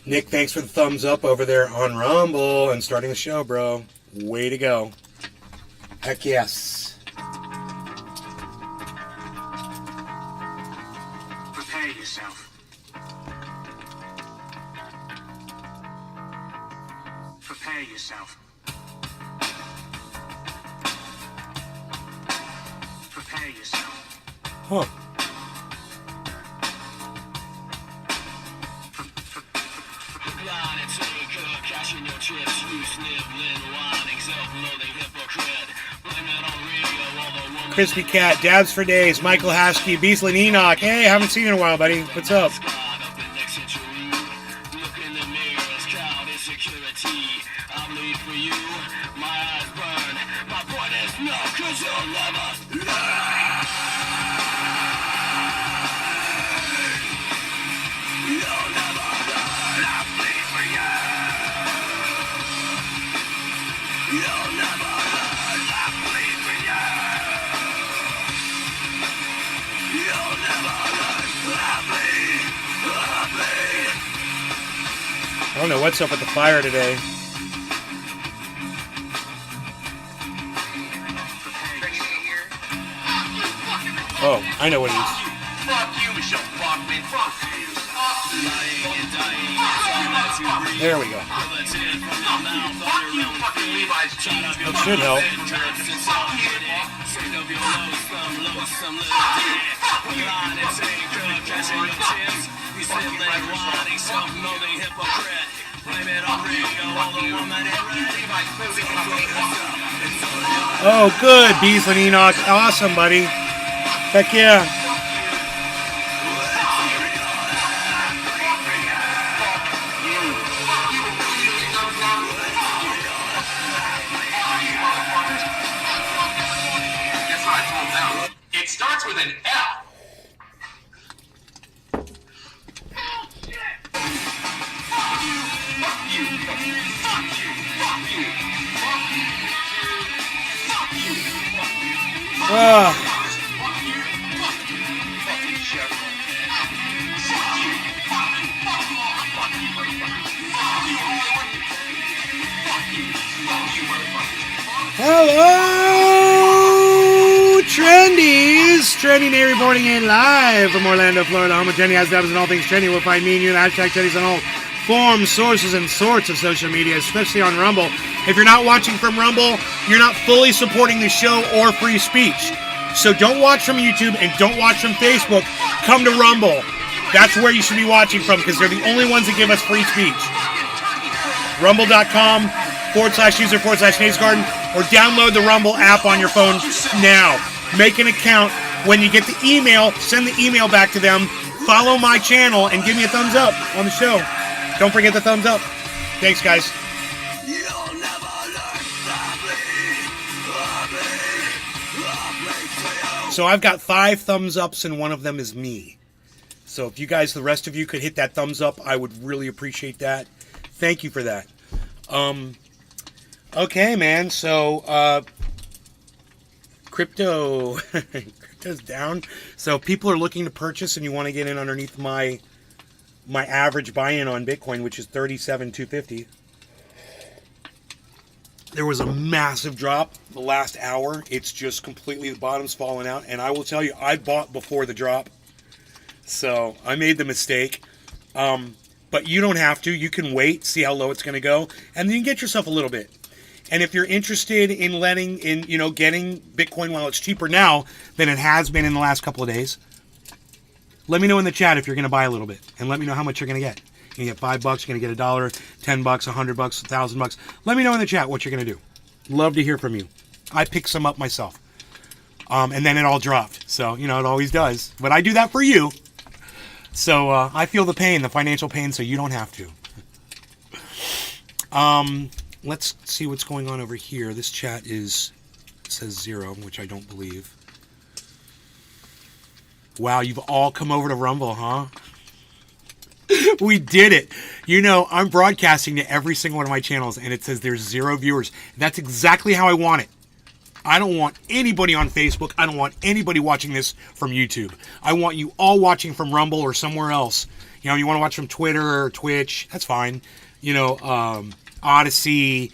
Nick, thanks for the thumbs up over there on Rumble and starting the show, bro. Way to go. Heck yes. Prepare yourself. Prepare yourself. Prepare yourself. Huh. Crispy Cat, Dabs for Days, Michael Haskey, Beastland Enoch. Hey, haven't seen you in a while, buddy. What's up? I don't know what's up with the fire today. Oh, I know what it is. Fuck you, Michelle Bachman. Fuck you. There we go. Fuck you, fucking Levi's jeans. That should help. Oh, good, Beastland Enoch. Awesome, buddy. Heck yeah. It starts with an L. Hello, Trendies! Trendy Nate reporting in live from Orlando, Florida. Home of Jenny has Dabs and all things trendy. We'll find me and you at #Trendies on all forms, sources, and sorts of social media, especially on Rumble. If you're not watching from Rumble, you're not fully supporting the show or free speech. So don't watch from YouTube and don't watch from Facebook. Come to Rumble. That's where you should be watching from because they're the only ones that give us free speech. Rumble.com/user/Nate's Garden or download the Rumble app on your phone now. Make an account. When you get the email, send the email back to them. Follow my channel and give me a thumbs up on the show. Don't forget the thumbs up. Thanks, guys. So I've got 5 thumbs ups and one of them is me. So if you guys, the rest of you could hit that thumbs up, I would really appreciate that. Thank you for that. Okay, man. So crypto's down. So people are looking to purchase and you want to get in underneath my average buy-in on Bitcoin, which is 37,250. There was a massive drop the last hour. It's just completely, the bottom's fallen out. And I will tell you, I bought before the drop. So I made the mistake. But you don't have to. You can wait, see how low it's going to go, and then you get yourself a little bit. And if you're interested in getting Bitcoin while it's cheaper now than it has been in the last couple of days, let me know in the chat if you're going to buy a little bit, and let me know how much you're going to get. You get $5, you're going to get $1, $10, $100, $1,000. Let me know in the chat what you're going to do. Love to hear from you. I picked some up myself. And then it all dropped. So, it always does. But I do that for you. So I feel the pain, the financial pain, so you don't have to. Let's see what's going on over here. This chat says 0, which I don't believe. Wow, you've all come over to Rumble, huh? We did it. I'm broadcasting to every single one of my channels, and it says there's 0 viewers. That's exactly how I want it. I don't want anybody on Facebook. I don't want anybody watching this from YouTube. I want you all watching from Rumble or somewhere else. You know, you want to watch from Twitter or Twitch, that's fine. You know, Odyssey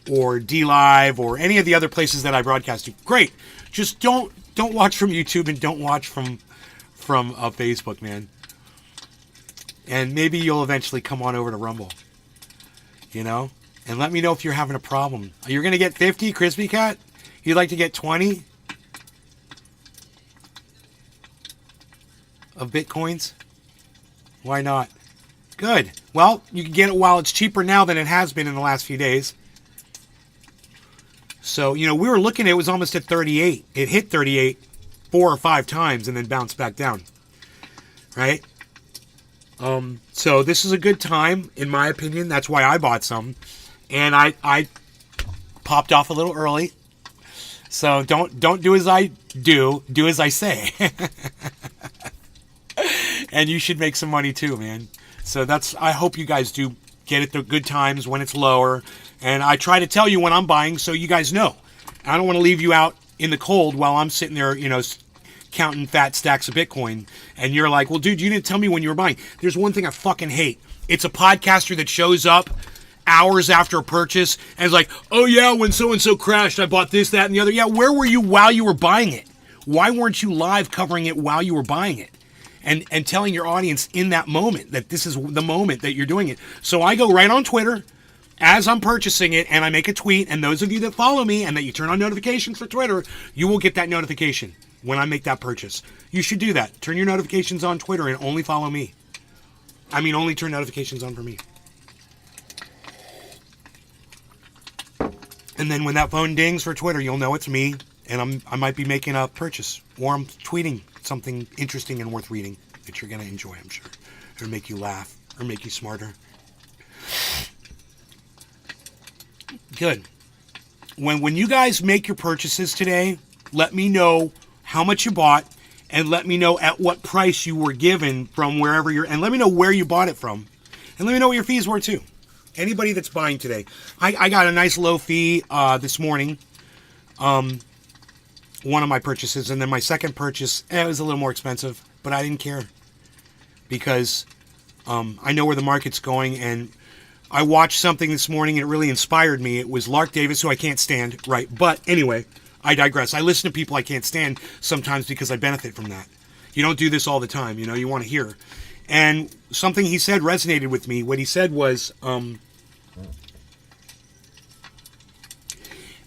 or DLive or any of the other places that I broadcast to. Great. Just don't watch from YouTube and don't watch from Facebook, man. And maybe you'll eventually come on over to Rumble. You know? And let me know if you're having a problem. You're going to get 50, Crispy Cat? You'd like to get 20 of Bitcoins? Why not? Good. Well, you can get it while it's cheaper now than it has been in the last few days. So, you know, we were looking, it was almost at 38. It hit 38 4 or 5 times and then bounced back down. Right? So this is a good time, in my opinion. That's why I bought some. And I popped off a little early. So don't do as I do as I say. And you should make some money too, man. So I hope you guys do get it the good times when it's lower. And I try to tell you when I'm buying so you guys know. I don't want to leave you out in the cold while I'm sitting there, you know, counting fat stacks of Bitcoin. And you're like, well, dude, you didn't tell me when you were buying. There's one thing I fucking hate. It's a podcaster that shows up hours after a purchase and is like, oh yeah, when so-and-so crashed, I bought this, that, and the other. Yeah, where were you while you were buying it? Why weren't you live covering it while you were buying it? And telling your audience in that moment that this is the moment that you're doing it. So I go right on Twitter as I'm purchasing it and I make a tweet. And those of you that follow me and that you turn on notifications for Twitter, you will get that notification when I make that purchase. You should do that. Turn your notifications on Twitter and only follow me. I mean, only turn notifications on for me. And then when that phone dings for Twitter, you'll know it's me. And I might be making a purchase. Or I'm tweeting something interesting and worth reading that you're going to enjoy, I'm sure. Or make you laugh. Or make you smarter. Good. When you guys make your purchases today, let me know how much you bought. And let me know at what price you were given from wherever you're... And let me know where you bought it from. And let me know what your fees were, too. Anybody that's buying today. I got a nice low fee this morning. One of my purchases. And then my second purchase, it was a little more expensive. But I didn't care. Because I know where the market's going. And I watched something this morning and it really inspired me. It was Lark Davis, who I can't stand. Right. But anyway, I digress. I listen to people I can't stand sometimes because I benefit from that. You don't do this all the time. You know, you want to hear. And something he said resonated with me. What he said was...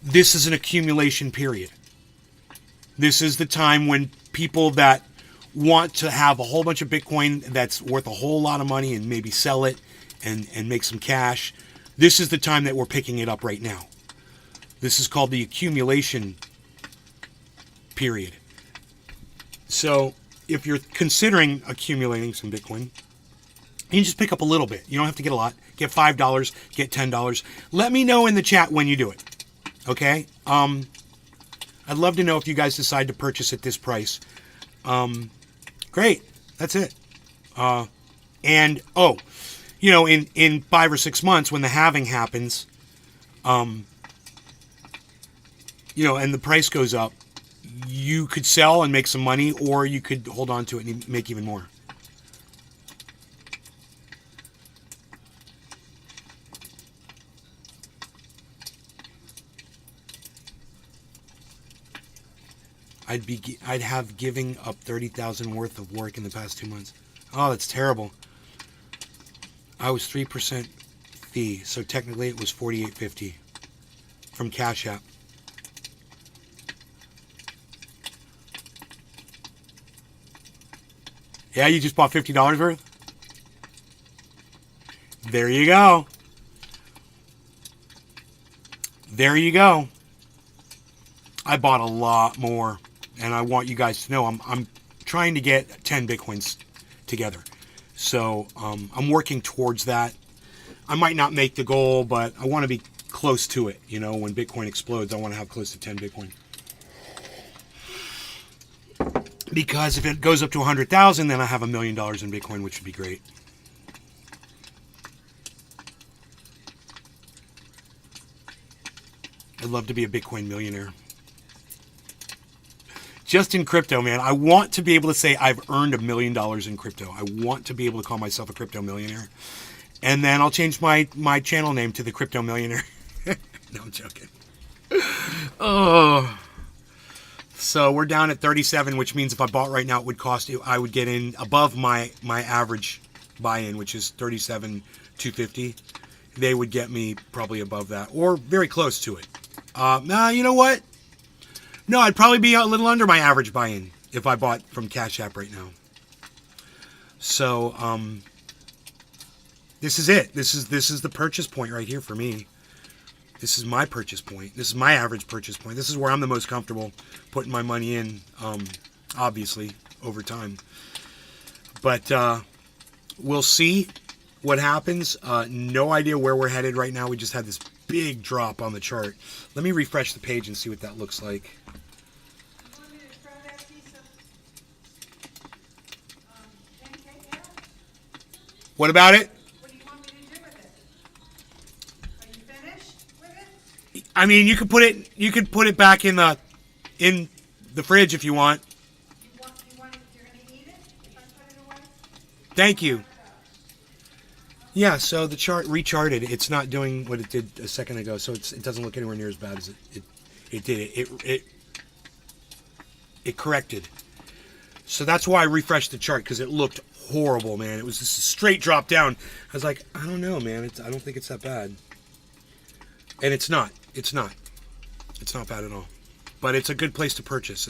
this is an accumulation period. This is the time when people that want to have a whole bunch of Bitcoin that's worth a whole lot of money and maybe sell it and make some cash. This is the time that we're picking it up right now. This is called the accumulation period. So if you're considering accumulating some Bitcoin, you can just pick up a little bit. You don't have to get a lot. Get $5, get $10. Let me know in the chat when you do it. Okay? I'd love to know if you guys decide to purchase at this price. Great. That's it. And, you know, in 5 or 6 months when the halving happens, you know, and the price goes up, you could sell and make some money, or you could hold on to it and make even more. I'd have giving up 30,000 worth of work in the past 2 months. Oh, that's terrible. I was 3% fee, so technically it was $48.50 from Cash App. Yeah, you just bought $50 worth? There you go. There you go. I bought a lot more. And I want you guys to know I'm trying to get 10 Bitcoins together. So I'm working towards that. I might not make the goal, but I want to be close to it. You know, when Bitcoin explodes, I want to have close to 10 Bitcoin. Because if it goes up to 100,000, then I have $1 million in Bitcoin, which would be great. I'd love to be a Bitcoin millionaire. Just in crypto, man. I want to be able to say I've earned $1 million in crypto. I want to be able to call myself a crypto millionaire. And then I'll change my channel name to the Crypto Millionaire. No, I'm joking. Oh. So we're down at 37, which means if I bought right now, it would cost you, I would get in above my average buy-in, which is 37,250. They would get me probably above that, or very close to it. Nah, you know what? No, I'd probably be a little under my average buy-in if I bought from Cash App right now. So, this is it. This is the purchase point right here for me. This is my purchase point. This is my average purchase point. This is where I'm the most comfortable putting my money in, obviously, over time. But we'll see what happens. No idea where we're headed right now. We just had this big drop on the chart. Let me refresh the page and see what that looks like. What about it? What do you want me to do with it? Are you finished with it? I mean, you could put it back in the fridge if you want. You're going to eat it if I put it away? Thank you. Yeah, so the chart recharted. It's not doing what it did a second ago, so it doesn't look anywhere near as bad as it did. It corrected. So that's why I refreshed the chart, because it looked horrible, man. It was just a straight drop down. I was like, I don't know, man. I don't think it's that bad. And it's not. It's not. It's not bad at all. But it's a good place to purchase.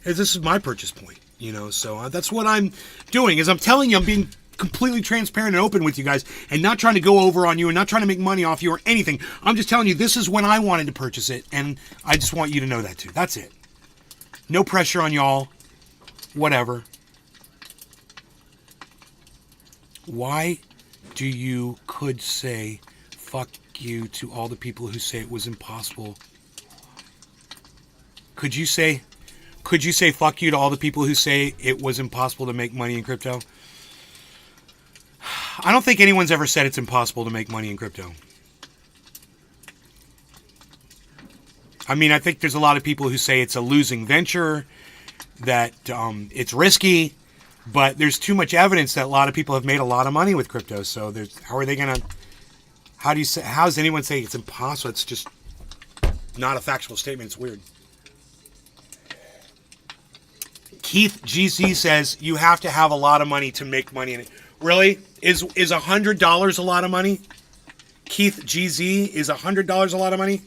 This is my purchase point, you know. So that's what I'm doing. Is I'm telling you, I'm being completely transparent and open with you guys, and not trying to go over on you, and not trying to make money off you or anything. I'm just telling you, this is when I wanted to purchase it, and I just want you to know that too. That's it. No pressure on y'all. Whatever. Why do you could say fuck you to all the people who say it was impossible? Could you say fuck you to all the people who say it was impossible to make money in crypto? I don't think anyone's ever said it's impossible to make money in crypto. I mean, I think there's a lot of people who say it's a losing venture, that it's risky, but there's too much evidence that a lot of people have made a lot of money with crypto. So how does anyone say it's impossible? It's just not a factual statement. It's weird. Keith GC says you have to have a lot of money to make money in it. Really? Is $100 a lot of money? Keith GZ, is $100 a lot of money?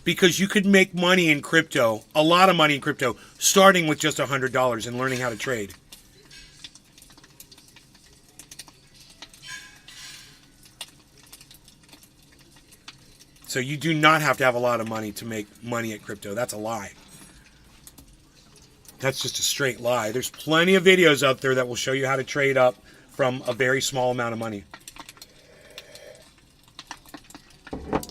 Because you could make money in crypto, a lot of money in crypto, starting with just $100 and learning how to trade. So you do not have to have a lot of money to make money at crypto. That's a lie. That's just a straight lie. There's plenty of videos out there that will show you how to trade up from a very small amount of money.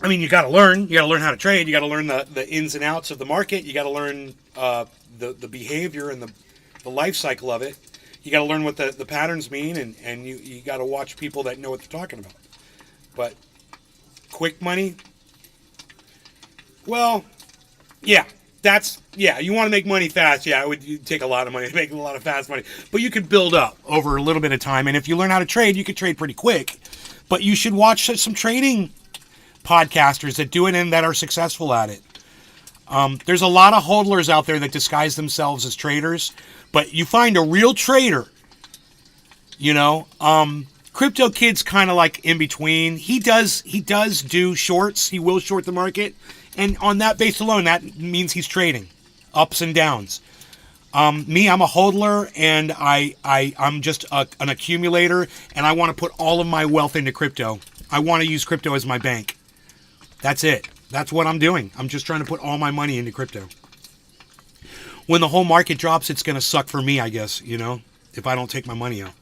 I mean, you got to learn. You got to learn how to trade. You got to learn the ins and outs of the market. You got to learn the behavior and the life cycle of it. You got to learn what the patterns mean, and you got to watch people that know what they're talking about. But quick money, well, yeah. You want to make money fast. Yeah, it would take a lot of money to make a lot of fast money. But you could build up over a little bit of time. And if you learn how to trade, you could trade pretty quick. But you should watch some trading podcasters that do it and that are successful at it. There's a lot of hodlers out there that disguise themselves as traders. But you find a real trader, you know. Crypto Kid's kind of like in between. He does do shorts. He will short the market. And on that base alone, that means he's trading ups and downs. Me, I'm a hodler, and I'm just an accumulator, and I want to put all of my wealth into crypto. I want to use crypto as my bank. That's it. That's what I'm doing. I'm just trying to put all my money into crypto. When the whole market drops, it's going to suck for me, I guess, you know, if I don't take my money out.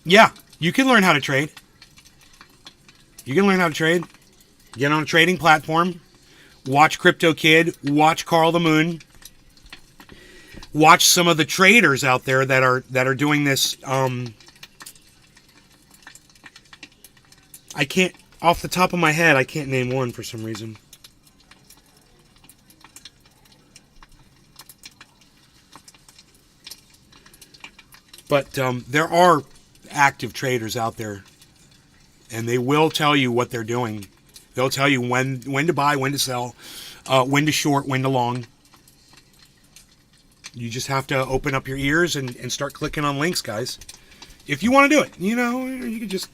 Yeah. You can learn how to trade. You can learn how to trade. Get on a trading platform. Watch Crypto Kid. Watch Carl the Moon. Watch some of the traders out there that are doing this. I can't. Off the top of my head, I can't name one for some reason. But there are active traders out there, and they will tell you what they're doing. They'll tell you when to buy, when to sell, when to short, when to long. You just have to open up your ears and start clicking on links, guys. If you want to do it, you could just,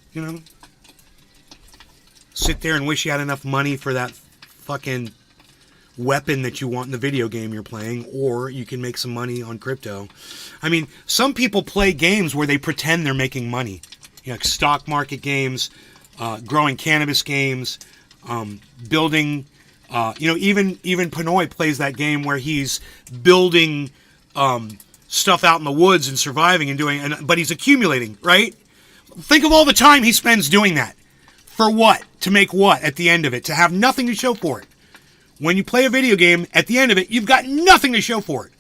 sit there and wish you had enough money for that fucking weapon that you want in the video game you're playing, or you can make some money on crypto. I mean, some people play games where they pretend they're making money. Like stock market games, growing cannabis games, building, even Pinoy plays that game where he's building stuff out in the woods and surviving and doing, but he's accumulating, right? Think of all the time he spends doing that. For what? To make what at the end of it? To have nothing to show for it. When you play a video game, at the end of it, you've got nothing to show for it.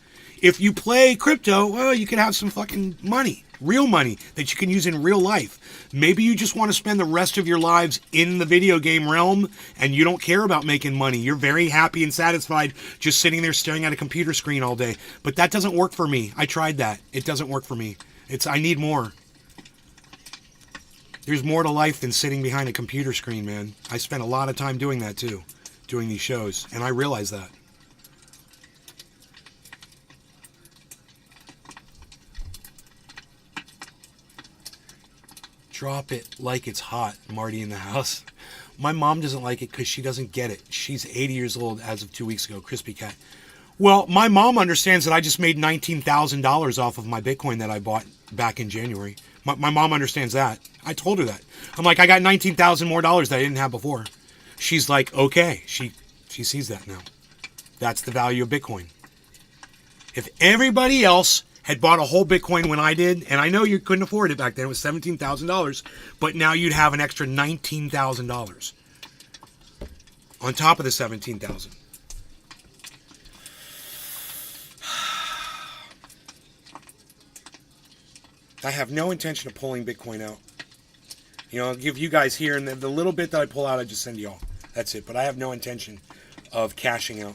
If you play crypto, well, you can have some fucking money, real money that you can use in real life. Maybe you just want to spend the rest of your lives in the video game realm and you don't care about making money. You're very happy and satisfied just sitting there staring at a computer screen all day. But that doesn't work for me. I tried that. It doesn't work for me. I need more. There's more to life than sitting behind a computer screen, man. I spent a lot of time doing that too, doing these shows, and I realize that. Drop it like it's hot, Marty in the house. My mom doesn't like it because she doesn't get it. She's 80 years old as of 2 weeks ago, Crispy Cat. Well, my mom understands that I just made $19,000 off of my Bitcoin that I bought back in January. My mom understands that. I told her that. I'm like, I got $19,000 more that I didn't have before. She's like, okay. She sees that now. That's the value of Bitcoin. If everybody else had bought a whole Bitcoin when I did, and I know you couldn't afford it back then, it was $17,000, but now you'd have an extra $19,000 on top of the $17,000. I have no intention of pulling Bitcoin out. I'll give you guys here, and the little bit that I pull out, I just send you all. That's it. But I have no intention of cashing out.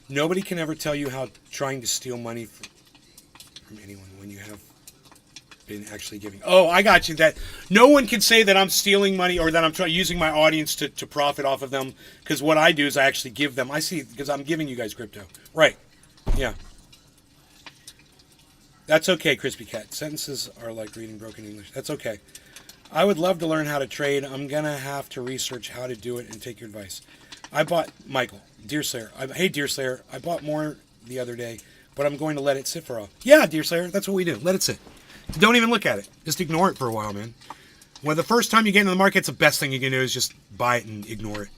Nobody can ever tell you how trying to steal money from anyone when you have been actually giving. Oh, I got you. That no one can say that I'm stealing money or that I'm using my audience to profit off of them, because what I do is I actually give them. I see, because I'm giving you guys crypto. Right. Yeah. That's okay, Crispy Cat. Sentences are like reading broken English. That's okay. I would love to learn how to trade. I'm going to have to research how to do it and take your advice. I bought, Michael, Deerslayer. Hey, Deerslayer, I bought more the other day, but I'm going to let it sit for a while. Yeah, Deerslayer, that's what we do. Let it sit. Don't even look at it. Just ignore it for a while, man. Well, the first time you get into the market, it's the best thing you can do is just buy it and ignore it.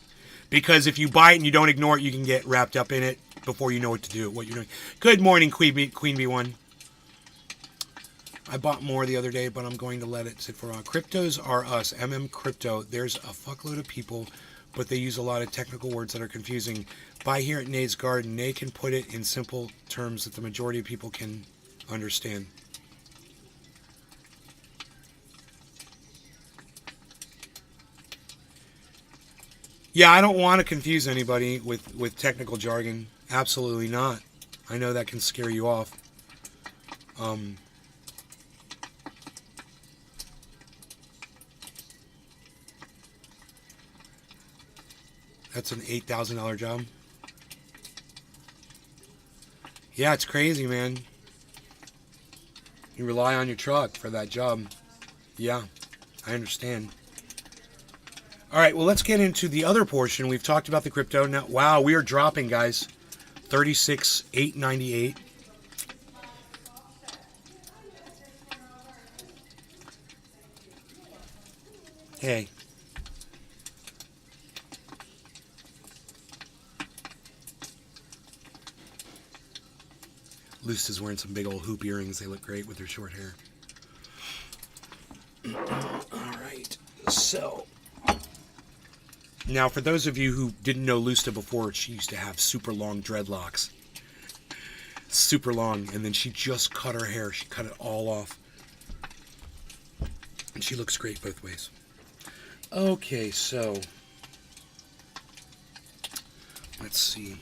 Because if you buy it and you don't ignore it, you can get wrapped up in it before you know what to do, what you're doing. Good morning, Queen B1. I bought more the other day, but I'm going to let it sit for a while. Cryptos are us. Crypto. There's a fuckload of people, but they use a lot of technical words that are confusing. Buy here at Nade's Garden. Nade can put it in simple terms that the majority of people can understand. Yeah, I don't want to confuse anybody with technical jargon. Absolutely not. I know that can scare you off. That's an $8,000 job. Yeah, it's crazy, man. You rely on your truck for that job. Yeah, I understand. All right, well, let's get into the other portion. We've talked about the crypto. Now, wow, we are dropping, guys. 36,898. Hey. Luce is wearing some big old hoop earrings. They look great with her short hair. All right, so now for those of you who didn't know Lusta before, she used to have super long dreadlocks. Super long, and then she just cut her hair. She cut it all off. And she looks great both ways. Okay, so let's see.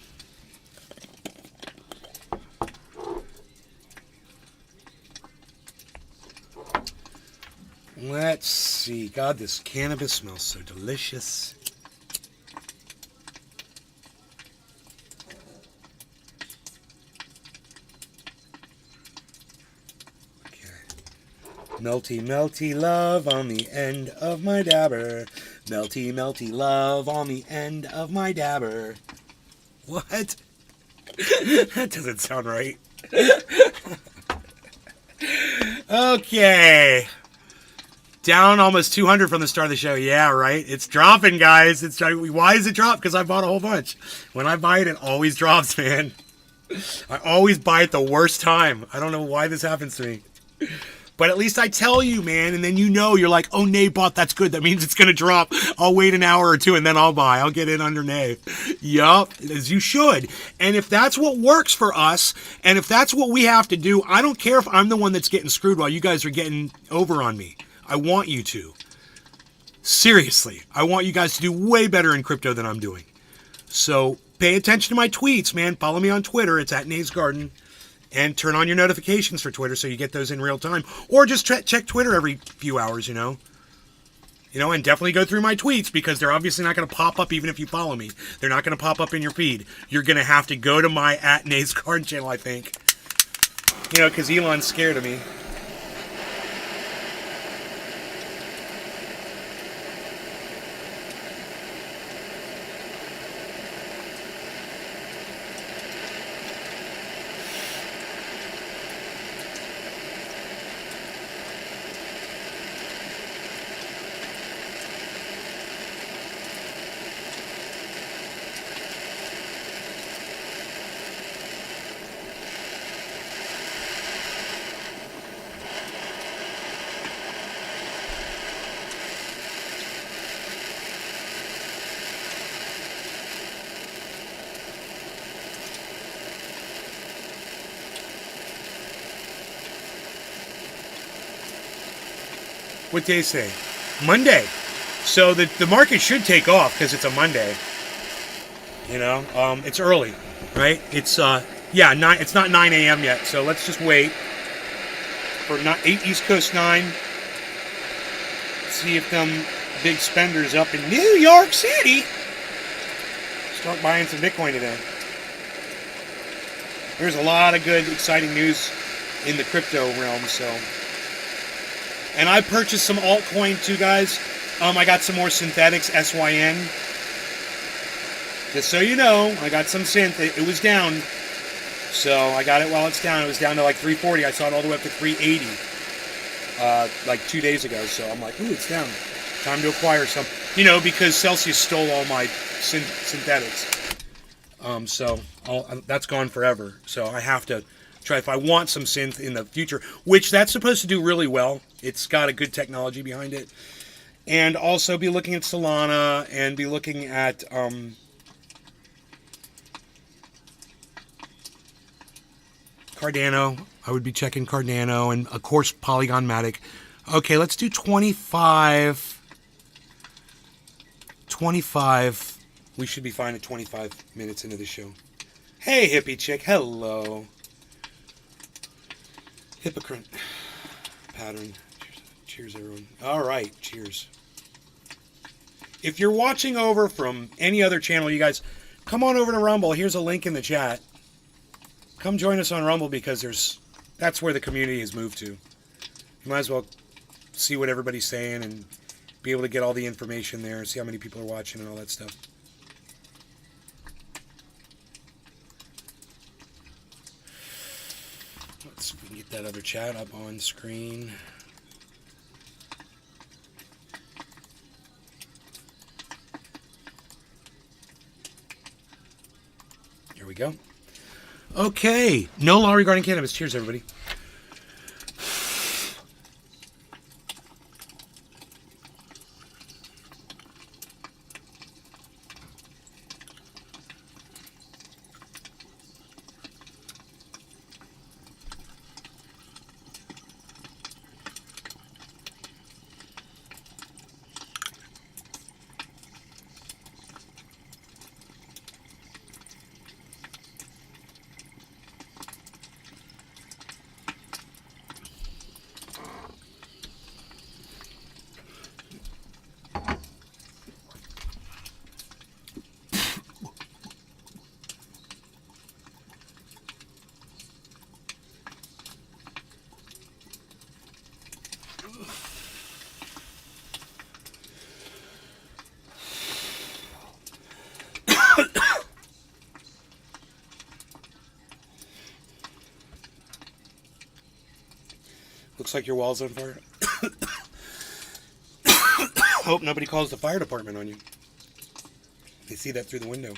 Let's see. God, this cannabis smells so delicious. Melty, melty love on the end of my dabber. Melty, melty love on the end of my dabber. What? That doesn't sound right. Okay. Down almost 200 from the start of the show. Yeah, right? It's dropping, guys. It's why is it drop? Because I bought a whole bunch. When I buy it, it always drops, man. I always buy it the worst time. I don't know why this happens to me. But at least I tell you, man, and then you know, you're like, oh, Nay bought, that's good. That means it's going to drop. I'll wait an hour or two and then I'll buy. I'll get in under Nay. Yup, as you should. And if that's what works for us, and if that's what we have to do, I don't care if I'm the one that's getting screwed while you guys are getting over on me. I want you to. Seriously, I want you guys to do way better in crypto than I'm doing. So pay attention to my tweets, man. Follow me on Twitter. It's at Nay's Garden. And turn on your notifications for Twitter so you get those in real time. Or just check Twitter every few hours, you know. And definitely go through my tweets because they're obviously not going to pop up even if you follow me. They're not going to pop up in your feed. You're going to have to go to my at Nay's Garden channel, I think. Because Elon's scared of me. What day say? Monday. So the market should take off because it's a Monday. It's early, right? It's it's not 9 a.m. yet. So let's just wait for 8 East Coast 9. See if them big spenders up in New York City start buying some Bitcoin today. There's a lot of good, exciting news in the crypto realm, so. And I purchased some altcoin too, guys. I got some more synthetics, SYN. Just so you know, I got some synth. It was down. So I got it while it's down. It was down to like 340. I saw it all the way up to 380 like 2 days ago. So I'm like, ooh, it's down. Time to acquire some. Because Celsius stole all my synthetics. So that's gone forever. So I have to try if I want some synth in the future, which that's supposed to do really well. It's got a good technology behind it. And also be looking at Solana and be looking at Cardano. I would be checking Cardano and, of course, Polygon Matic. Okay, let's do 25. 25. We should be fine at 25 minutes into the show. Hey, hippie chick. Hello. Hypocrite pattern. Cheers, everyone. All right, cheers. If you're watching over from any other channel, you guys, come on over to Rumble. Here's a link in the chat. Come join us on Rumble because that's where the community has moved to. You might as well see what everybody's saying and be able to get all the information there, see how many people are watching and all that stuff. Let's see if we can get that other chat up on screen. Here we go. Okay. No law regarding cannabis. Cheers, everybody. Looks like your wall's on fire. Hope nobody calls the fire department on you. They see that through the window.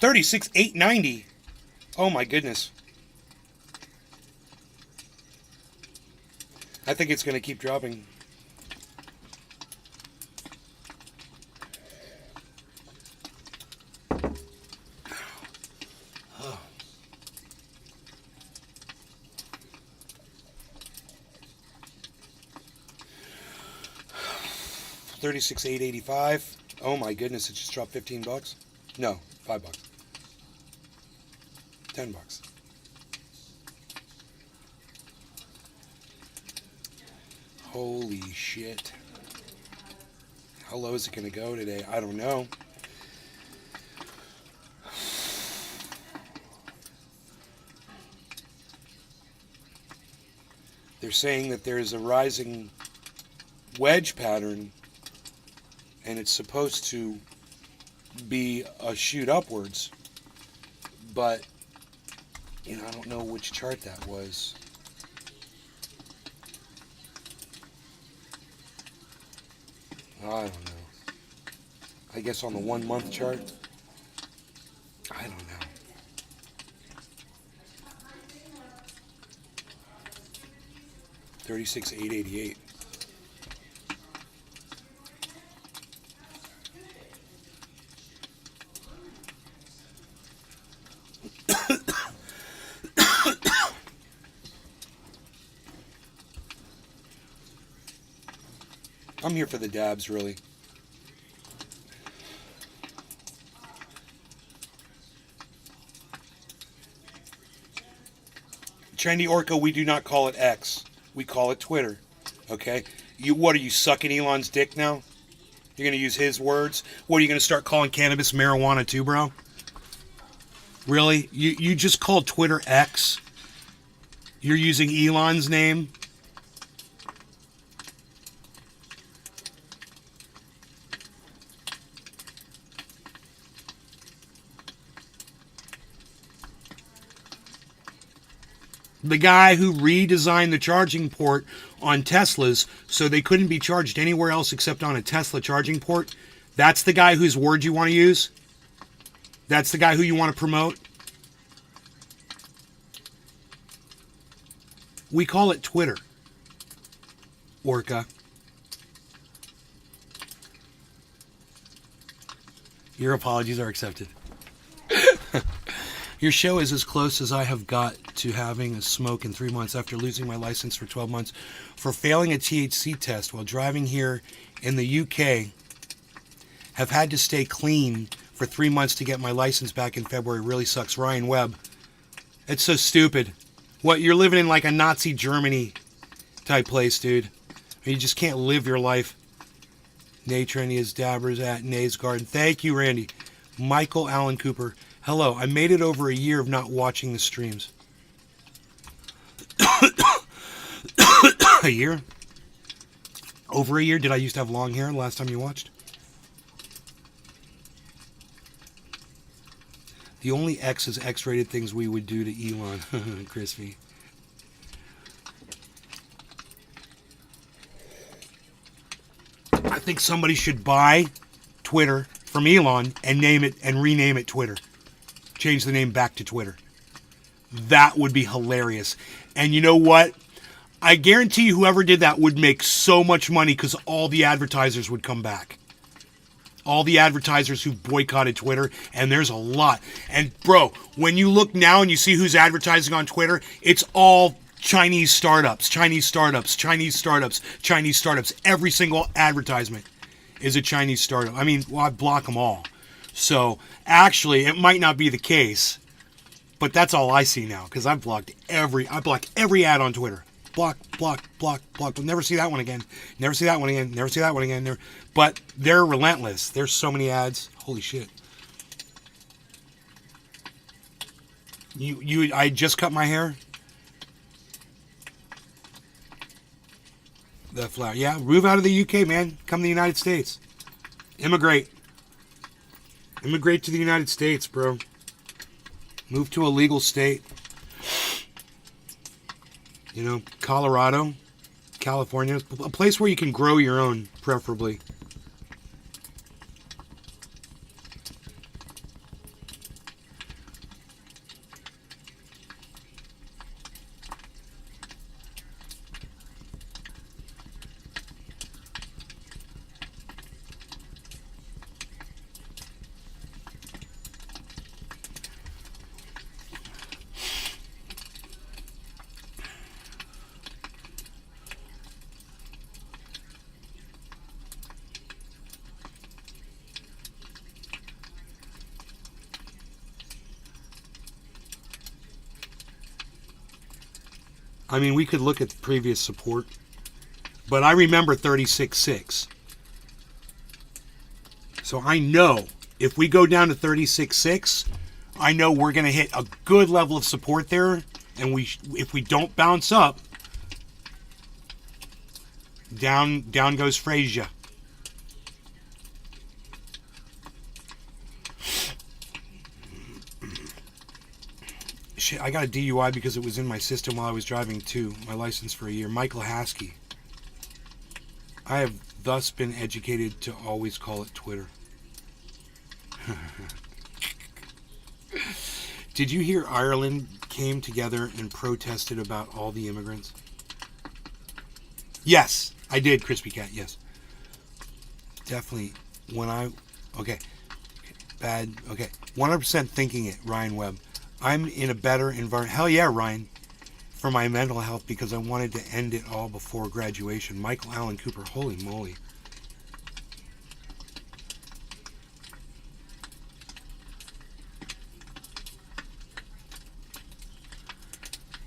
$36,890. Oh my goodness. I think it's going to keep dropping. Oh. 36,885. Oh my goodness, it just dropped 15 bucks. No, 5 bucks. 10 bucks. Holy shit. How low is it going to go today? I don't know. They're saying that there's a rising wedge pattern and it's supposed to be a shoot upwards, but you know, I don't know which chart that was. I don't know. I guess on the 1 month chart. I don't know. $36,888. I'm here for the dabs, really. Trendy Orca, we do not call it X. We call it Twitter. Okay? What are you, sucking Elon's dick now? You're going to use his words? What, are you going to start calling cannabis marijuana too, bro? Really? You just called Twitter X? You're using Elon's name? The guy who redesigned the charging port on Teslas so they couldn't be charged anywhere else except on a Tesla charging port, that's the guy whose word you want to use? That's the guy who you want to promote? We call it Twitter, Orca. Your apologies are accepted. Your show is as close as I have got to having a smoke in 3 months after losing my license for 12 months for failing a THC test while driving here in the UK. Have had to stay clean for 3 months to get my license back in February. Really sucks. Ryan Webb. It's so stupid. What, you're living in like a Nazi Germany type place, dude. You just can't live your life. Nay Trendy is Dabbers at Nay's Garden. Thank you, Randy. Michael Allen Cooper. Hello, I made it over a year of not watching the streams. A year? Over a year? Did I used to have long hair last time you watched? The only X is X-rated things we would do to Elon. Crispy. I think somebody should buy Twitter from Elon and name it and rename it Twitter. Change the name back to Twitter. That would be hilarious. And you know what? I guarantee you whoever did that would make so much money because all the advertisers would come back. All the advertisers who boycotted Twitter, and there's a lot. And bro, when you look now and you see who's advertising on Twitter, it's all Chinese startups, Chinese startups, Chinese startups, Chinese startups. Every single advertisement is a Chinese startup. I mean, well, I block them all. So actually, it might not be the case But that's all I see now because I block every ad on Twitter. Block. We'll never see that one again. Never see that one again. Never see that one again. But they're relentless. There's so many ads. Holy shit. I just cut my hair. The flower. Yeah, move out of the UK, man. Come to the United States. Immigrate. Immigrate to the United States, bro. Move to a legal state. You know, Colorado, California, a place where you can grow your own, preferably. I mean, we could look at previous support, but I remember 36.6. So I know if we go down to 36.6, I know we're going to hit a good level of support there, and if we don't bounce up, down goes Frazier. Shit, I got a DUI because it was in my system while I was driving too. My license for a year. Michael Haskey. I have thus been educated to always call it Twitter. Did you hear Ireland came together and protested about all the immigrants? Yes, I did, Crispy Cat, yes. Definitely. Okay. Bad. Okay. 100% thinking it, Ryan Webb. I'm in a better environment. Hell yeah, Ryan. For my mental health because I wanted to end it all before graduation. Michael Allen Cooper. Holy moly.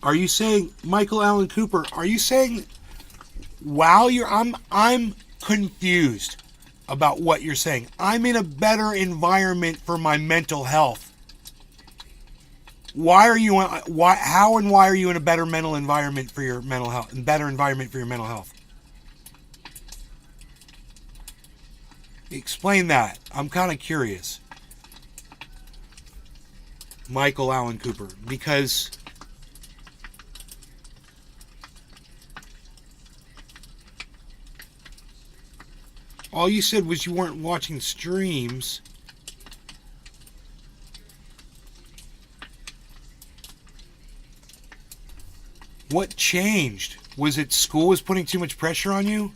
Are you saying, Michael Allen Cooper, are you saying while I'm confused about what you're saying. I'm in a better environment for my mental health. How and why are you in a better mental environment for your mental health? Better environment for your mental health? Explain that. I'm kind of curious. Michael Allen Cooper, because all you said was you weren't watching streams. What changed? Was it school was putting too much pressure on you?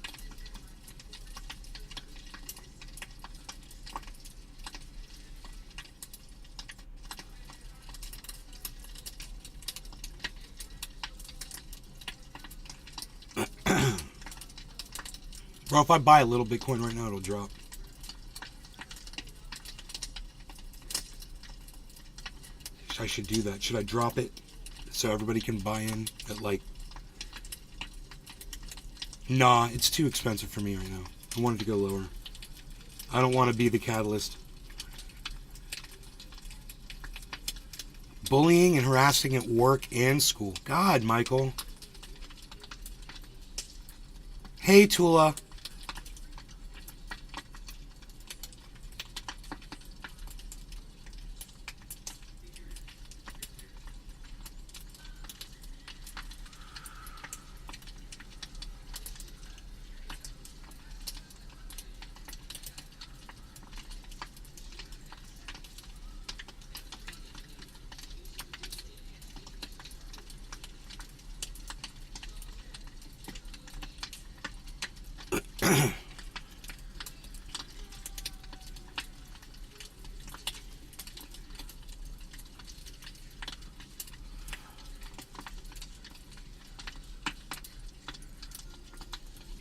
Bro, if I buy a little Bitcoin right now, it'll drop. I should do that. Should I drop it so everybody can buy in at like... Nah, it's too expensive for me right now. I want it to go lower. I don't want to be the catalyst. Bullying and harassing at work and school. God, Michael. Hey, Tula.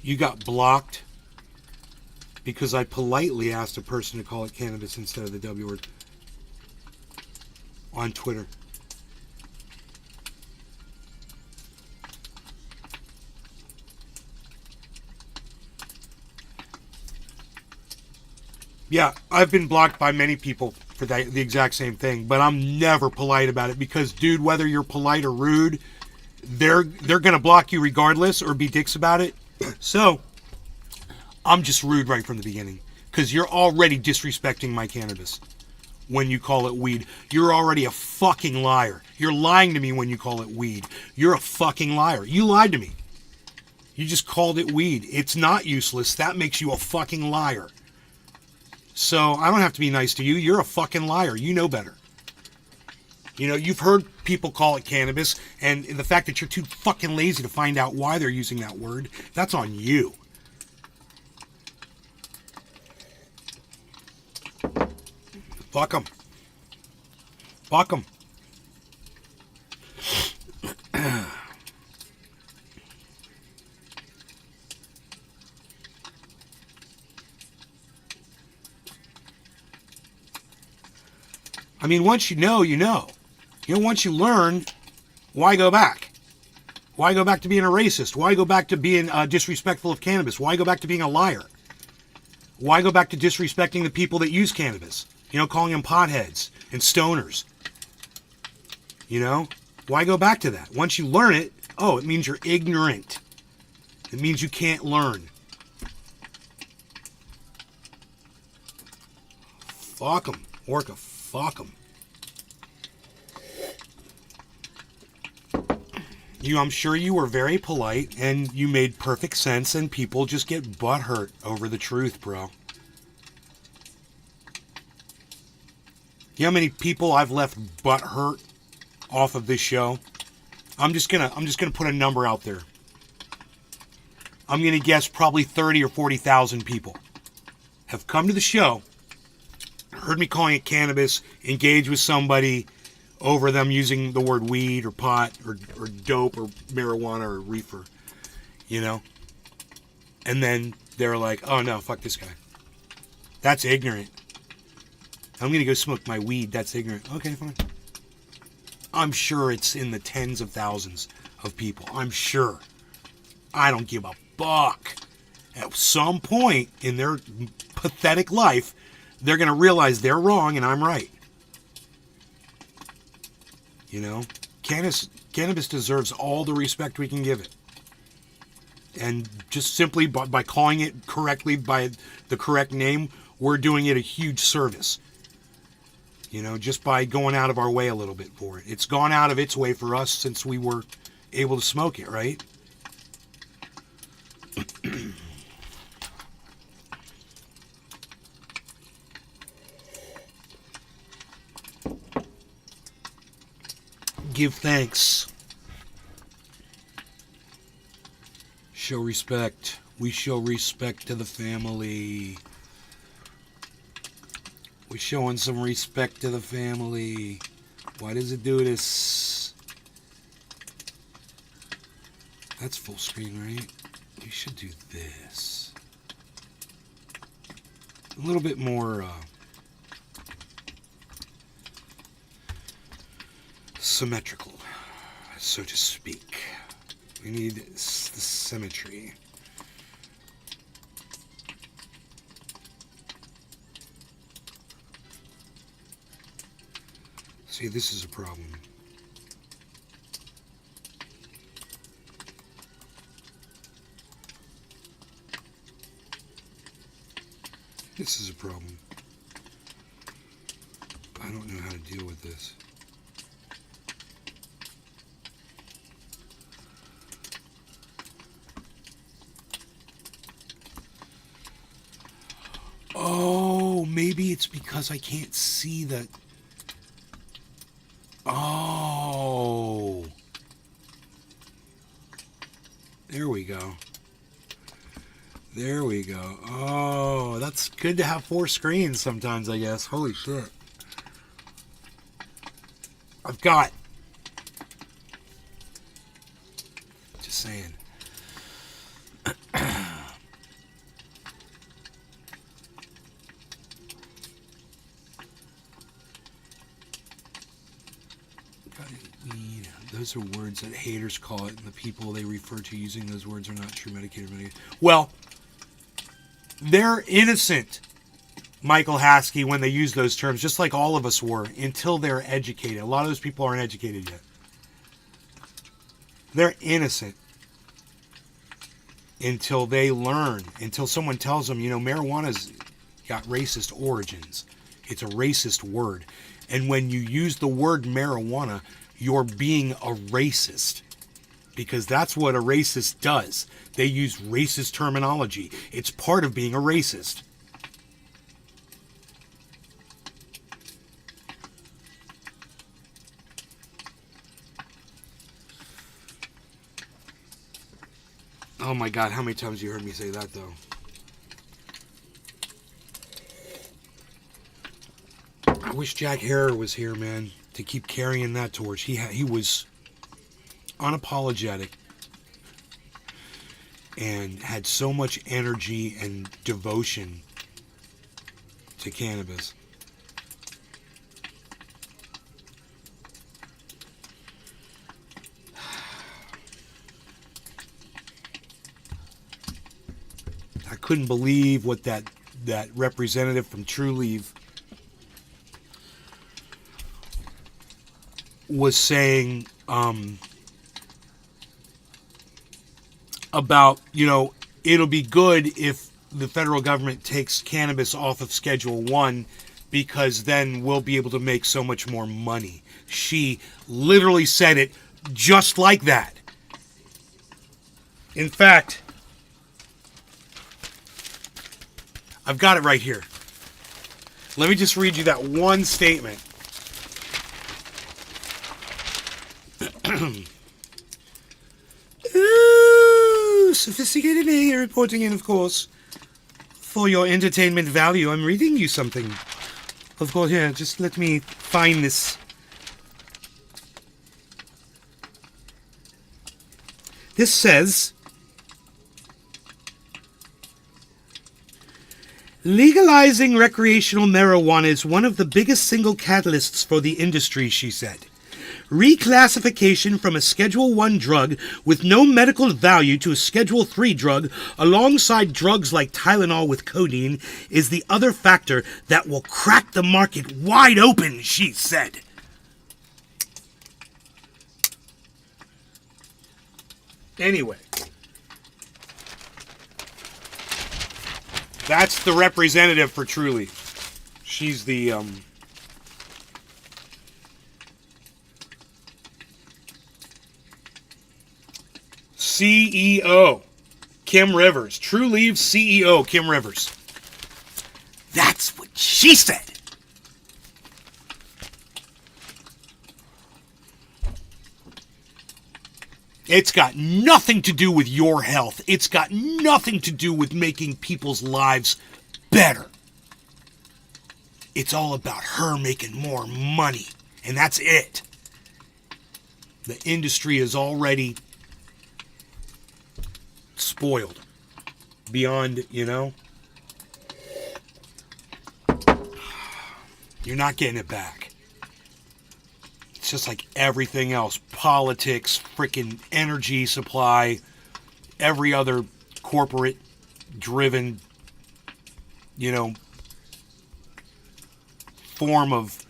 You got blocked because I politely asked a person to call it cannabis instead of the W word on Twitter. Yeah, I've been blocked by many people for the exact same thing, but I'm never polite about it because, dude, whether you're polite or rude, they're gonna block you regardless or be dicks about it. So I'm just rude right from the beginning because you're already disrespecting my cannabis when you call it weed. You're already a fucking liar. You're lying to me when you call it weed. You're a fucking liar. You lied to me. You just called it weed. It's not useless. That makes you a fucking liar. So I don't have to be nice to you. You're a fucking liar. You know better. You know, you've heard people call it cannabis, and the fact that you're too fucking lazy to find out why they're using that word, that's on you. Fuck them. Fuck them. I mean, once you know, you know. You know, once you learn, why go back? Why go back to being a racist? Why go back to being disrespectful of cannabis? Why go back to being a liar? Why go back to disrespecting the people that use cannabis? You know, calling them potheads and stoners. You know? Why go back to that? Once you learn it, oh, it means you're ignorant. It means you can't learn. Fuck them. Orca, fuck them. I'm sure you were very polite and you made perfect sense, and people just get butthurt over the truth, bro. You know how many people I've left butthurt off of this show? I'm just gonna put a number out there. I'm gonna guess probably 30 or 40,000 people have come to the show, heard me calling it cannabis, engaged with somebody over them using the word weed or pot or dope or marijuana or reefer, you know? And then they're like, oh no, fuck this guy. That's ignorant. I'm going to go smoke my weed. That's ignorant. Okay, fine. I'm sure it's in the tens of thousands of people. I'm sure. I don't give a fuck. At some point in their pathetic life, they're going to realize they're wrong and I'm right. You know, cannabis deserves all the respect we can give it. And just simply by calling it correctly by the correct name, we're doing it a huge service. You know, just by going out of our way a little bit for it. It's gone out of its way for us since we were able to smoke it, right? Give thanks. Show respect. We show respect to the family. We're showing some respect to the family. Why does it do this? That's full screen, right? We should do this. A little bit more symmetrical, so to speak. We need the symmetry. See, this is a problem. This is a problem. I don't know how to deal with this. Oh, maybe it's because I can't see the... Oh. There we go. There we go. Oh, that's good to have 4 screens sometimes, I guess. Holy shit. I've got... Just saying. Those are words that haters call it, and the people they refer to using those words are not true medicated. Well, they're innocent Michael Haskey when they use those terms, just like all of us were, until they're educated. A lot of those people aren't educated yet. They're innocent until they learn, until someone tells them, marijuana's got racist origins. It's a racist word. And when you use the word marijuana, you're being a racist. Because that's what a racist does. They use racist terminology. It's part of being a racist. Oh my God, how many times have you heard me say that, though? I wish Jack Harrer was here, man, to keep carrying that torch. He was unapologetic and had so much energy and devotion to cannabis. I couldn't believe what that representative from True Leave was saying about, it'll be good if the federal government takes cannabis off of Schedule 1 because then we'll be able to make so much more money. She literally said it just like that. In fact, I've got it right here. Let me just read you that one statement. Ooh, sophisticated media reporting in, of course. For your entertainment value, I'm reading you something. Of course, here, just let me find this. This says, legalizing recreational marijuana is one of the biggest single catalysts for the industry, she said. Reclassification from a Schedule 1 drug with no medical value to a Schedule 3 drug alongside drugs like Tylenol with codeine is the other factor that will crack the market wide open, she said. Anyway, that's the representative for Truly. She's the CEO, Kim Rivers. True Leave CEO, Kim Rivers. That's what she said. It's got nothing to do with your health. It's got nothing to do with making people's lives better. It's all about her making more money. And that's it. The industry is already spoiled beyond, you're not getting it back. It's just like everything else. Politics, freaking energy supply, every other corporate driven, form of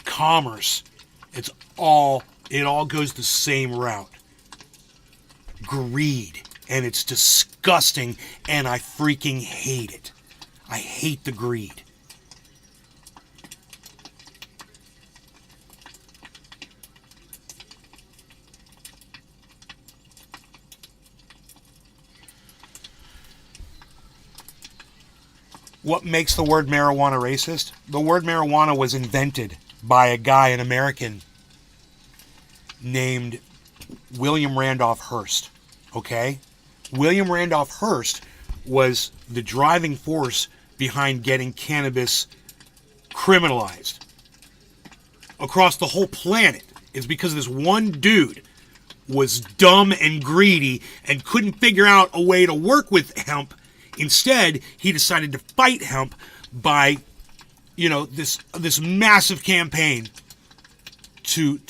commerce. It all goes the same route. Greed. And it's disgusting, and I freaking hate it. I hate the greed. What makes the word marijuana racist? The word marijuana was invented by a guy, an American, named William Randolph Hearst. Okay? William Randolph Hearst was the driving force behind getting cannabis criminalized across the whole planet. It's because this one dude was dumb and greedy and couldn't figure out a way to work with hemp. Instead, he decided to fight hemp by, this massive campaign to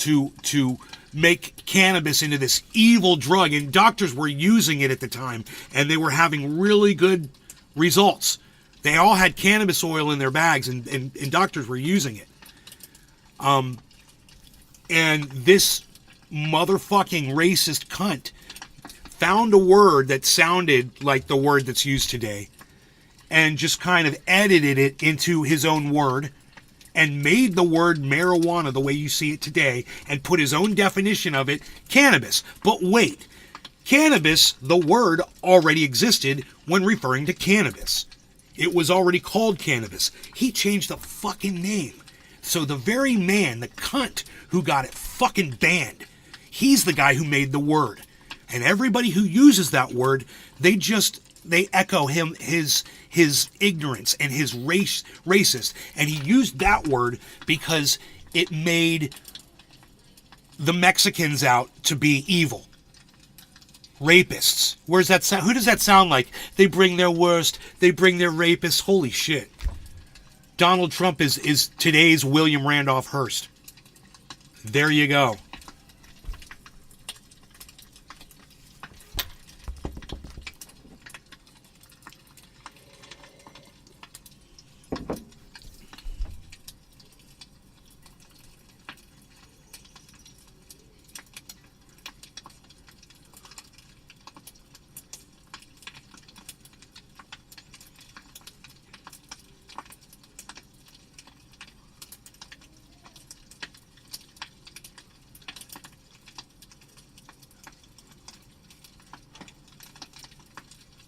make cannabis into this evil drug. And doctors were using it at the time, and they were having really good results. They all had cannabis oil in their bags, and doctors were using it. And this motherfucking racist cunt found a word that sounded like the word that's used today and just kind of edited it into his own word and made the word marijuana the way you see it today and put his own definition of it, cannabis. But wait, cannabis, the word, already existed when referring to cannabis. It was already called cannabis. He changed the fucking name. So the very man, the cunt who got it fucking banned, he's the guy who made the word. And everybody who uses that word, they echo him, his ignorance and his racist. And he used that word because it made the Mexicans out to be evil. Rapists. Where's that sound? Who does that sound like? They bring their worst. They bring their rapists. Holy shit. Donald Trump is today's William Randolph Hearst. There you go.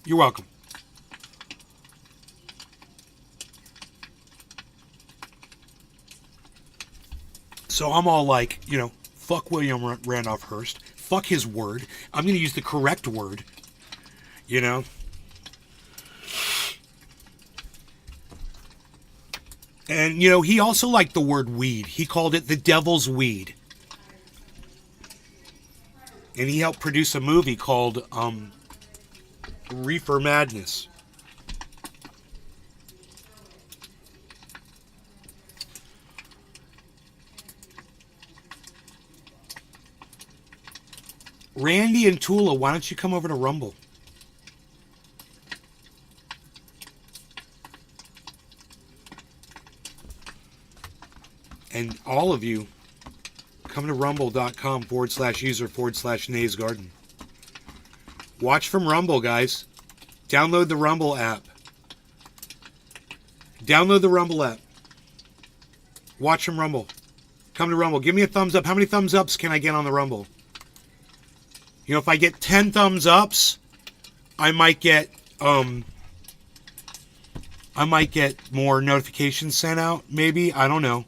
You're welcome. So I'm all like, fuck William Randolph Hearst. Fuck his word. I'm going to use the correct word. And, he also liked the word weed. He called it the devil's weed. And he helped produce a movie called Reefer Madness. Randy and Tula, why don't you come over to Rumble? And all of you, come to rumble.com/user/Nays Garden. Watch from Rumble, guys. Download the Rumble app. Download the Rumble app. Watch from Rumble. Come to Rumble. Give me a thumbs up. How many thumbs ups can I get on the Rumble? If I get 10 thumbs ups, I might get more notifications sent out. Maybe, I don't know.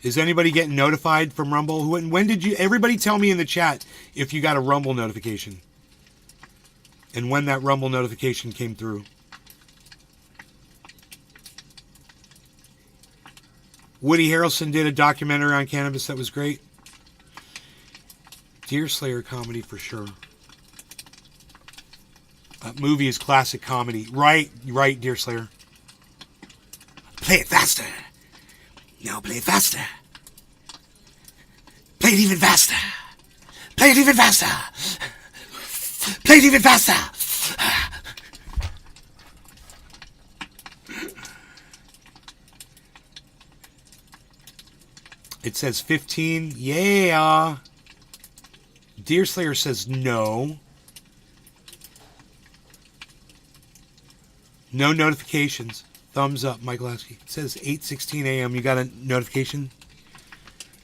Is anybody getting notified from Rumble? When did you? Everybody, tell me in the chat if you got a Rumble notification and when that Rumble notification came through. Woody Harrelson did a documentary on cannabis that was great. Deer Slayer comedy for sure. That movie is classic comedy. Right, Deer Slayer. Play it faster. No, play it faster. Play it even faster. Play it even faster. Play it even faster. It says 15. Yeah. Deer Slayer says no. No notifications. Thumbs up, Mike Lasky. It says 8:16 a.m. You got a notification?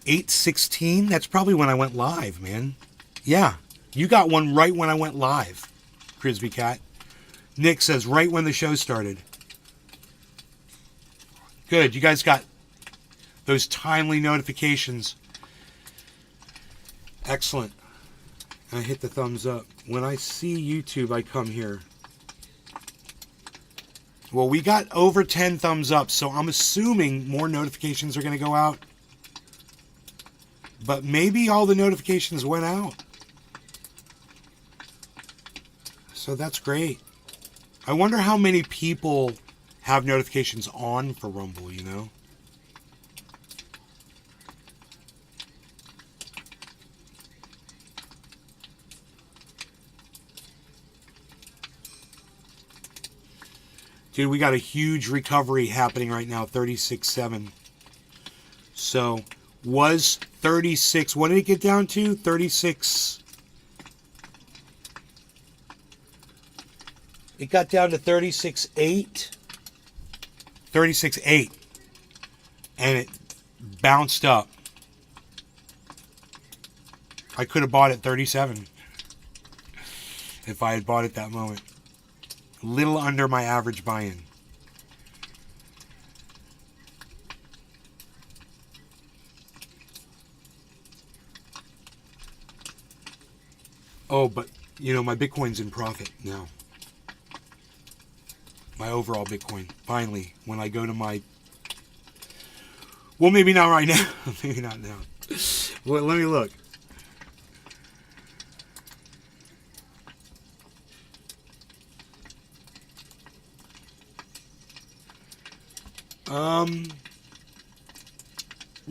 8:16? That's probably when I went live, man. Yeah. You got one right when I went live, Frisbee Cat. Nick says right when the show started. Good. You guys got those timely notifications. Excellent. I hit the thumbs up. When I see YouTube, I come here. Well, we got over 10 thumbs up, so I'm assuming more notifications are going to go out. But maybe all the notifications went out. So that's great. I wonder how many people have notifications on for Rumble, Dude, we got a huge recovery happening right now, 36.7. So, was 36, what did it get down to? 36. It got down to 36.8. 36.8. And it bounced up. I could have bought it 37 if I had bought it that moment. A little under my average buy-in. Oh, but, you know, my Bitcoin's in profit now. My overall Bitcoin. Finally, when I go to my... Well, maybe not right now. Maybe not now. Well, let me look.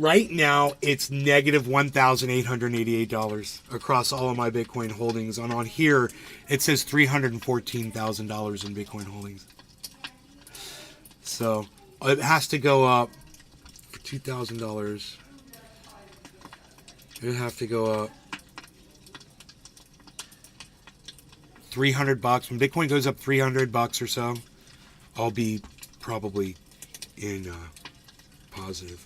Right now it's negative $1,888 across all of my Bitcoin holdings. And on here it says $314,000 in Bitcoin holdings. So it has to go up for $2,000. It would have to go up $300. When Bitcoin goes up $300 or so, I'll be probably in positive.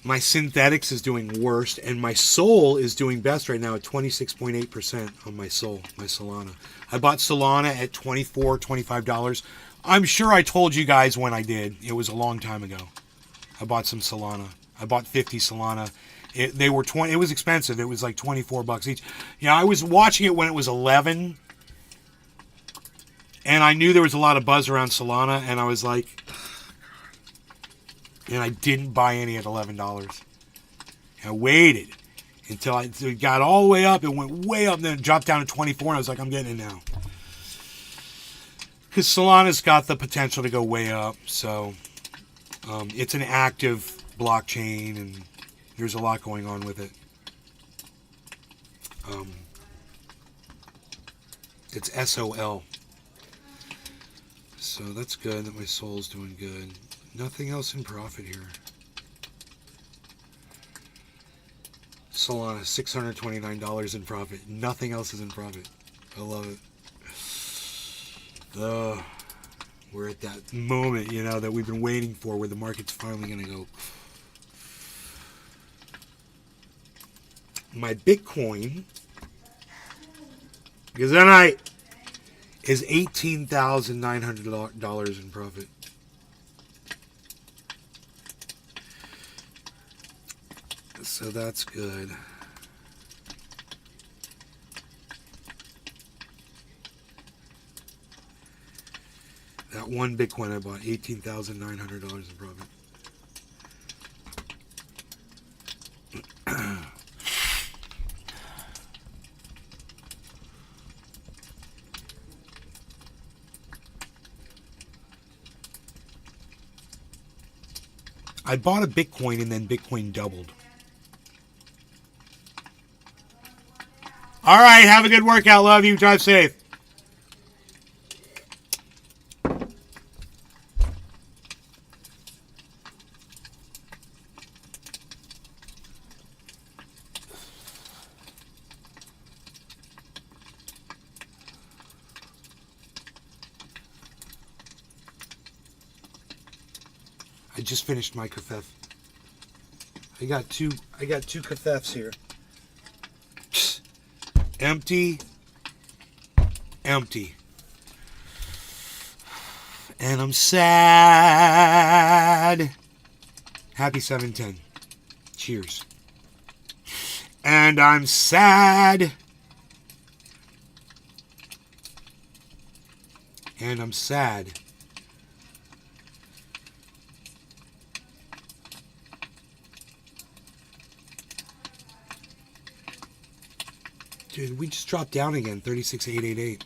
My synthetics is doing worst, and my Sol is doing best right now at 26.8% on my Sol, my Solana. I bought Solana at $24, $25. I'm sure I told you guys when I did. It was a long time ago. I bought some Solana. I bought 50 Solana. They were 20. It was expensive. It was like $24 each. You know, I was watching it when it was 11, and I knew there was a lot of buzz around Solana, and I was like, and I didn't buy any at $11. I waited until it got all the way up. It went way up, and then it dropped down to 24, and I was like, I'm getting it now. Because Solana's got the potential to go way up, so it's an active blockchain, and there's a lot going on with it. It's SOL. So that's good that my Sol's doing good. Nothing else in profit here. Solana, $629 in profit. Nothing else is in profit. I love it. We're at that moment, you know, that we've been waiting for, where the market's finally going to go. My Bitcoin, because tonight is $18,900 in profit. So that's good. That one Bitcoin I bought, $18,900 in profit. I bought a Bitcoin and then Bitcoin doubled. All right, have a good workout. Love you. Drive safe. I just finished my kafef. I got two kafefs here. Empty. Empty. And I'm sad. Happy 710. Cheers. And I'm sad. And I'm sad. Dude, we just dropped down again, 36,888.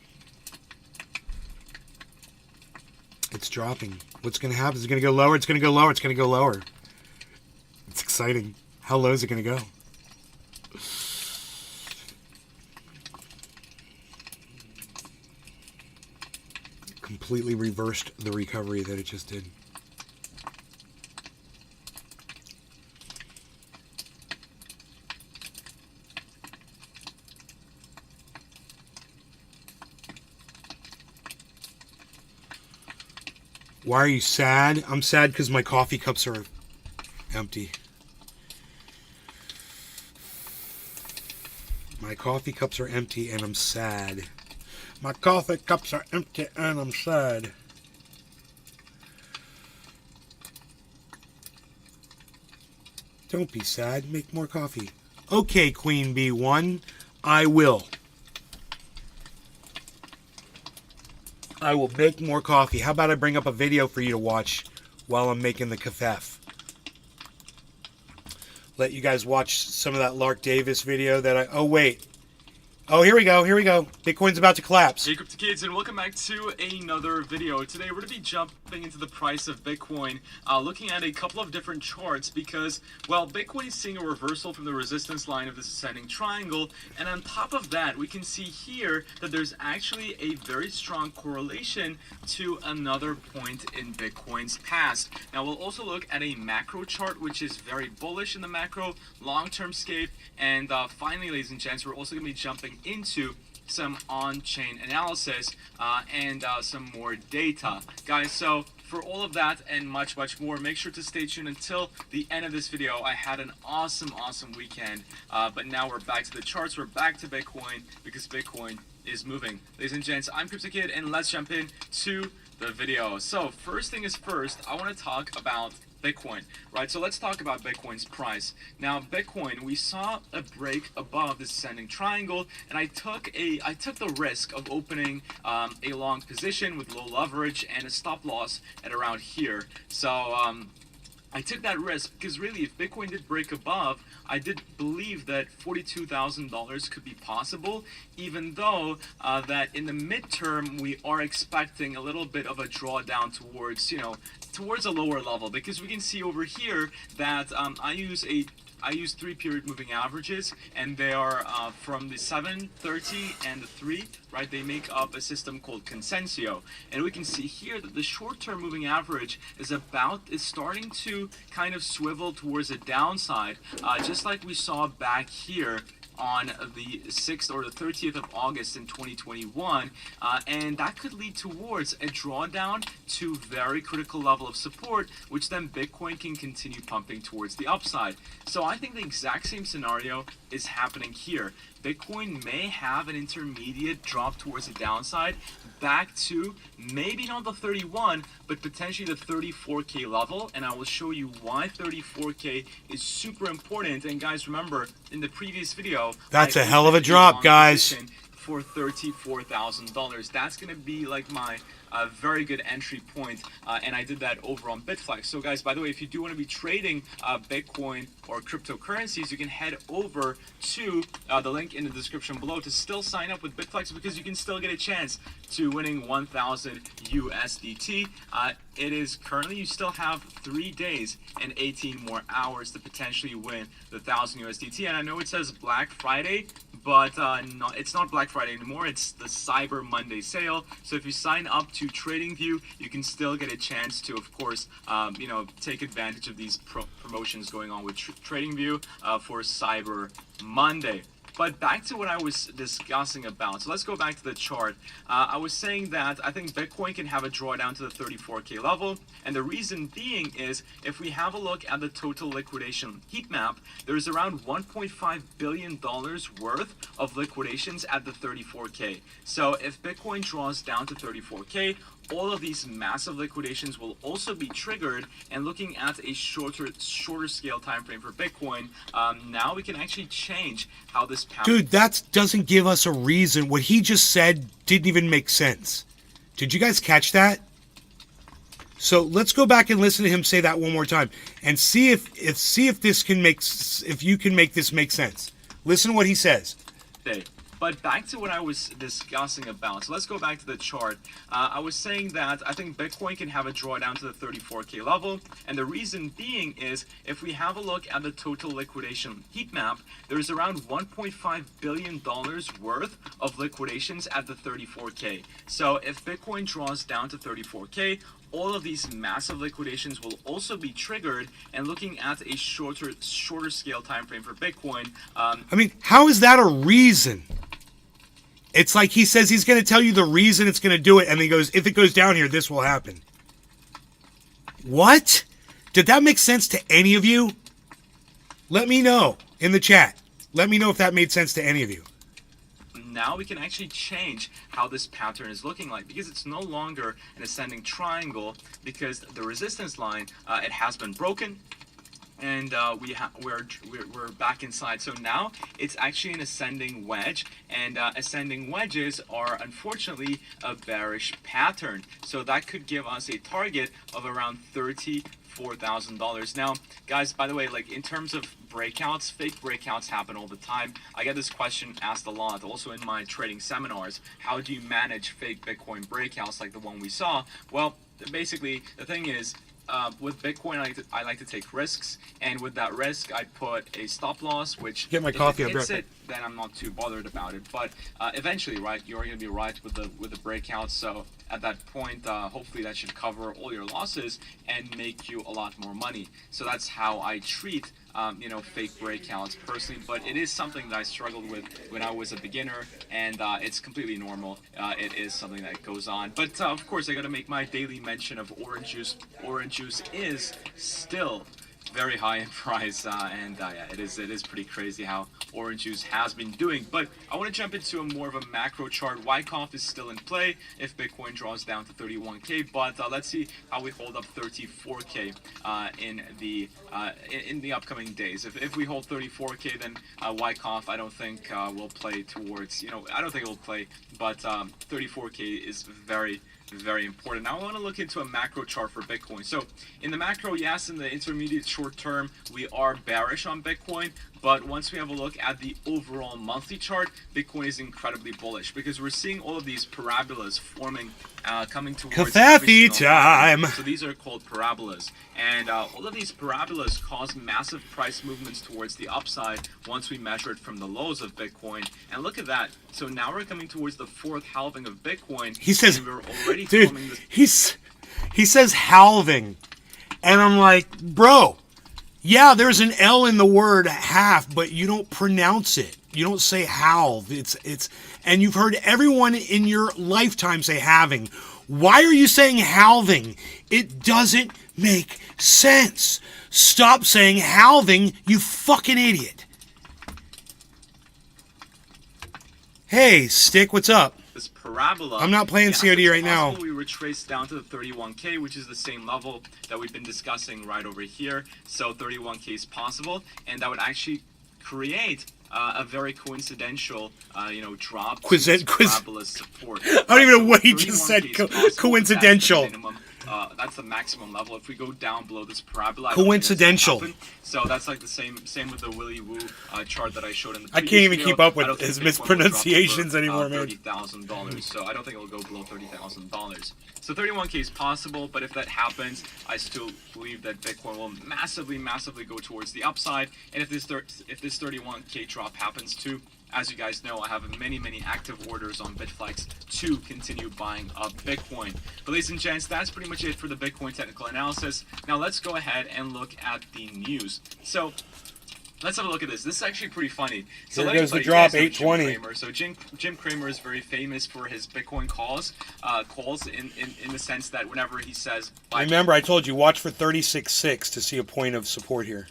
It's dropping. What's going to happen? Is it going to go lower? It's going to go lower. It's going to go lower. It's exciting. How low is it going to go? completely reversed the recovery that it just did. Why are you sad? I'm sad because my coffee cups are empty. My coffee cups are empty and I'm sad. My coffee cups are empty and I'm sad. Don't be sad. Make more coffee. Okay, Queen B1. I will. I will make more coffee. How about I bring up a video for you to watch while I'm making the kafef? Let you guys watch some of that Lark Davis video that I... Oh, wait. Oh, here we go. Here we go. Bitcoin's about to collapse. Hey Crypto Kids, and welcome back to another video. Today we're going to be jumping into the price of Bitcoin, looking at a couple of different charts because, well, Bitcoin is seeing a reversal from the resistance line of this ascending triangle, and on top of that, we can see here that there's actually a very strong correlation to another point in Bitcoin's past. Now, we'll also look at a macro chart, which is very bullish in the macro long-term scape, and finally, ladies and gents, we're also going to be jumping into some on-chain analysis and some more data, guys. So for all of that and much more, make sure to stay tuned until the end of this video. I had an awesome weekend, but now we're back to the charts. We're back to Bitcoin because Bitcoin is moving. Ladies and gents, I'm Crypto Kid, and let's jump in to the video. So first thing is first, I want to talk about Bitcoin, right? So let's talk about Bitcoin's price. Now, Bitcoin, we saw a break above this ascending triangle, and I took the risk of opening a long position with low leverage and a stop loss at around here. So I took that risk because really, if Bitcoin did break above, I did believe that $42,000 could be possible, even though that in the midterm we are expecting a little bit of a drawdown towards, towards a lower level, because we can see over here that I use 3-period moving averages, and they are from the 7, 30, and the 3, right? They make up a system called Consensio. And we can see here that the short-term moving average is starting to kind of swivel towards the downside, just like we saw back here on the 6th or the 30th of August in 2021, and that could lead towards a drawdown to very critical level of support, which then Bitcoin can continue pumping towards the upside. So I think the exact same scenario is happening here. Bitcoin may have an intermediate drop towards the downside back to maybe not the 31, but potentially the 34K level, and I will show you why 34K is super important. And guys, remember, in the previous video, that's a hell of a drop, guys. For $34,000. That's going to be like my very good entry point, and I did that over on Bitflex. So guys, by the way, if you do want to be trading Bitcoin or cryptocurrencies, you can head over to the link in the description below to still sign up with Bitflex, because you can still get a chance to winning 1,000 USDT. It is currently, you still have 3 days and 18 more hours to potentially win the 1,000 USDT. And I know it says Black Friday, but it's not Black Friday anymore. It's the Cyber Monday sale. So if you sign up to TradingView, you can still get a chance to, of course, take advantage of these promotions going on with TradingView for Cyber Monday. But back to what I was discussing about. So let's go back to the chart. I was saying that I think Bitcoin can have a drawdown to the 34K level. And the reason being is, if we have a look at the total liquidation heat map, there's around $1.5 billion worth of liquidations at the 34K. So if Bitcoin draws down to 34K, all of these massive liquidations will also be triggered. And looking at a shorter scale time frame for Bitcoin, now we can actually change how this pattern. Dude, that doesn't give us a reason. What he just said didn't even make sense. Did you guys catch that? So let's go back and listen to him say that one more time and see if you can make this make sense. Listen to what he says. But back to what I was discussing about. So let's go back to the chart. I was saying that I think Bitcoin can have a drawdown to the 34K level. And the reason being is if we have a look at the total liquidation heat map, there's around $1.5 billion worth of liquidations at the 34K. So if Bitcoin draws down to 34K, all of these massive liquidations will also be triggered. And looking at a shorter scale time frame for Bitcoin, I mean, how is that a reason? It's like he says he's going to tell you the reason it's going to do it, and he goes, if it goes down here, this will happen. What? Did that make sense to any of you? Let me know in the chat. Let me know if that made sense to any of you. now we can actually change how this pattern is looking like, because it's no longer an ascending triangle, because the resistance line, it has been broken, and we're back inside. So now it's actually an ascending wedge, and ascending wedges are unfortunately a bearish pattern. So that could give us a target of around $34,000. Now, guys, by the way, like in terms of breakouts, fake breakouts happen all the time. I get this question asked a lot, also in my trading seminars. How do you manage fake Bitcoin breakouts like the one we saw? Well, basically, the thing is, with Bitcoin, I like to take risks, and with that risk, I put a stop loss, which get my if coffee. it hits it, then I'm not too bothered about it. But eventually, right, you're going to be right with the breakouts. So at that point, hopefully that should cover all your losses and make you a lot more money. So that's how I treat fake breakouts personally, but it is something that I struggled with when I was a beginner, and it's completely normal. It is something that goes on, but of course I got to make my daily mention of orange juice. Orange juice is still very high in price, and yeah, it is pretty crazy how orange juice has been doing. But I want to jump into a more of a macro chart. Wyckoff is still in play if Bitcoin draws down to 31K, but let's see how we hold up 34K in the upcoming days. If we hold 34K, then Wyckoff I don't think will play towards, I don't think it will play, but 34K is very important. Now I want to look into a macro chart for Bitcoin. So in the macro, yes, in the intermediate short term, we are bearish on Bitcoin. But once we have a look at the overall monthly chart, Bitcoin is incredibly bullish, because we're seeing all of these parabolas forming, coming towards coffee time. So these are called parabolas, and all of these parabolas cause massive price movements towards the upside once we measure it from the lows of Bitcoin. And look at that. So now we're coming towards the fourth halving of Bitcoin. He says, and we're already dude, forming this. he says halving, and I'm like, bro. Yeah, there's an L in the word half, but you don't pronounce it. You don't say halve. And you've heard everyone in your lifetime say halving. Why are you saying halving? It doesn't make sense. Stop saying halving, you fucking idiot. Hey, Stick, what's up? This parabola. I'm not playing COD right now. We retrace down to the 31K, which is the same level that we've been discussing right over here. So 31K is possible, and that would actually create a very coincidental, drop to parabola support. I don't even know what he just said. Coincidental. That's the maximum level. If we go down below this parabola, coincidental. So that's like the same with the Willy Woo chart that I showed in the I previous can't even video. keep up with his mispronunciations anymore, man. $30,000. So I don't think it'll go below $30,000. So 31K is possible, but if that happens, I still believe that Bitcoin will massively go towards the upside. And if this 31K drop happens too, as you guys know, I have many active orders on Bitflex to continue buying up Bitcoin. But ladies and gents, that's pretty much it for the Bitcoin technical analysis. Now let's go ahead and look at the news. So let's have a look at this. This is actually pretty funny. So there goes the drop, 820. So Jim Cramer is very famous for his Bitcoin calls in the sense that whenever he says, remember, I told you, watch for 36.6 to see a point of support here.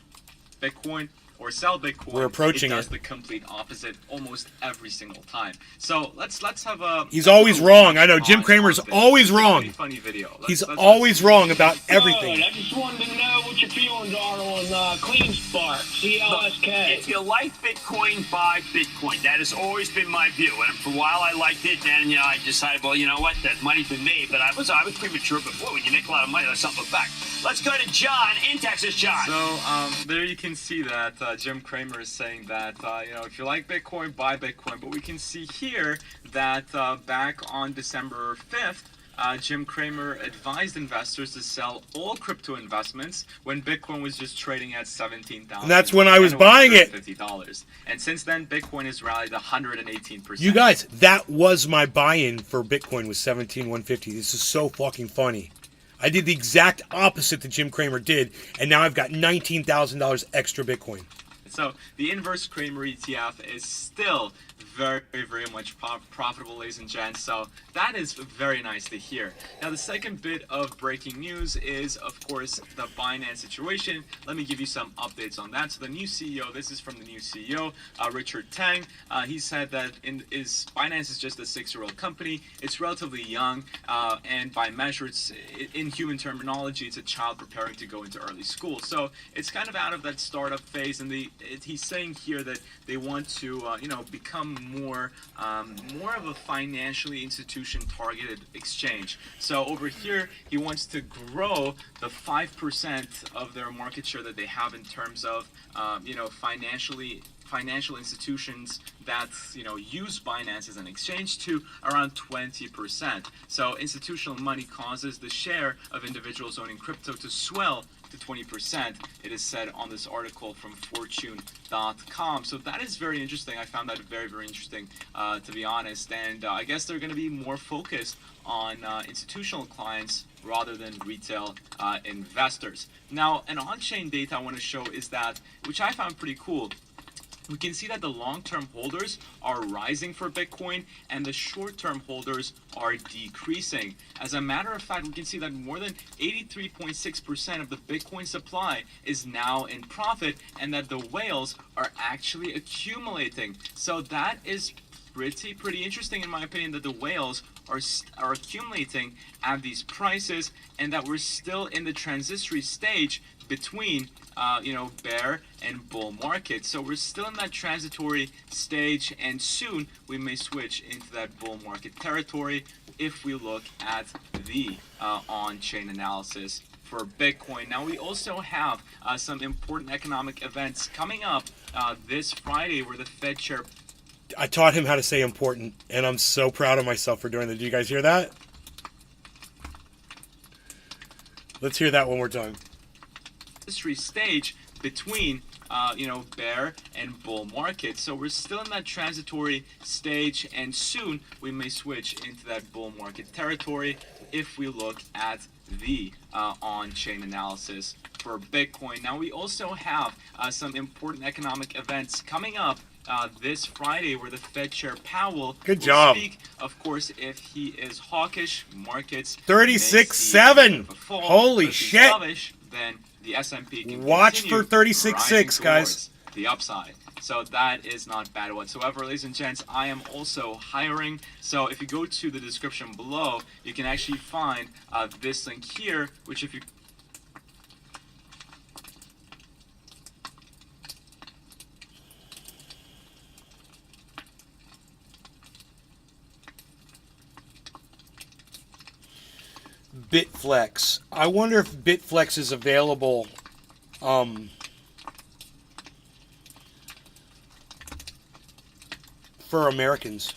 Bitcoin or sell Bitcoin, we're approaching it does the complete opposite almost every single time. So let's have a. He's always wrong. I know Jim Cramer's always wrong. Funny video. He's always wrong about everything. I just wanted to know what Get your feelings on Clean Spark, CLSK. If you like Bitcoin, buy Bitcoin. That has always been my view. And for a while I liked it, and I decided, well, you know what, that money's been made. But I was premature before. When you make a lot of money, there's something back. Let's go to John in Texas. John. So there you can see that Jim Cramer is saying that if you like Bitcoin, buy Bitcoin. But we can see here that back on December 5th. Jim Cramer advised investors to sell all crypto investments when Bitcoin was just trading at $17,000. And that's when I was buying it. $50. And since then, Bitcoin has rallied 118%. You guys, that was my buy-in for Bitcoin was 17,150. This is so fucking funny. I did the exact opposite that Jim Cramer did, and now I've got $19,000 extra Bitcoin. So the inverse Cramer ETF is still very, very much profitable, ladies and gents. So that is very nice to hear. Now, the second bit of breaking news is, of course, the Binance situation. Let me give you some updates on that. So the new CEO, this is from the new CEO, Richard Tang. He said that Binance is just a 6-year-old company. It's relatively young, and by measure, in human terminology, it's a child preparing to go into early school. So it's kind of out of that startup phase, and he's saying here that they want to, become more of a financially institution targeted exchange. So over here, he wants to grow the 5% of their market share that they have in terms of, financial institutions that use Binance as an exchange to around 20%. So institutional money causes the share of individuals owning crypto to swell to 20%, it is said on this article from fortune.com. So that is very interesting. I found that very, very interesting, to be honest. And I guess they're going to be more focused on institutional clients rather than retail investors. Now, an on-chain data I want to show is that, which I found pretty cool, we can see that the long-term holders are rising for Bitcoin and the short-term holders are decreasing. As a matter of fact, we can see that more than 83.6% of the Bitcoin supply is now in profit and that the whales are actually accumulating. So that is pretty interesting in my opinion, that the whales are accumulating at these prices and that we're still in the transitory stage between bear and bull market. So we're still in that transitory stage, and soon we may switch into that bull market territory if we look at the on-chain analysis for Bitcoin. Now, we also have some important economic events coming up this Friday where the Fed Chair... I taught him how to say important, and I'm so proud of myself for doing that. Did you guys hear that? Let's hear that one more time. Stage between bear and bull market. So we're still in that transitory stage, and soon we may switch into that bull market territory if we look at the on-chain analysis for Bitcoin. Now, we also have some important economic events coming up this Friday where the Fed Chair Powell will speak. Of course, if he is hawkish, markets 36.7. Holy shit. Then the S&P can watch for 36.6, guys. The upside. So that is not bad whatsoever. Ladies and gents, I am also hiring. So if you go to the description below, you can actually find this link here, which if you Bitflex. I wonder if Bitflex is available for Americans.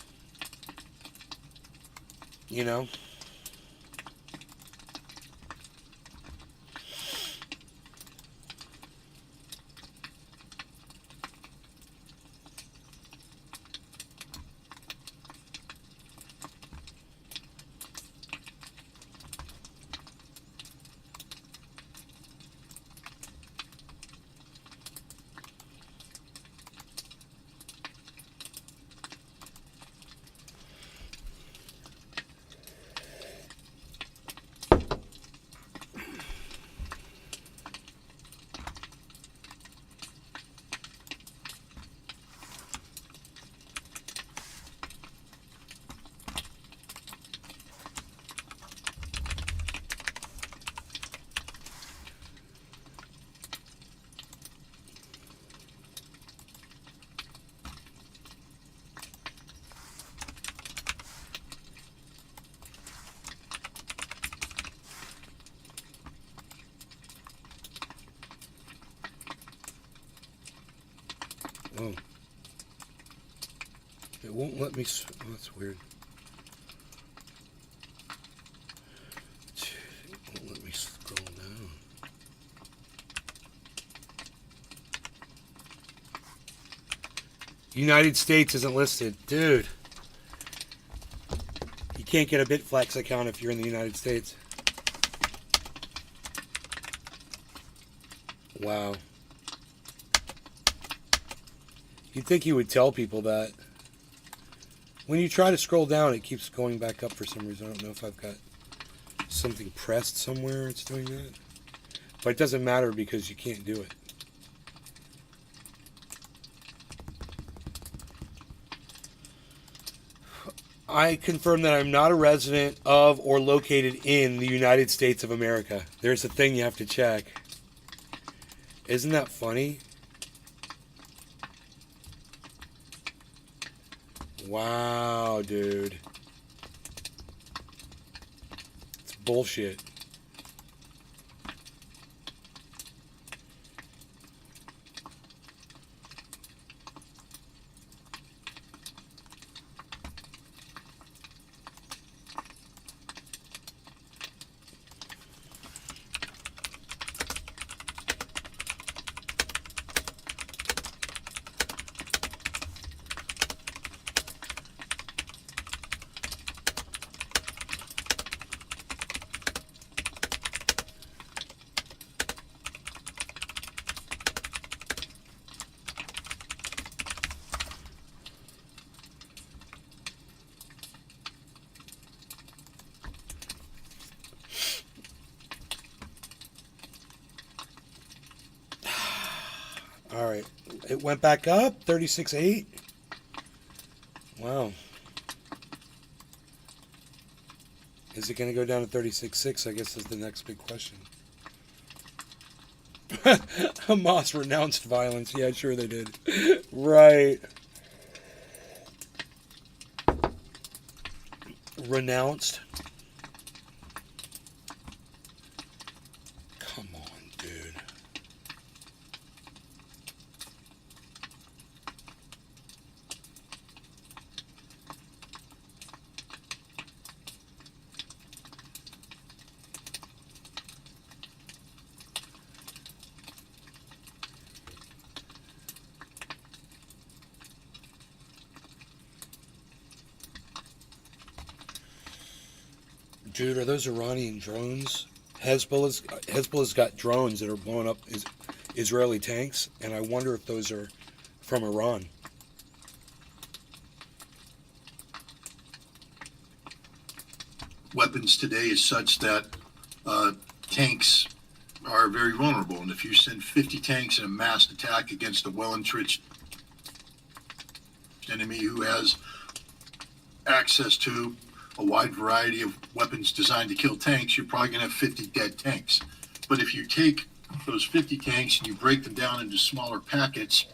It won't let me. Oh, that's weird. It won't let me scroll down. United States isn't listed. Dude. You can't get a Bitflex account if you're in the United States. Wow. You'd think you would tell people that. When you try to scroll down, it keeps going back up for some reason. I don't know if I've got something pressed somewhere it's doing that. But it doesn't matter because you can't do it. I confirm that I'm not a resident of or located in the United States of America. There's a thing you have to check. Isn't that funny? Wow, dude. It's bullshit. All right, it went back up, 36.8. Wow. Is it going to go down to 36.6? I guess is the next big question. Hamas renounced violence. Yeah, sure they did. Right. Renounced. Come on, dude. Dude, are those Iranian drones? Hezbollah's got drones that are blowing up Israeli tanks, and I wonder if those are from Iran. Weapons today is such that tanks are very vulnerable, and if you send 50 tanks in a massed attack against a well-entrenched enemy who has access to a wide variety of weapons designed to kill tanks, you're probably going to have 50 dead tanks. But if you take those 50 tanks and you break them down into smaller packets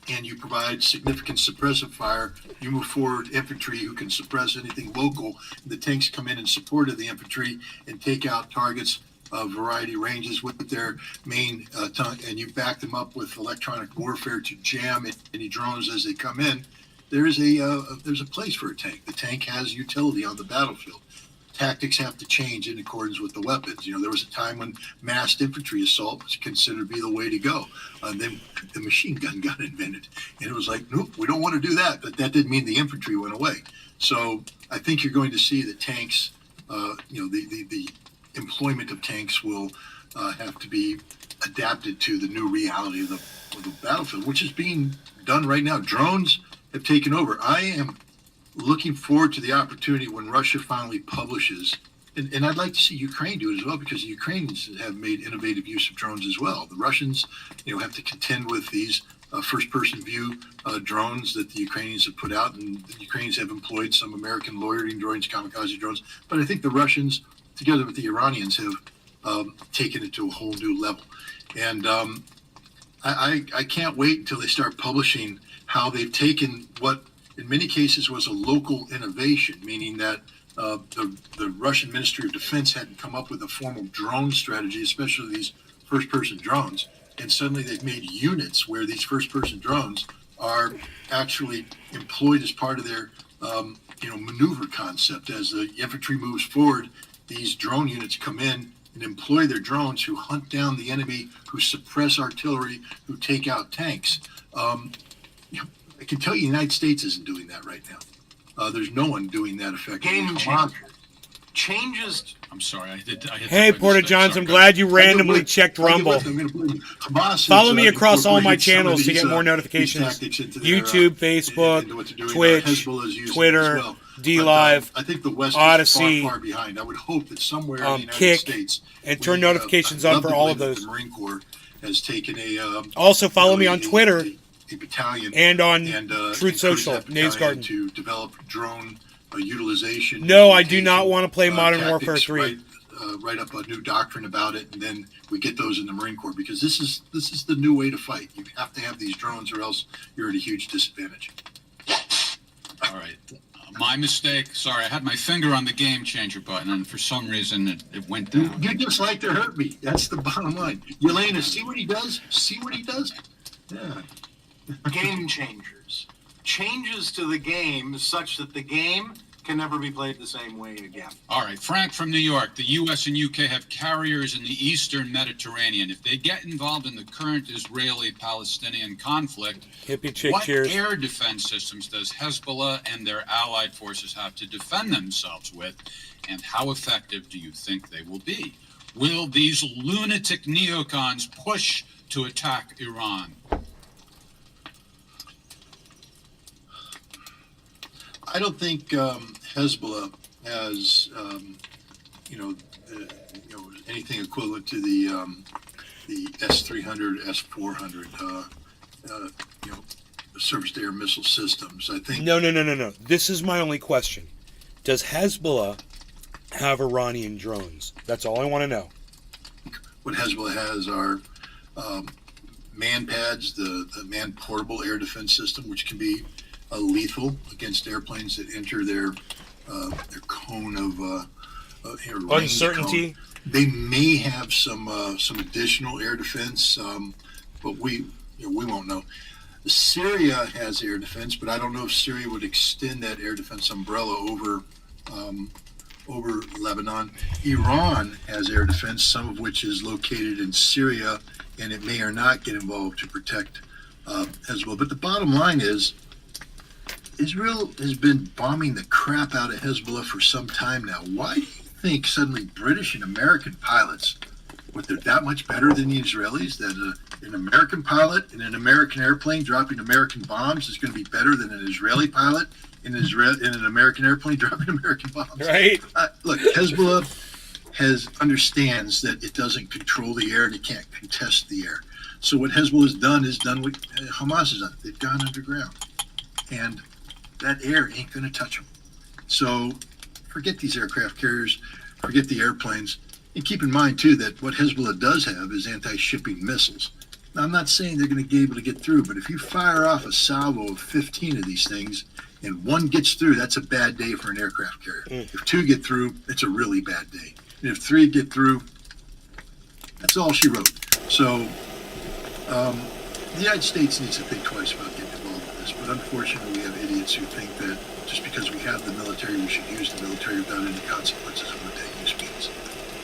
and you provide significant suppressive fire, you move forward infantry who can suppress anything local. The tanks come in support of the infantry and take out targets of variety ranges with their main and you back them up with electronic warfare to jam any drones as they come in. There's a place for a tank. The tank has utility on the battlefield. Tactics have to change in accordance with the weapons. You know, there was a time when massed infantry assault was considered to be the way to go. Then the machine gun got invented, and it was like, nope, we don't want to do that. But that didn't mean the infantry went away. So I think you're going to see that tanks, the employment of tanks will have to be adapted to the new reality of the battlefield, which is being done right now. Drones have taken over. I am looking forward to the opportunity when Russia finally publishes, and I'd like to see Ukraine do it as well, because the Ukrainians have made innovative use of drones as well. The Russians, have to contend with these first-person view drones that the Ukrainians have put out, and the Ukrainians have employed some American loitering drones, kamikaze drones. But I think the Russians, together with the Iranians, have taken it to a whole new level. And I can't wait until they start publishing how they've taken what in many cases was a local innovation, meaning that the Russian Ministry of Defense hadn't come up with a formal drone strategy, especially these first-person drones. And suddenly they've made units where these first-person drones are actually employed as part of their maneuver concept. As the infantry moves forward, these drone units come in and employ their drones who hunt down the enemy, who suppress artillery, who take out tanks. I can tell you the United States isn't doing that right now. There's no one doing that effectively. Game changer. Changes. I'm sorry, I hit Hey, Porta Johns, I'm glad you randomly checked Rumble. Follow me across all my channels to get more notifications. YouTube, Facebook, Twitch, Twitter, DLive, I think the West Odyssey, is far behind. I would hope that somewhere in the United Kick, States, and turn notifications on for all of those. The Marine Corps has taken also follow me on Twitter a battalion and on Truth encouraged Social, that Nays battalion Garden. to develop drone utilization. No, I do not want to play Modern tactics, Warfare 3. Write up a new doctrine about it, and then we get those in the Marine Corps, because this is the new way to fight. You have to have these drones, or else you're at a huge disadvantage. All right. My mistake. Sorry, I had my finger on the game changer button, and for some reason it went down. You just like to hurt me. That's the bottom line. Yelena, see what he does? See what he does? Yeah. Game changers. Changes to the game such that the game can never be played the same way again. All right, Frank from New York. The U.S. and U.K. have carriers in the eastern Mediterranean. If they get involved in the current Israeli-Palestinian conflict, what cheers. air defense systems does Hezbollah and their allied forces have to defend themselves with, and how effective do you think they will be? Will these lunatic neocons push to attack Iran? I don't think Hezbollah has, anything equivalent to the S-300, S-400, surface-to-air missile systems. I think. No. This is my only question. Does Hezbollah have Iranian drones? That's all I want to know. What Hezbollah has are man pads, the manned portable air defense system, which can be lethal against airplanes that enter their cone of uncertainty. Cone. They may have some additional air defense, but we won't know. Syria has air defense, but I don't know if Syria would extend that air defense umbrella over Lebanon. Iran has air defense, some of which is located in Syria, and it may or not get involved to protect Hezbollah. But the bottom line is, Israel has been bombing the crap out of Hezbollah for some time now. Why do you think suddenly British and American pilots, they're that much better than the Israelis, that an American pilot in an American airplane dropping American bombs is going to be better than an Israeli pilot in an American airplane dropping American bombs? Right. Look, Hezbollah understands that it doesn't control the air and it can't contest the air. So what Hezbollah has done what Hamas has done. They've gone underground. And that air ain't going to touch them. So forget these aircraft carriers, forget the airplanes, and keep in mind, too, that what Hezbollah does have is anti-shipping missiles. Now, I'm not saying they're going to be able to get through, but if you fire off a salvo of 15 of these things and one gets through, that's a bad day for an aircraft carrier. If two get through, it's a really bad day. And if three get through, that's all she wrote. So the United States needs to think twice about getting involved in this, but unfortunately we have idiots who think that just because we have the military, we should use the military without any consequences of what that use means.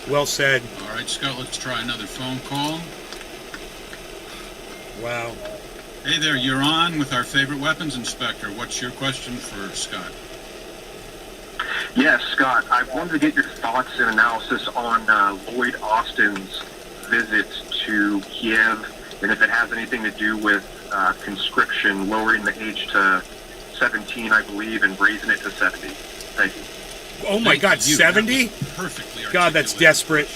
Well said. All right, Scott, let's try another phone call. Wow. Hey there, you're on with our favorite weapons inspector. What's your question for Scott? Yes, Scott, I wanted to get your thoughts and analysis on Lloyd Austin's visit to Kiev, and if it has anything to do with conscription, lowering the age to 17, I believe, and raising it to 70. Thank you. Oh my God, 70? Perfectly. God, that's desperate.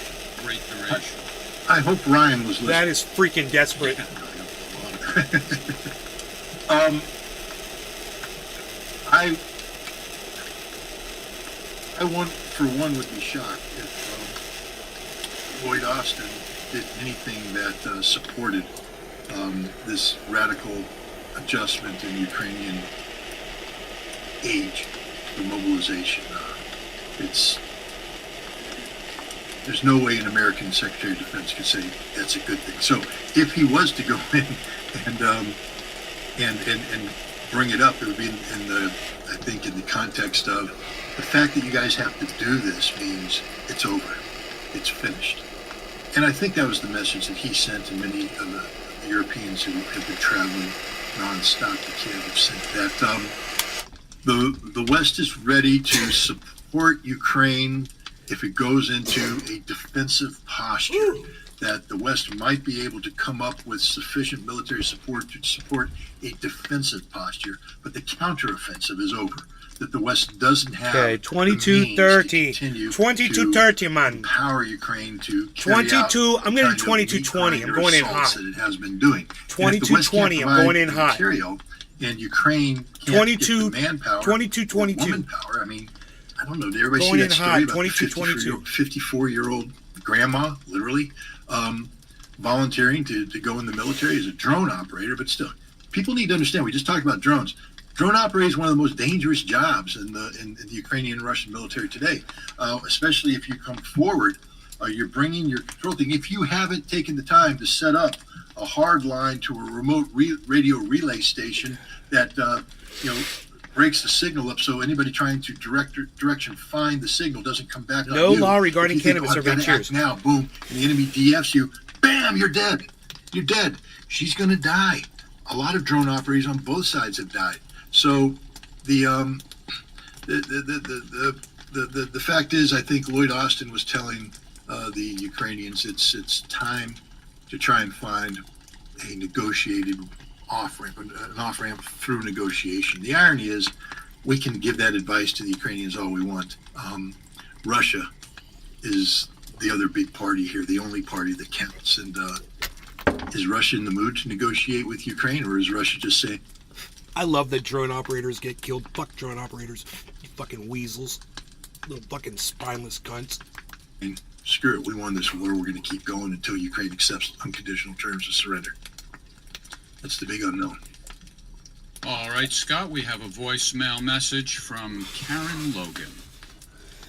Great duration. I hope Ryan was listening. That is freaking desperate. I for one, would be shocked if Lloyd Austin did anything that supported this radical adjustment in Ukrainian age for mobilization. There's no way an American Secretary of Defense could say that's a good thing. So if he was to go in and and bring it up, it would be in the, I think, in the context of the fact that you guys have to do this means it's over, it's finished. And I think that was the message that he sent, and many of the Europeans who have been traveling nonstop to Kiev have sent that the West is ready to support Ukraine if it goes into a defensive posture, that the West might be able to come up with sufficient military support to support a defensive posture, but the counteroffensive is over. That the West doesn't have Okay, 22-30. 22-30, man. Empower Ukraine to carry 22. out I'm going to kind of 22-20. I'm or going in assaults hot. that it has been doing. 22-20. I'm going in hot. Material, and Ukraine can't 22, get the manpower, 22-22. woman power. I mean, I don't know. Did everybody Going see in that story hot, about 22-22. the 54-year-old grandma, literally, volunteering to go in the military as a drone operator? But still, people need to understand. We just talked about drones. Drone operator is one of the most dangerous jobs in the Ukrainian and Russian military today, especially if you come forward. You're bringing your control thing. If you haven't taken the time to set up a hard line to a remote radio relay station that breaks the signal up, so anybody trying to direction find the signal doesn't come back. No on you. law regarding If you think, cannabis I've gotta surveillance. act now, boom, and the enemy DFs you. Bam, you're dead. You're dead. She's going to die. A lot of drone operators on both sides have died. So the fact is, I think Lloyd Austin was telling the Ukrainians it's time to try and find a negotiated off-ramp, an off-ramp through negotiation. The irony is, we can give that advice to the Ukrainians all we want. Russia is the other big party here, the only party that counts. And is Russia in the mood to negotiate with Ukraine, or is Russia just saying, I love that drone operators get killed. Fuck drone operators. You fucking weasels. Little fucking spineless cunts. screw it, we won this war, we're going to keep going until Ukraine accepts unconditional terms of surrender? That's the big unknown. All right, Scott, we have a voicemail message from Karen Logan.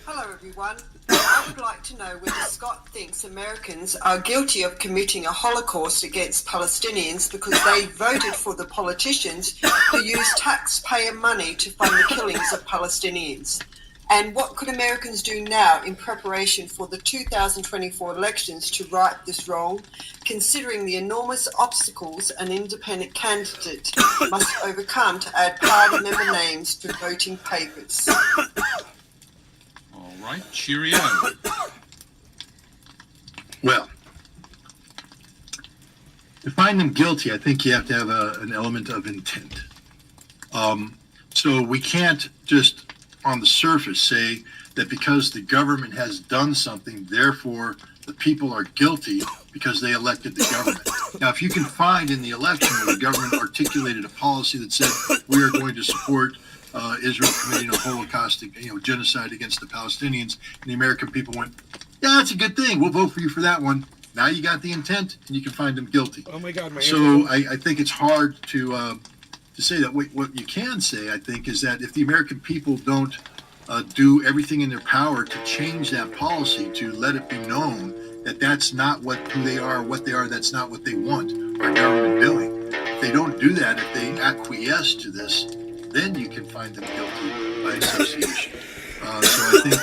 Hello, everyone. I would like to know whether Scott thinks Americans are guilty of committing a Holocaust against Palestinians because they voted for the politicians who use taxpayer money to fund the killings of Palestinians. And what could Americans do now in preparation for the 2024 elections to right this wrong, considering the enormous obstacles an independent candidate must overcome to add party member names to voting papers? All right, cheerio. Well, to find them guilty, I think you have to have an element of intent. So we can't just on the surface say that because the government has done something, therefore the people are guilty because they elected the government. Now, if you can find in the election where the government articulated a policy that said we are going to support Israel committing a Holocaustic, genocide against the Palestinians, and the American people went, yeah, that's a good thing. We'll vote for you for that one. Now you got the intent, and you can find them guilty. Oh my God! So I think it's hard to say that. What you can say, I think, is that if the American people don't do everything in their power to change that policy, to let it be known that that's not who they are, what they are, that's not what they want our government doing. If they don't do that, if they acquiesce to this, then you can find them guilty by association. So I think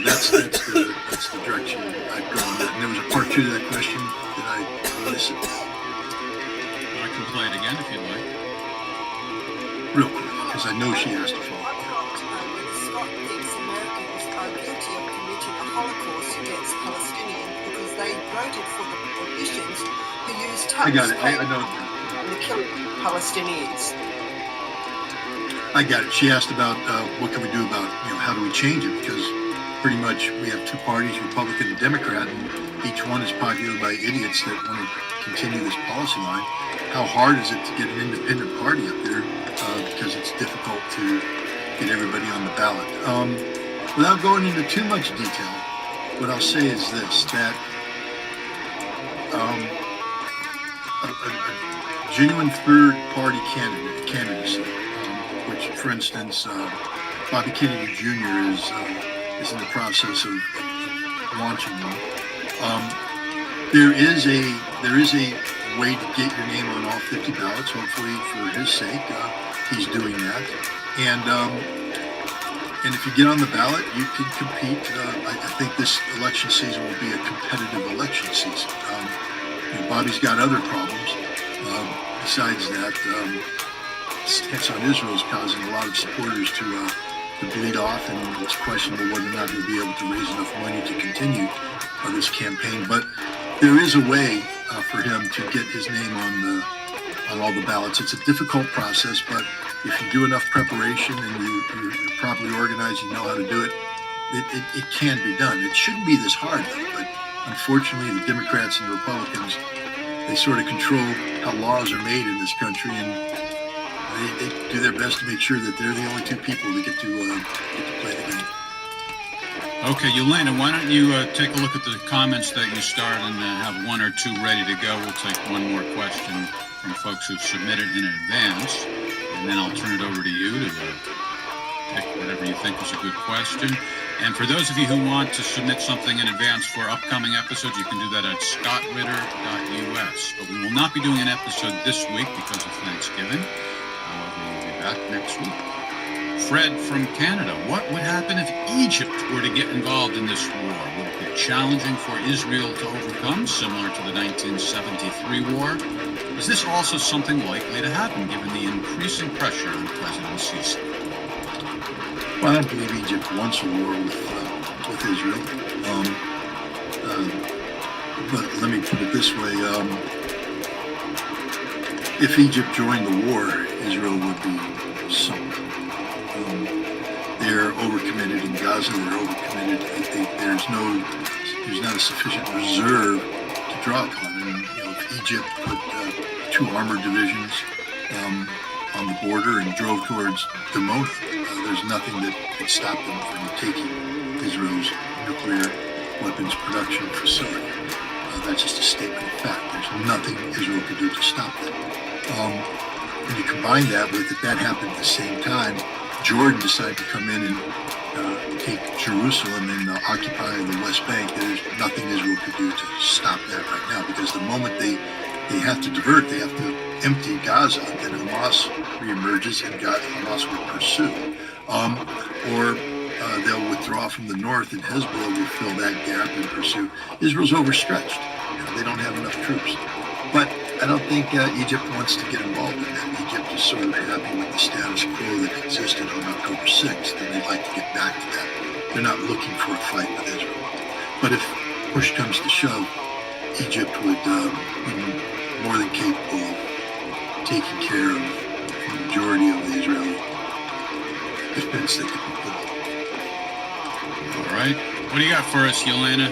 that's the direction I'd go on that. And there was a part two to that question that I listened. I can play it again if you'd like. Real quick, because I know she has to follow. I'd like to know whether Scott thinks Americans are guilty of committing a Holocaust against Palestinians because they voted for the politicians who used I got it. taxpayer I know. money to kill Palestinians. I got it. She asked about what can we do about, how do we change it? Because pretty much we have two parties, Republican and Democrat, and each one is populated by idiots that want to continue this policy line. How hard is it to get an independent party up there? Because it's difficult to get everybody on the ballot. Without going into too much detail, what I'll say is this, that a genuine third party candidacy, which, for instance, Bobby Kennedy Jr. is in the process of launching one. There is a way to get your name on all 50 ballots. Hopefully, for his sake, he's doing that. And if you get on the ballot, you can compete. I think this election season will be a competitive election season. Bobby's got other problems. Besides that, stance on Israel is causing a lot of supporters to bleed off, and it's questionable whether or not he'll be able to raise enough money to continue this campaign. But there is a way for him to get his name on all the ballots. It's a difficult process, but if you do enough preparation and you're properly organized, you know how to do it, it can be done. It shouldn't be this hard, though, but unfortunately the Democrats and the Republicans, they sort of control how laws are made in this country, and they do their best to make sure that they're the only two people that get to play the game. Okay, Yelena, why don't you take a look at the comments that you started and have one or two ready to go. We'll take one more question from folks who've submitted in advance, and then I'll turn it over to you to pick whatever you think is a good question. And for those of you who want to submit something in advance for upcoming episodes, you can do that at scottritter.us. But we will not be doing an episode this week because of Thanksgiving. However, we'll be back next week. Fred from Canada, what would happen if Egypt were to get involved in this war? Would it be challenging for Israel to overcome, similar to the 1973 war? Is this also something likely to happen, given the increasing pressure on President Sisi? Well, I don't believe Egypt wants a war with Israel. But let me put it this way. If Egypt joined the war, Israel would be sunk. They're overcommitted in Gaza. They're overcommitted. There's not a sufficient reserve to draw upon. And if Egypt put 2 armored divisions on the border and drove towards Dimona, there's nothing that could stop them from taking Israel's nuclear weapons production facility. That's just a statement of fact. There's nothing Israel could do to stop that. When you combine that with if that happened at the same time, Jordan decided to come in and take Jerusalem and occupy the West Bank, there's nothing Israel could do to stop that right now, because the moment they have to divert, they have to empty Gaza, then Hamas reemerges and Hamas will pursue. Or they'll withdraw from the north and Hezbollah will fill that gap and pursue. Israel's overstretched. They don't have enough troops. But I don't think Egypt wants to get involved in that. Egypt is sort of happy with the status quo that existed on October 6th, and they'd like to get back to that. They're not looking for a fight with Israel. But if push comes to shove, Egypt would be more than capable of taking care of the majority of the Israeli defense that could be put up. All right. What do you got for us, Yelena?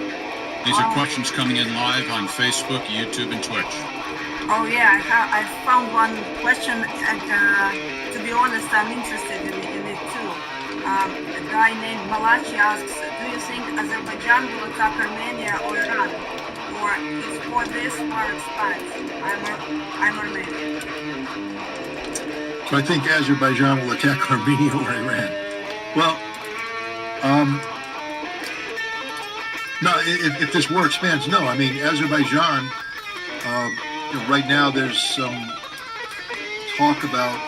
These are questions coming in live on Facebook, YouTube, and Twitch. Oh yeah, I found one question, and to be honest, I'm interested in it too. A guy named Malachi asks, do you think Azerbaijan will attack Armenia or Iran? Or is for this war expands? I'm Armenian. So I think Azerbaijan will attack Armenia or Iran. Well, no, if this war expands, no. I mean, Azerbaijan, right now there's some talk about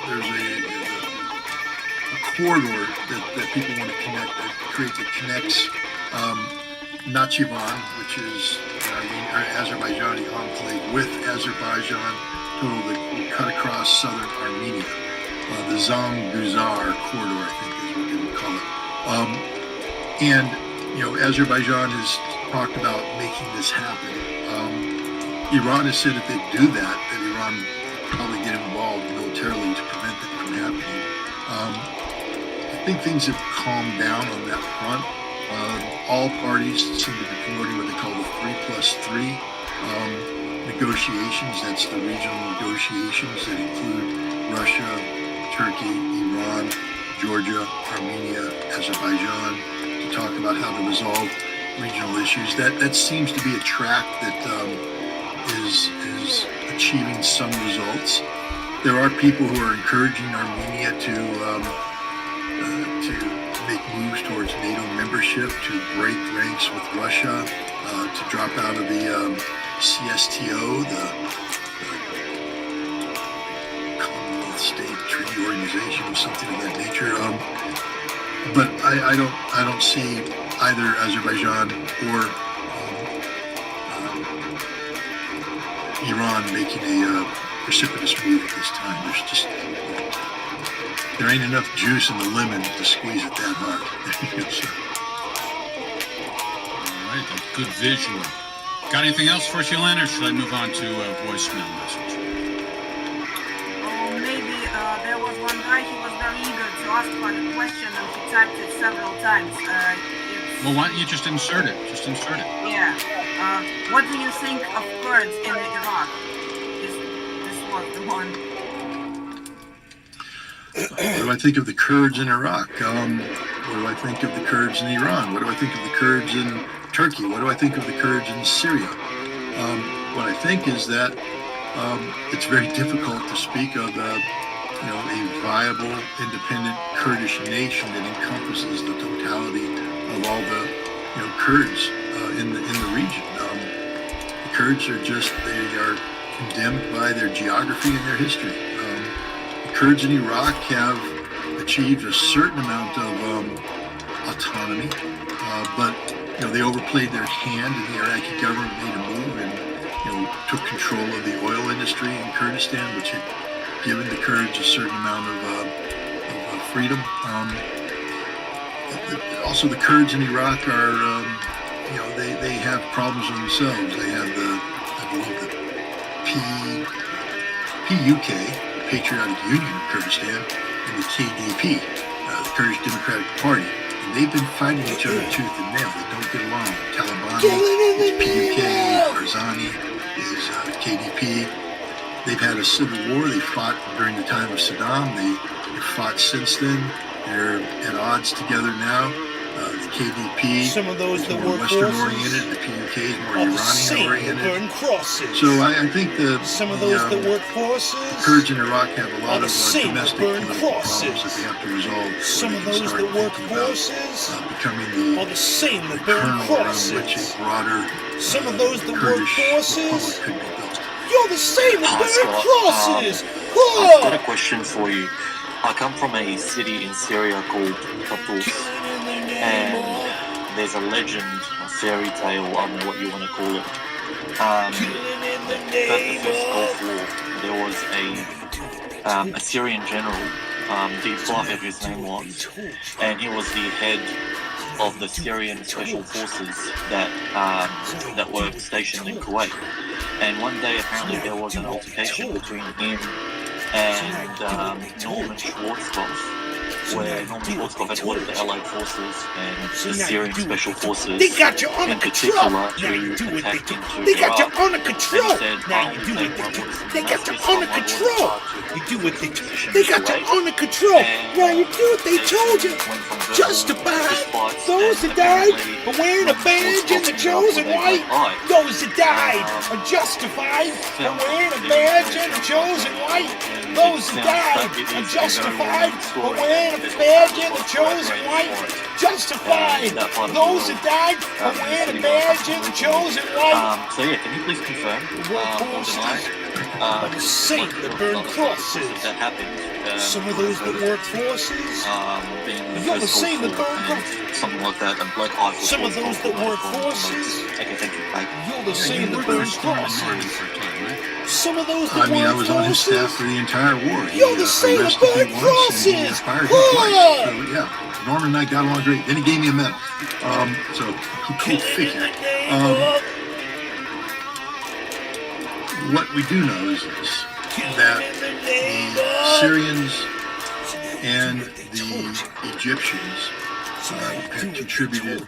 there's a corridor that people want to create that connects Nakhchivan, which is the Azerbaijani enclave, with Azerbaijan, that will cut across southern Armenia. The Zanguzar corridor, I think is what they would call it. And Azerbaijan has talked about making this happen. Iran has said if they do that Iran will probably get involved militarily to prevent that from happening. I think things have calmed down on that front. All parties seem to be promoting what they call the 3+3 negotiations. That's the regional negotiations that include Russia, Turkey, Iran, Georgia, Armenia, Azerbaijan, to talk about how to resolve regional issues. That seems to be a track that is achieving some results. There are people who are encouraging Armenia to make moves towards NATO membership. leadership to break ranks with Russia, to drop out of the CSTO, the Commonwealth State Treaty Organization, or something of that nature. But I don't see either Azerbaijan or Iran making a precipitous move at this time. There ain't enough juice in the lemon to squeeze it that hard. So. All right, that's good visual. Got anything else for us, Yolanda, or should I move on to a voicemail message? Oh, maybe there was one guy, he was very eager to ask for the question and he typed it several times. Well, why don't you just insert it? Just insert it. Yeah. What do you think of Kurds in Iraq? This was the one. What do I think of the Kurds in Iraq? What do I think of the Kurds in Iran? What do I think of the Kurds in Turkey? What do I think of the Kurds in Syria? What I think is that it's very difficult to speak of a viable, independent Kurdish nation that encompasses the totality of all the Kurds in the region. The Kurds are they are condemned by their geography and their history. Kurds in Iraq have achieved a certain amount of autonomy, but they overplayed their hand, and the Iraqi government made a move and took control of the oil industry in Kurdistan, which had given the Kurds a certain amount of freedom. Also, the Kurds in Iraq are they have problems with themselves. They have the PUK. Patriotic Union of Kurdistan, and the KDP, the Kurdish Democratic Party. And they've been fighting each other tooth and nail. They don't get along. Talibani is PUK, Barzani is KDP. They've had a civil war. They fought during the time of Saddam. They've fought since then. They're at odds together now. The KDP Some of those is that more work Western-oriented. The PUK is more Iranian-oriented. Burn crosses. So I think some of those that work forces. The Kurds in Iraq have a lot of domestic burn political crosses. problems that they have to resolve. Some of those that work forces becoming are the same that burn kernel around which crosses. a broader Some of those that work Kurdish forces. republic could be built. You're the same that burn Scott. crosses. I've got a question for you. I come from a city in Syria called Tartus, and there's a legend, a fairy tale, I don't know what you want to call it. At the first Gulf War, there was a Syrian general, Deep whatever his name was, and he was the head of the Syrian special forces that were stationed in Kuwait. And one day, apparently, there was an altercation between him and Norman Schwarzkopf, where Norman Schwarzkopf had ordered the Allied forces and the Syrian special forces They got you under in control. particular Now you do to what they attack do. into They got you Iraq. under control. And said, Now you do what they do. They got you under control. You do what they do. Position They got you Kuwait. under control. And Now you do what they told you. went from verbal Justified. fistfights Those and that died apparently for wearing a Norman badge in the Schwarzkopf chosen ended up white. with a black eye. Those that died are justified for wearing a badge in the chosen white. Those that died are justified for wearing a badge in the chosen white. Justified. Those that died for wearing a badge in the chosen white. So yeah, can you please confirm or deny? The saint that burn crosses. That happened. Some of those that work forces. Being the You're the first same that Gulf burn War crosses. and something like that, and Black Eye for Some of those that work forces. Okay, thank you. Bye. You're the same that You were burn the Storm and crosses. Martin for a time, right? Some of those I that mean, I work was on his staff forces. for the entire war. You're the same that arrested burn me once and he crosses. fired me twice. So yeah, Norman and I got along great. Then he gave me a medal. So go figure. What we do know is this, that the Syrians and the Egyptians have contributed a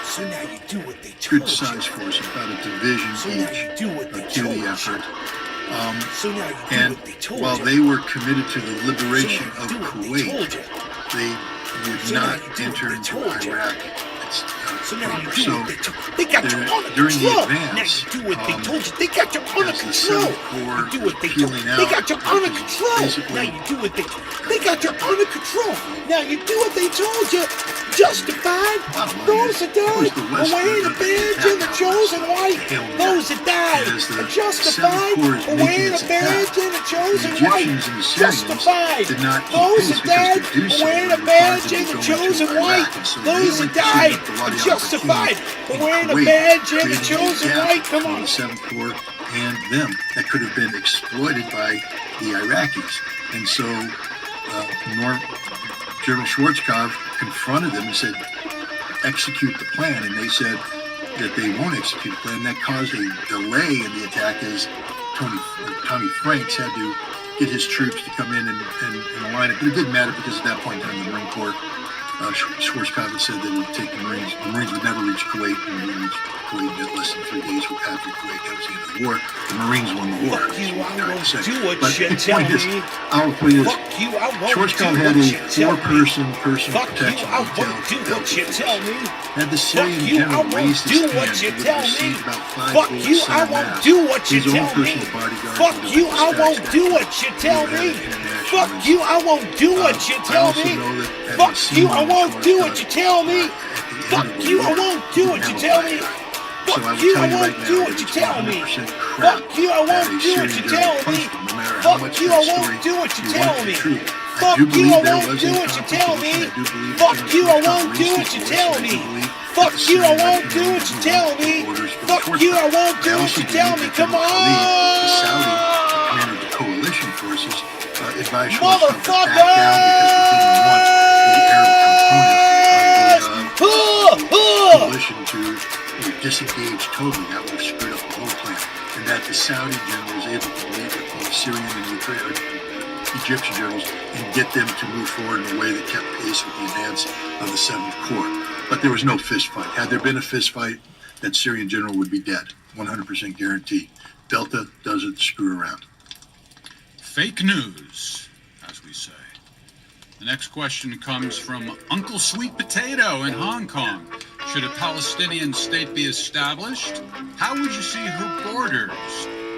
So now you do what they good told sized you. force, about a division So now you each, do what they to told the you. effort. So now you do And what they told while you. they were committed to the liberation So now of you do what they Kuwait, told you. they would So now not you do what enter they into told you. Iraq So now you do So, what they got you under during the control. advance, Now you do what they told you. They got you under as the control. Seventh Corps You do what they was told peeling you. They out, got you under which is control. basically- Now you do what they got you under control. Now you do what they told you. Justified. Those that died are wearing the badge and the chosen white. Those that died are justified are wearing the badge and the chosen white. Justified. Those that died are wearing a badge and the chosen white. Those that died are justified are wearing a badge and the chosen white. Come on. The Seventh Corps and them that could have been exploited by the Iraqis, and so General Schwarzkopf confronted them and said, execute the plan, and they said that they won't execute the plan. That caused a delay in the attack as Tommy Franks had to get his troops to come in and align it, but it didn't matter because at that point in time the Marine Corps, Schwarzkopf had said that it would take the Marines would never reach Kuwait, and we reached Kuwait in less than 3 days with Patrick Kuwait. That was the end of the war. The Marines won the war. Fuck you, I won't do what But you the tell point is, me. our point is, Fuck you, I won't Schwarzkopf do had what a you tell me. personal Fuck you, protection I won't do detail. what you tell me. Had the Fuck Syrian you, I general won't raised his do hand, what you he would tell receive me. about 5 Fuck bullets you, in I a won't mass. do what you His own tell me. personal bodyguard Fuck would have you, been I won't stacked do up. what you tell He would me. have international Fuck risk. you, I won't do what you I tell also me. know that having Fuck seen you, I him won't at do Schwarzkopf, what you tell me. at the end Fuck of the you, I war, won't do what you tell me. So I Fuck will you, tell I you won't right do now what that you it's tell me. 100% crap Fuck you, I that won't a do what Syrian you general tell me. punched him, no matter how Fuck much you, that I won't story do what you you tell want to me. be true. I Fuck do you, believe I there won't was do a what you tell me. confrontation. I do believe Fuck that you, I Schwarzkopf won't do released what his you voice, tell and I me. do believe Fuck that the you, I Syrian won't do recommended what you he tell wants the me. orders from Fuck you, I won't Schwarzkopf. do I what also you tell believe me. that Come General Khalid, the Saudi on. commander of the coalition forces, advised Schwarzkopf to back Motherfucker! down because he didn't want the Arab component of the coalition to disengage totally. That would have screwed up the whole plan. And that the Saudi general was able to meet with the Syrian and Egyptian generals and get them to move forward in a way that kept pace with the advance of the Seventh Corps. But there was no fist fight. Had there been a fist fight, that Syrian general would be dead. 100% guaranteed. Delta doesn't screw around. Fake news, as we say. The next question comes from Uncle Sweet Potato in Hong Kong. Should a Palestinian state be established? How would you see her borders?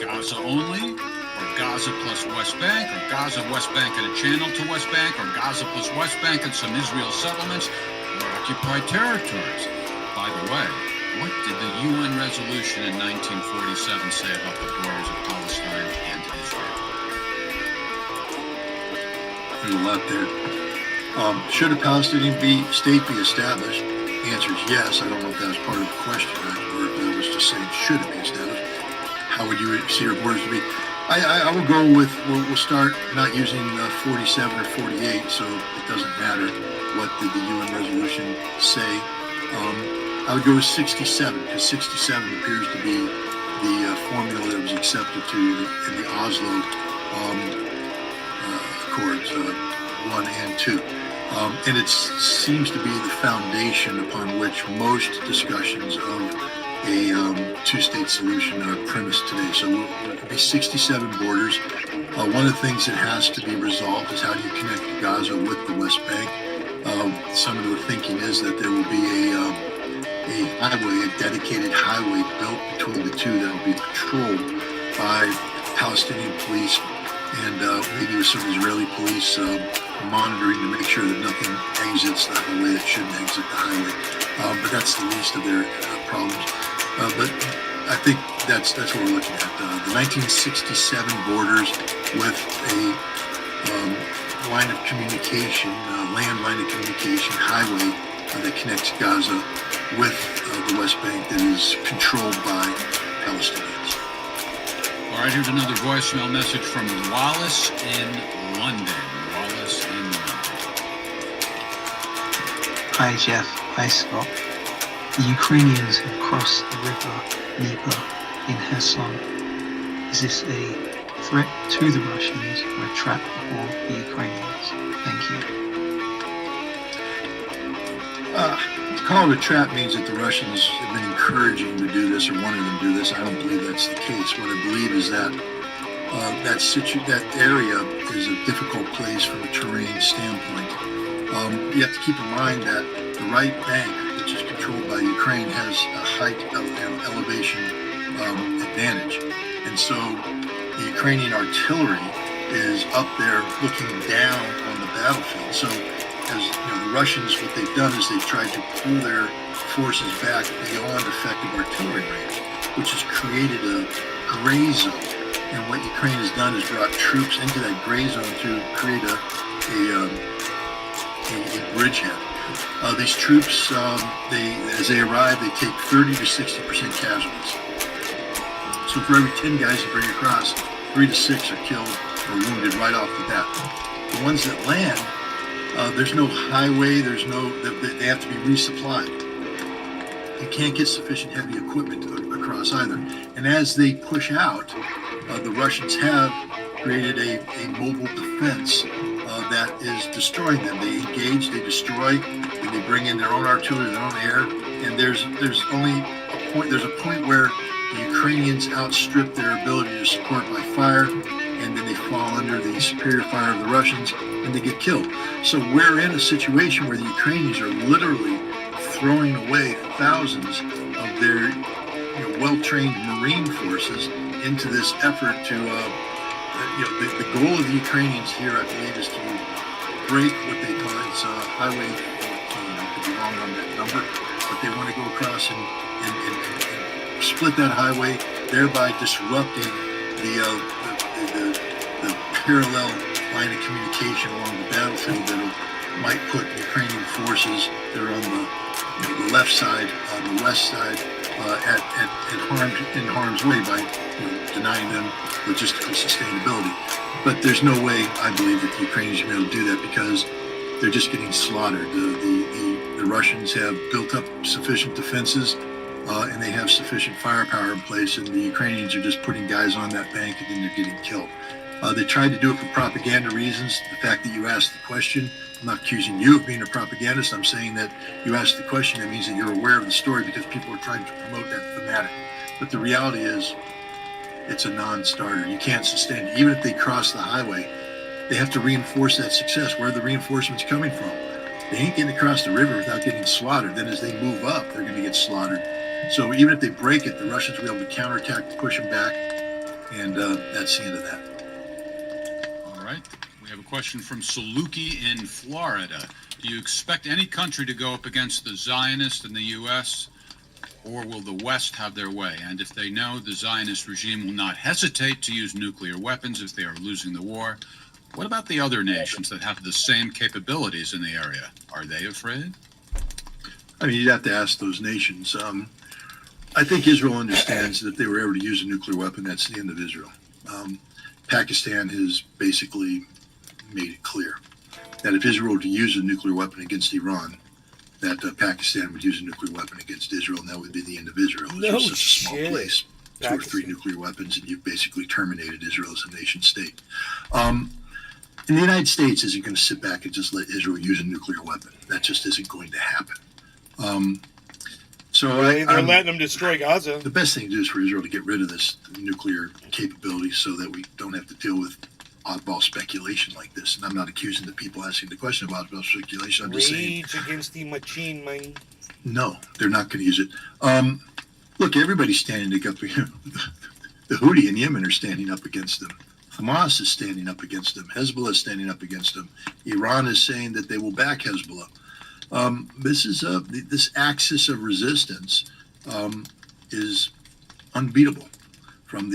Gaza only? Or Gaza plus West Bank? Or Gaza, West Bank and a channel to West Bank? Or Gaza plus West Bank and some Israel settlements? Or occupied territories? By the way, what did the UN resolution in 1947 say about the borders of Palestine and Israel? There's a lot there. Should a Palestinian state be established? The answer is yes. I don't know if that was part of the question, or if that was just saying should it be established. How would you see your borders to be? I will go with, we'll start not using 47 or 48, so it doesn't matter what did the UN resolution say. I would go with 67, because 67 appears to be the formula that was accepted in the Oslo Accords 1 and 2. And it seems to be the foundation upon which most discussions of a two-state solution are premised today. So it will be 67 borders. One of the things that has to be resolved is how do you connect Gaza with the West Bank? Some of the thinking is that there will be a highway, a dedicated highway built between the two that will be patrolled by Palestinian police and maybe with some Israeli police monitoring to make sure that nothing exits the highway that shouldn't exit the highway. But that's the least of their problems. But I think that's what we're looking at. The 1967 borders with a line of communication, land line of communication, highway that connects Gaza with the West Bank that is controlled by Palestinians. All right, here's another voicemail message from Wallace in London. Wallace in London. Hi, Jeff. Hi, Scott. The Ukrainians have crossed the river Dnieper in Kherson. Is this a threat to the Russians or a trap for the Ukrainians? Thank you. To call it a trap means that the Russians have been encouraging them to do this or wanting them to do this. I don't believe that's the case. What I believe is that that area is a difficult place from a terrain standpoint. You have to keep in mind that the right bank, which is controlled by Ukraine has a height elevation advantage, and so the Ukrainian artillery is up there looking down on the battlefield. So, as the Russians, what they've done is they've tried to pull their forces back beyond effective artillery range, which has created a gray zone. And what Ukraine has done is brought troops into that gray zone to create a bridgehead. These troops, as they arrive, they take 30 to 60% casualties. So for every 10 guys you bring across, 3 to 6 are killed or wounded right off the bat. The ones that land, there's no highway, they have to be resupplied. You can't get sufficient heavy equipment across either. And as they push out, the Russians have created a mobile defense that is destroying them. They engage, they destroy, and they bring in their own artillery, their own air. And there's a point where the Ukrainians outstrip their ability to support by fire, and then they fall under the superior fire of the Russians, and they get killed. So we're in a situation where the Ukrainians are literally throwing away thousands of their well-trained Marine forces into this effort to, the goal of the Ukrainians here, I believe, is to break what they call it's Highway 14. I could be wrong on that number, but they want to go across and split that highway, thereby disrupting the parallel line of communication along the battlefield that might put Ukrainian forces that are on the left side, on the west side, in harm's way by denying them logistical sustainability. But there's no way, I believe, that the Ukrainians will be able to do that because they're just getting slaughtered. The Russians have built up sufficient defenses and they have sufficient firepower in place, and the Ukrainians are just putting guys on that bank and then they're getting killed. They tried to do it for propaganda reasons. The fact that you asked the question, I'm not accusing you of being a propagandist. I'm saying that you asked the question, that means that you're aware of the story because people are trying to promote that thematic. But the reality is, it's a non-starter. You can't sustain it. Even if they cross the highway, they have to reinforce that success. Where are the reinforcements coming from? They ain't getting across the river without getting slaughtered. Then as they move up, they're going to get slaughtered. So even if they break it, the Russians will be able to counterattack, push them back, and that's the end of that. All right. We have a question from Saluki in Florida. Do you expect any country to go up against the Zionists in the U.S., or will the West have their way? And if they know the Zionist regime will not hesitate to use nuclear weapons if they are losing the war, what about the other nations that have the same capabilities in the area? Are they afraid? I mean, you'd have to ask those nations. I think Israel understands that if they were ever to use a nuclear weapon, that's the end of Israel. Pakistan has basically made it clear that if Israel were to use a nuclear weapon against Iran, that Pakistan would use a nuclear weapon against Israel, and that would be the end of Israel. It's just such a small place, 2 or 3 nuclear weapons, and you've basically terminated Israel as a nation state. And the United States isn't going to sit back and just let Israel use a nuclear weapon. That just isn't going to happen. They're letting them destroy Gaza. The best thing to do is for Israel to get rid of this nuclear capability so that we don't have to deal with oddball speculation like this. And I'm not accusing the people asking the question about oddball speculation. I'm just saying. Rage against the machine, man. No, they're not going to use it. Look, everybody's standing up. The Houthi in Yemen are standing up against them. Hamas is standing up against them. Hezbollah is standing up against them. Iran is saying that they will back Hezbollah. This axis of resistance is unbeatable from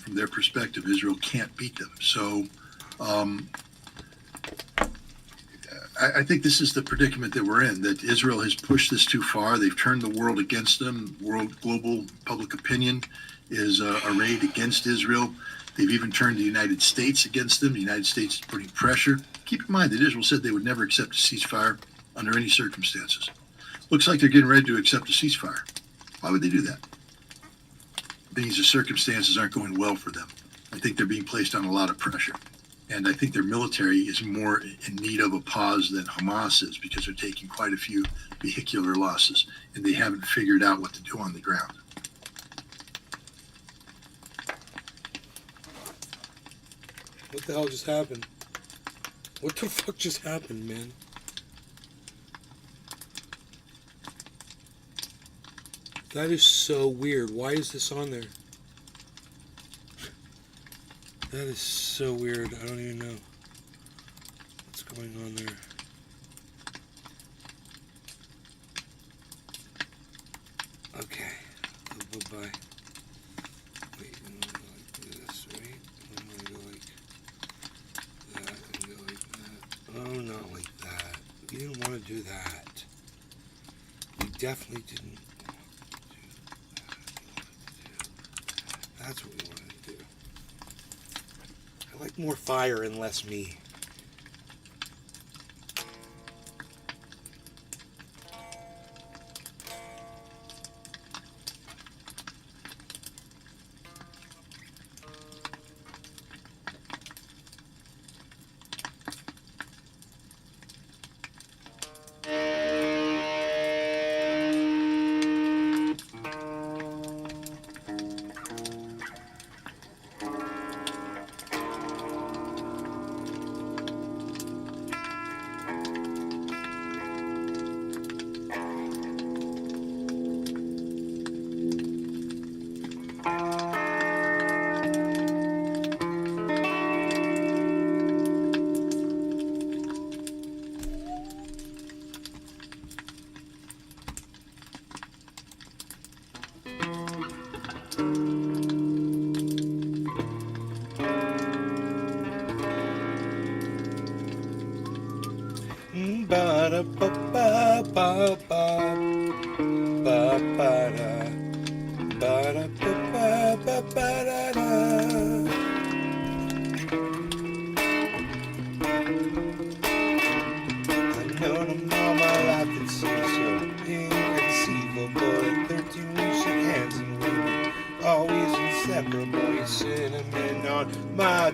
their perspective. Israel can't beat them. So I think this is the predicament that we're in, that Israel has pushed this too far. They've turned the world against them. Global public opinion is arrayed against Israel. They've even turned the United States against them. The United States is putting pressure. Keep in mind that Israel said they would never accept a ceasefire under any circumstances. Looks like they're getting ready to accept a ceasefire. Why would they do that? These circumstances aren't going well for them. I think they're being placed on a lot of pressure. And I think their military is more in need of a pause than Hamas is, because they're taking quite a few vehicular losses and they haven't figured out what to do on the ground. What the hell just happened? What the fuck just happened, man? That is so weird. Why is this on there? That is so weird. I don't even know what's going on there. Okay. Bye-bye. Wait, I'm going to go like this, right? I'm going to go like that and go like that. Oh, not like that. We didn't want to do that. We definitely didn't want to do that. That's what we wanted to do. I like more fire and less me.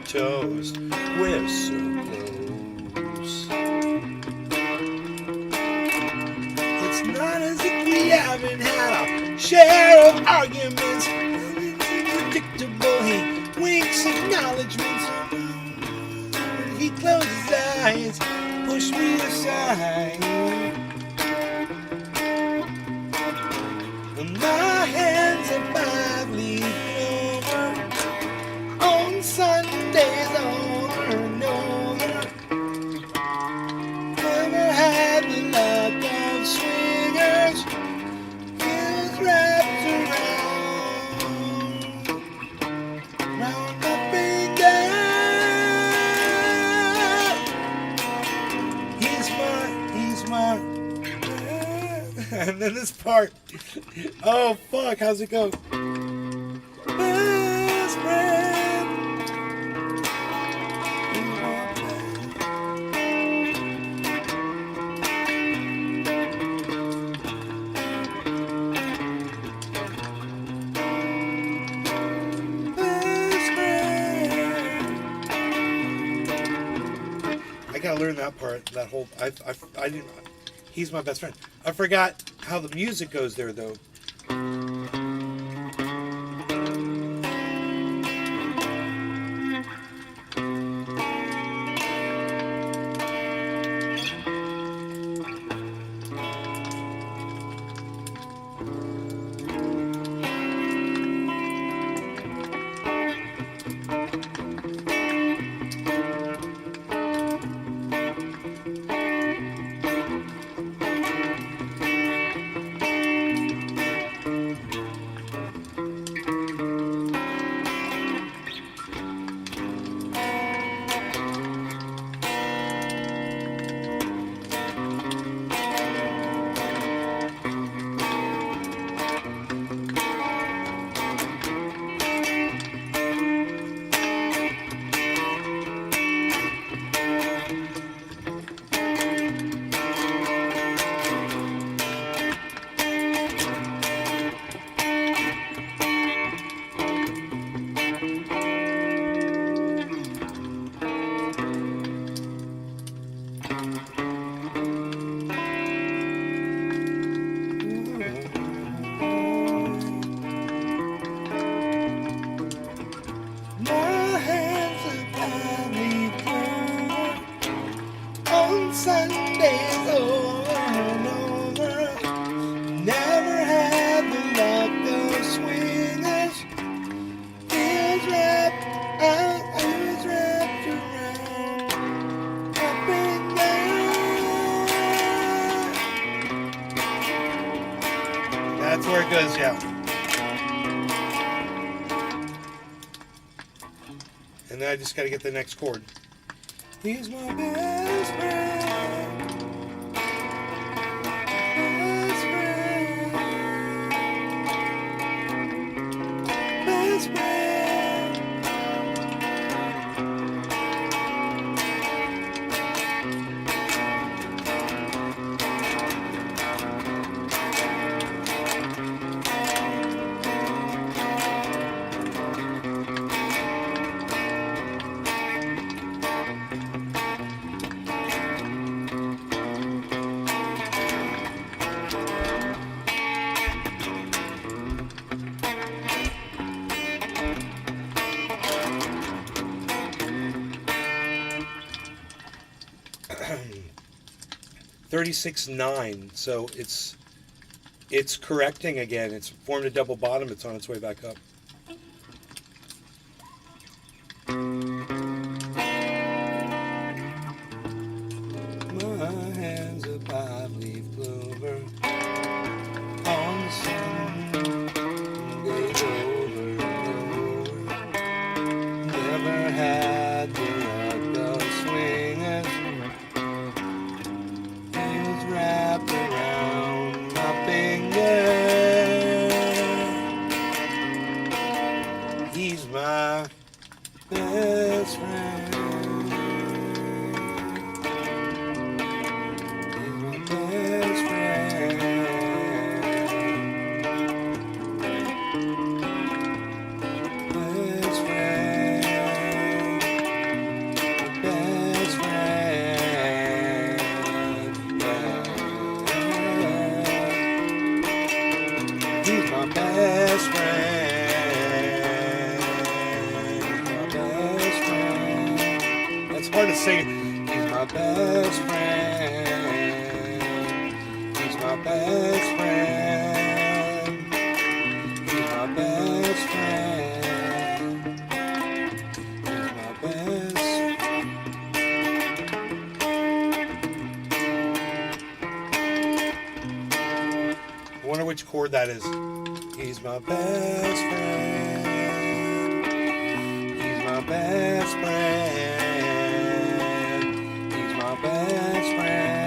Toes, we're so close. It's not as if we haven't had our share of arguments. It's predictable. He winks acknowledgments. He closes his eyes, push me aside. And my hands are badly over on Sundays over and over. Never had the luck of swingers. Feels wrapped round up and down. He's smart. And then this part. Oh fuck, how's it go? Best friend. I gotta learn that part. That whole I didn't. He's my best friend. I forgot how the music goes there though. That's where it goes, yeah. And then I just got to get the next chord. He's my best friend. Best friend. Best friend. $36.9, so it's correcting again. It's formed a double bottom. It's on its way back up. My hands a five-leaf clover on the Sundays over and over. Never had the luck of swingers. Wrapped around my finger. He's my best friend. He's my best friend. Best friend. Best friend. He's my best friend. My best friend. That's hard to say. He's my best friend. He's my best friend. He's my best friend. He's my best. I wonder which chord that is. He's my best friend. He's my best friend. He's my best friend.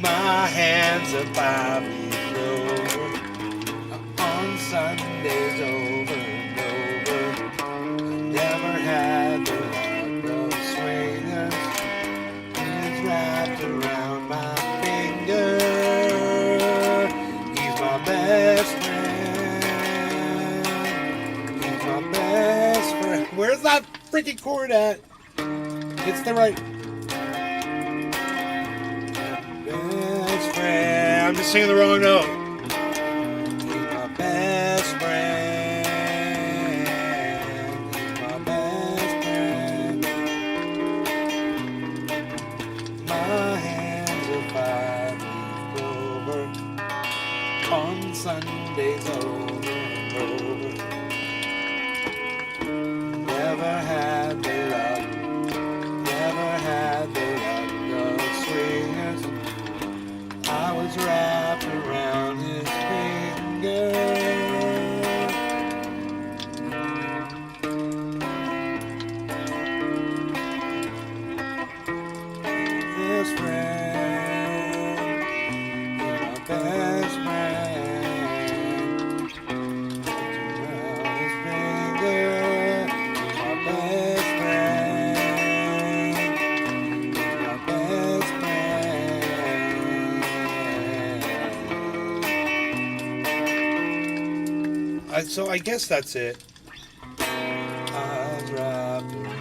My hands are five-leaf clover on Sundays over and over. I never had the luck of swingers. It's wrapped around my finger. He's my best friend. He's my best friend. Where's that freaking chord at? It's the right. Best friend. I'm just singing the wrong note. He's my best friend. He's my best friend. My hands are five-leaf clover on Sundays over and over. Never had the luck, never had the luck of swingers. I was wrapped around his finger. Best friend, he's my best friend. Around his finger, he's my best friend. He's my best friend. So I guess that's it. I was wrapped around.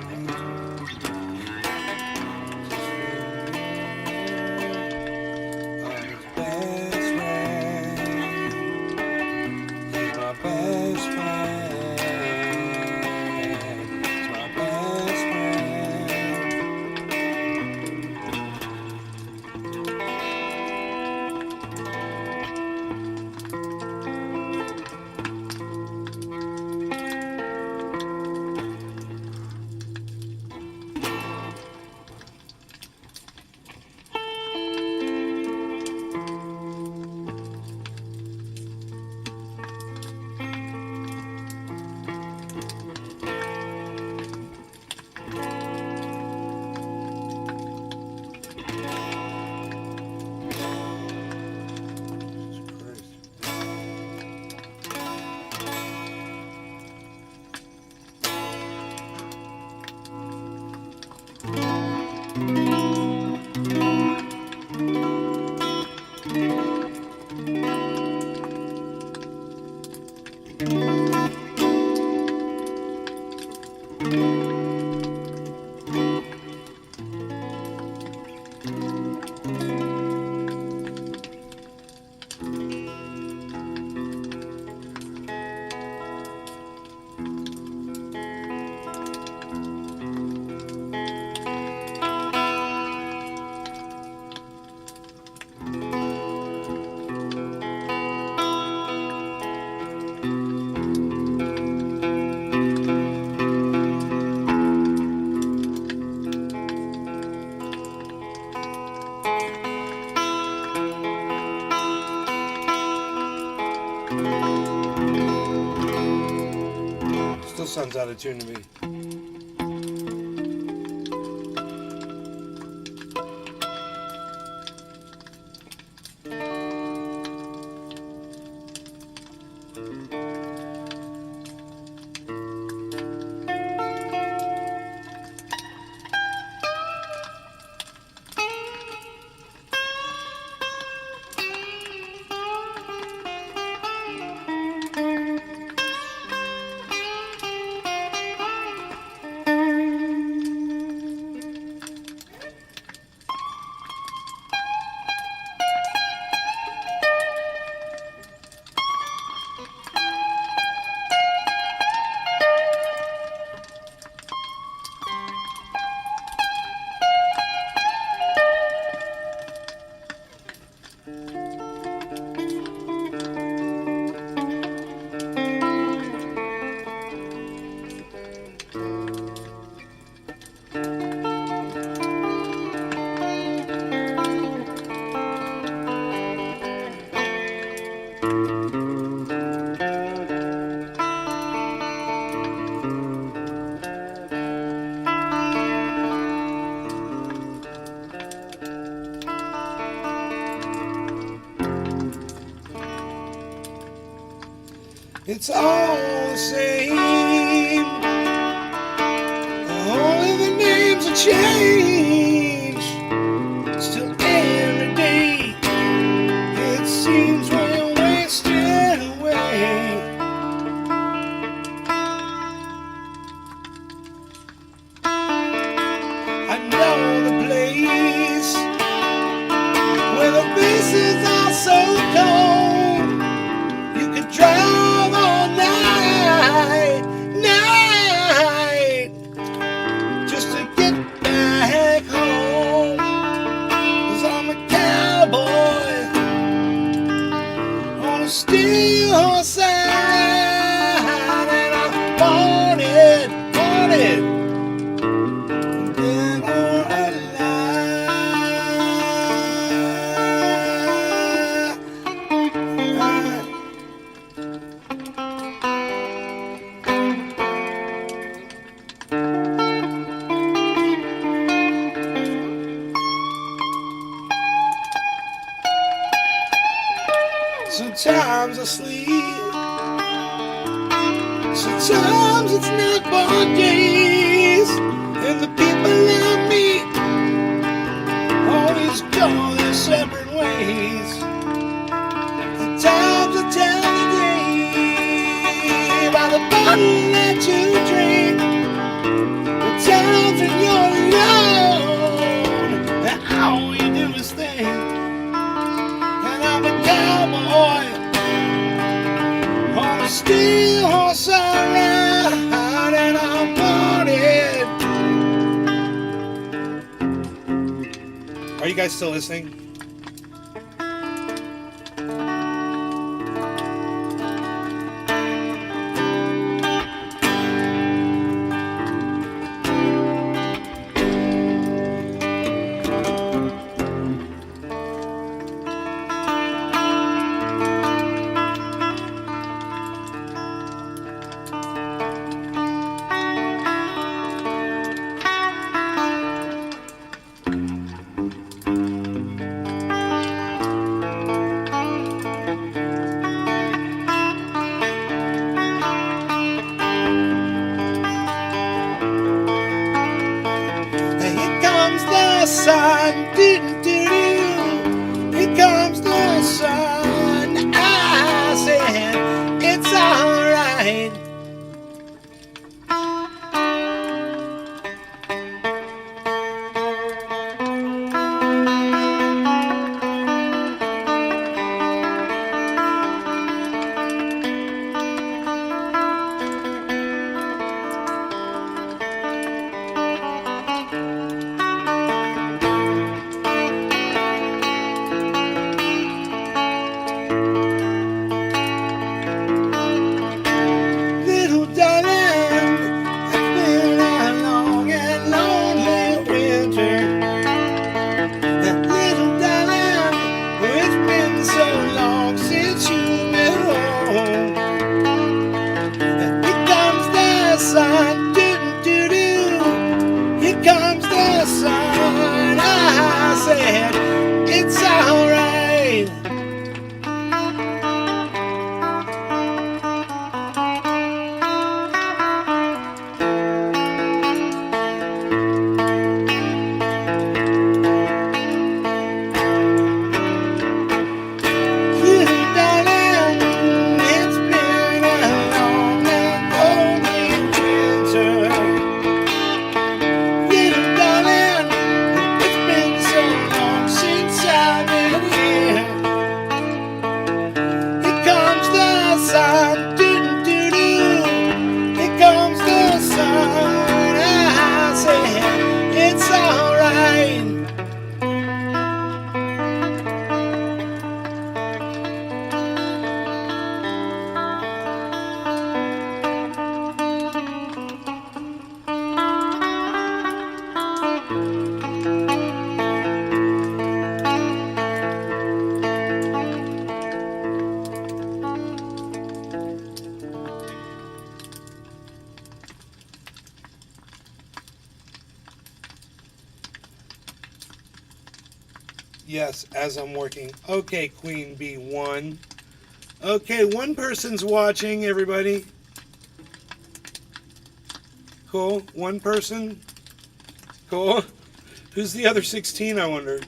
sounds out of tune to me. It's all the same. Only the names will change. Still every day it seems we're wasting away. I know the place where the faces are so cold. You could drive all night, just to get back home. 'Cause I'm a cowboy on a steel horse ride, and I want it, dead or alive. Sometimes I sleep, sometimes it's not for days, and the people I meet always go their separate ways. The times I tell the day by the bottle that you drink, the times when you're alone and all you do is think. And I'm a cowboy on a steel horse I ride, and I'm wanted. Are you guys still listening? Yes, as I'm working. Okay, Queen Bee 1. Okay, one person's watching, everybody. Cool. One person. Cool. Who's the other 16, I wonder?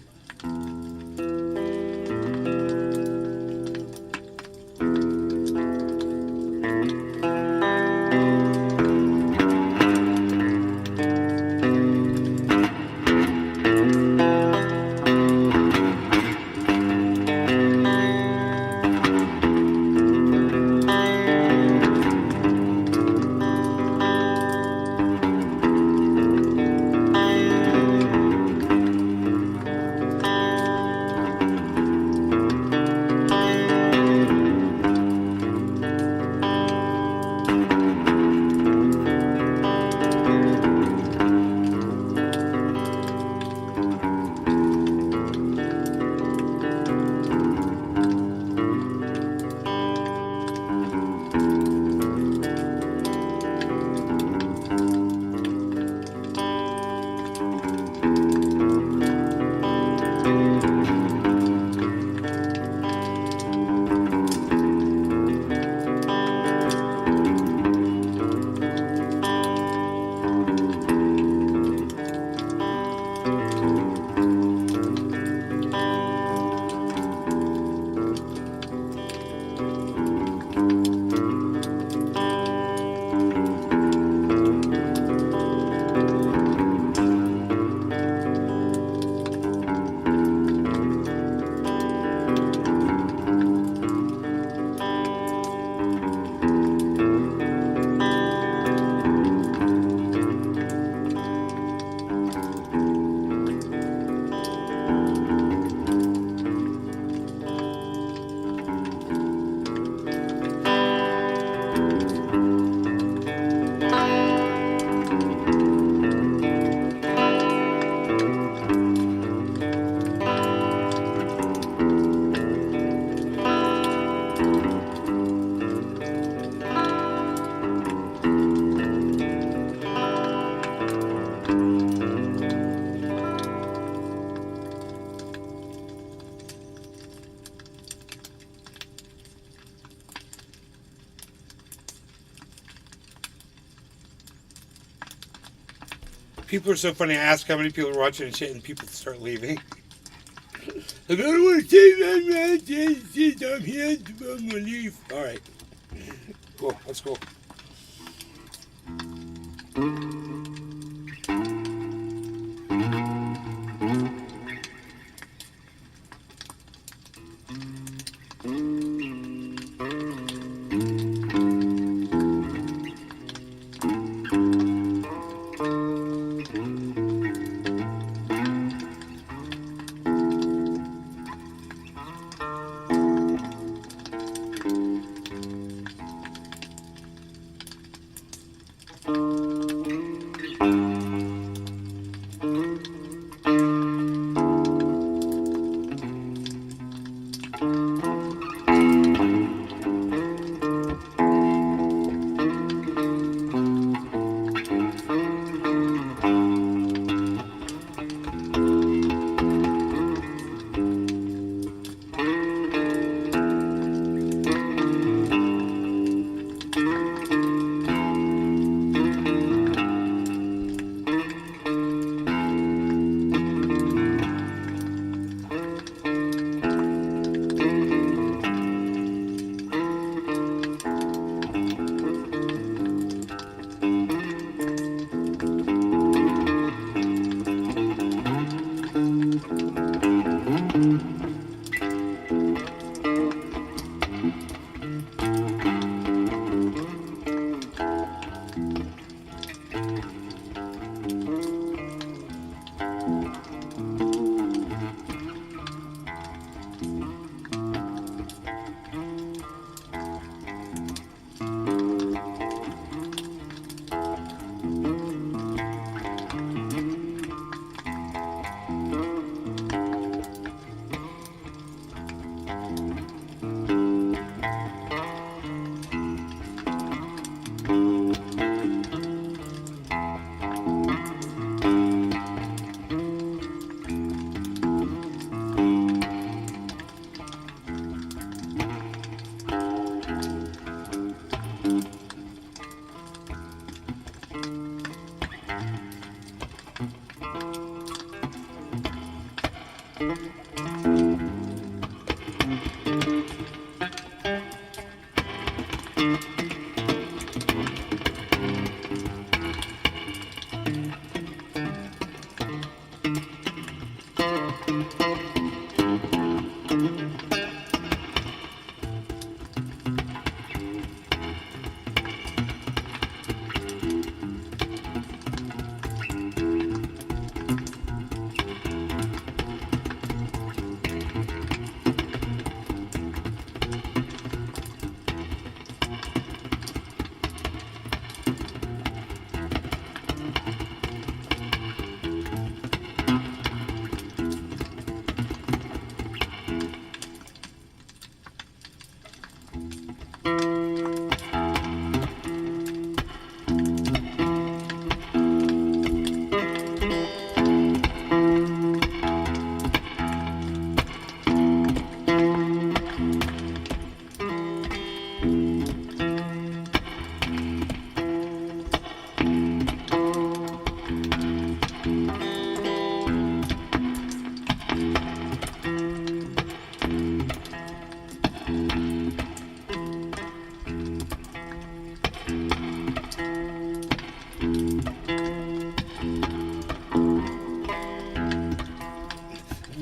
People are so funny. I ask how many people are watching and shit, and people start leaving. I don't want to say that, I'm here, I'm gonna leave. All right. Cool. That's cool.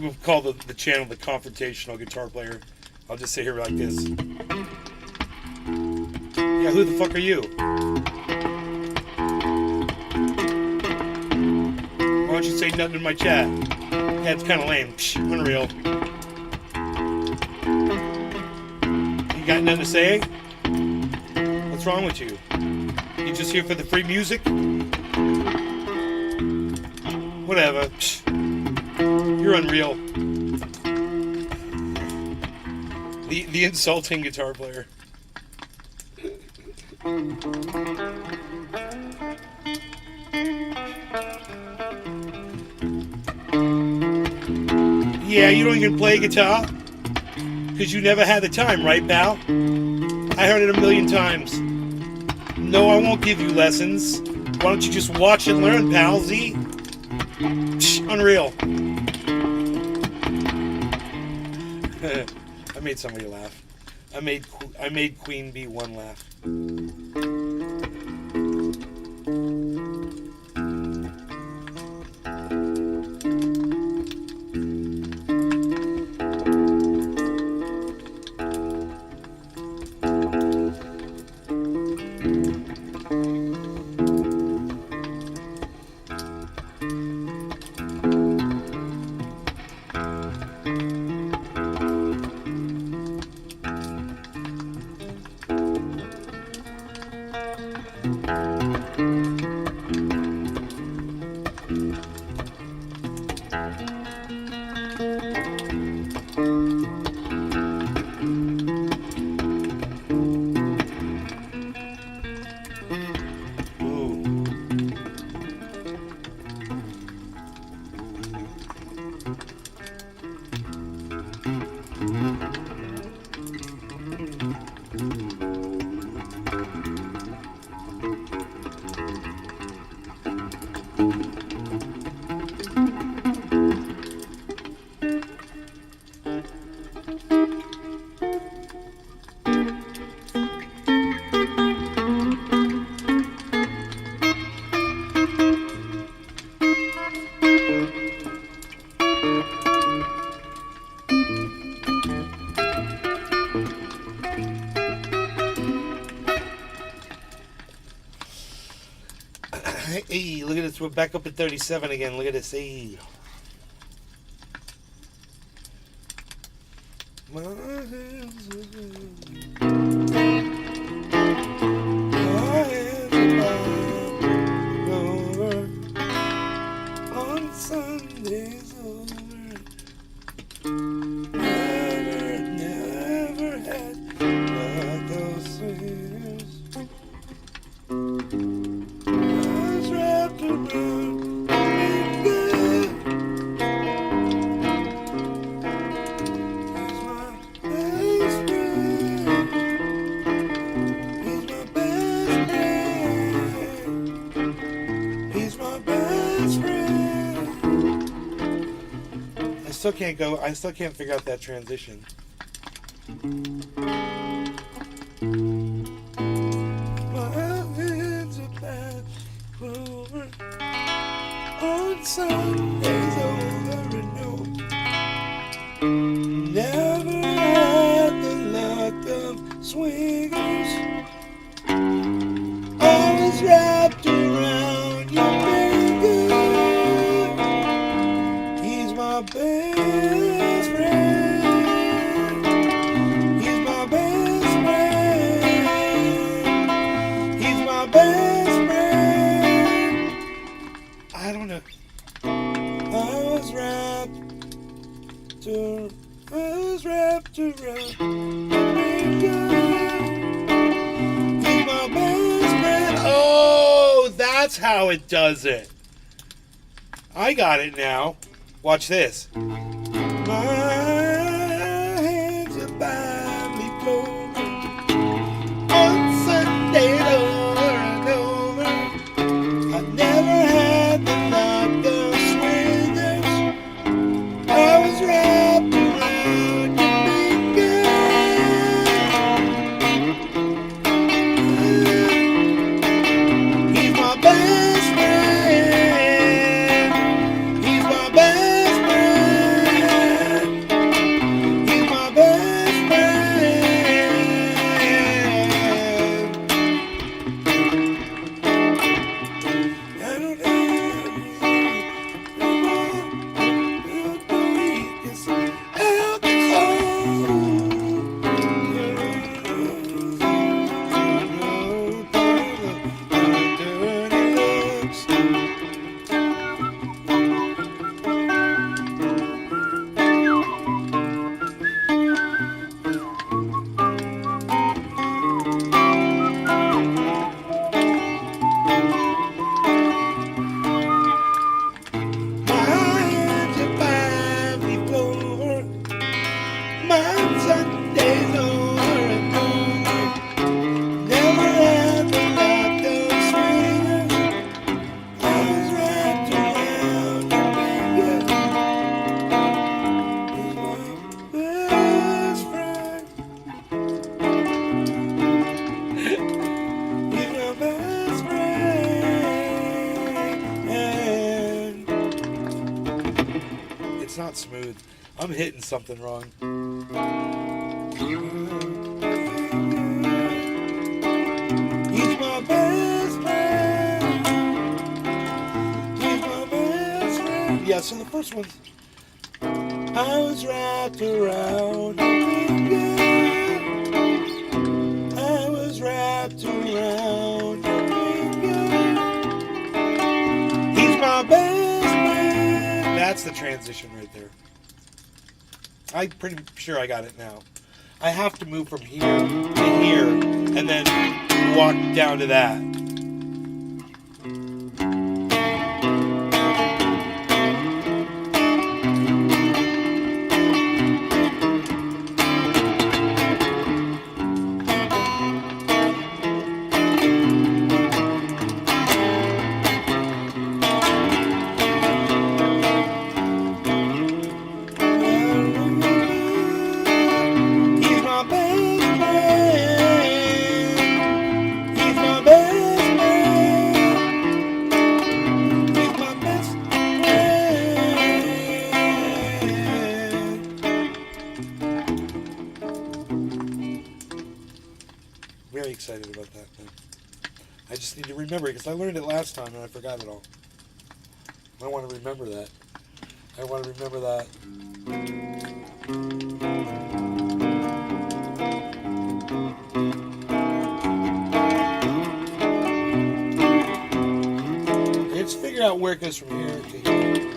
We'll call the channel the confrontational guitar player. I'll just sit here like this. Yeah, who the fuck are you? Why don't you say nothing in my chat? Yeah, it's kind of lame. Psh, unreal. You got nothing to say? What's wrong with you? You just here for the free music? Whatever. Psh. You're unreal. The insulting guitar player. Yeah, you don't even play guitar? Because you never had the time, right, pal? I heard it a million times. No, I won't give you lessons. Why don't you just watch and learn, pal, Z? Psh, unreal. I made somebody laugh. I made Queen B1 laugh. Hey, look at this. We're back up at 37 again. Look at this. Hey. My hands are over on Sundays over. Never had like those sweeters. Wrapped around me, he's my best friend. He's my best friend. He's my best friend. I still can't figure out that transition. My hands are bad. Clover on Sundays over and over. Now I was wrapped around my finger. He's my best friend. Oh, that's how it does it. I got it now. Watch this. My hands are badly blown. On Sunday over and over. I never had the luck of swingers. I was wrapped around your finger. He's my best friend. He's my best friend. He's my best friend. I don't have it's not smooth. I'm hitting something wrong. He's my best friend. He's my best friend. Yeah, so the first one's I was wrapped around your finger. I was wrapped around your finger. He's my best friend. That's the transition right there. I'm pretty sure I got it now. I have to move from here to here and then walk down to that. Very excited about that thing. I just need to remember it because I learned it last time and I forgot it all. I want to remember that. I want to remember that. Let's figure out where it goes from here to here.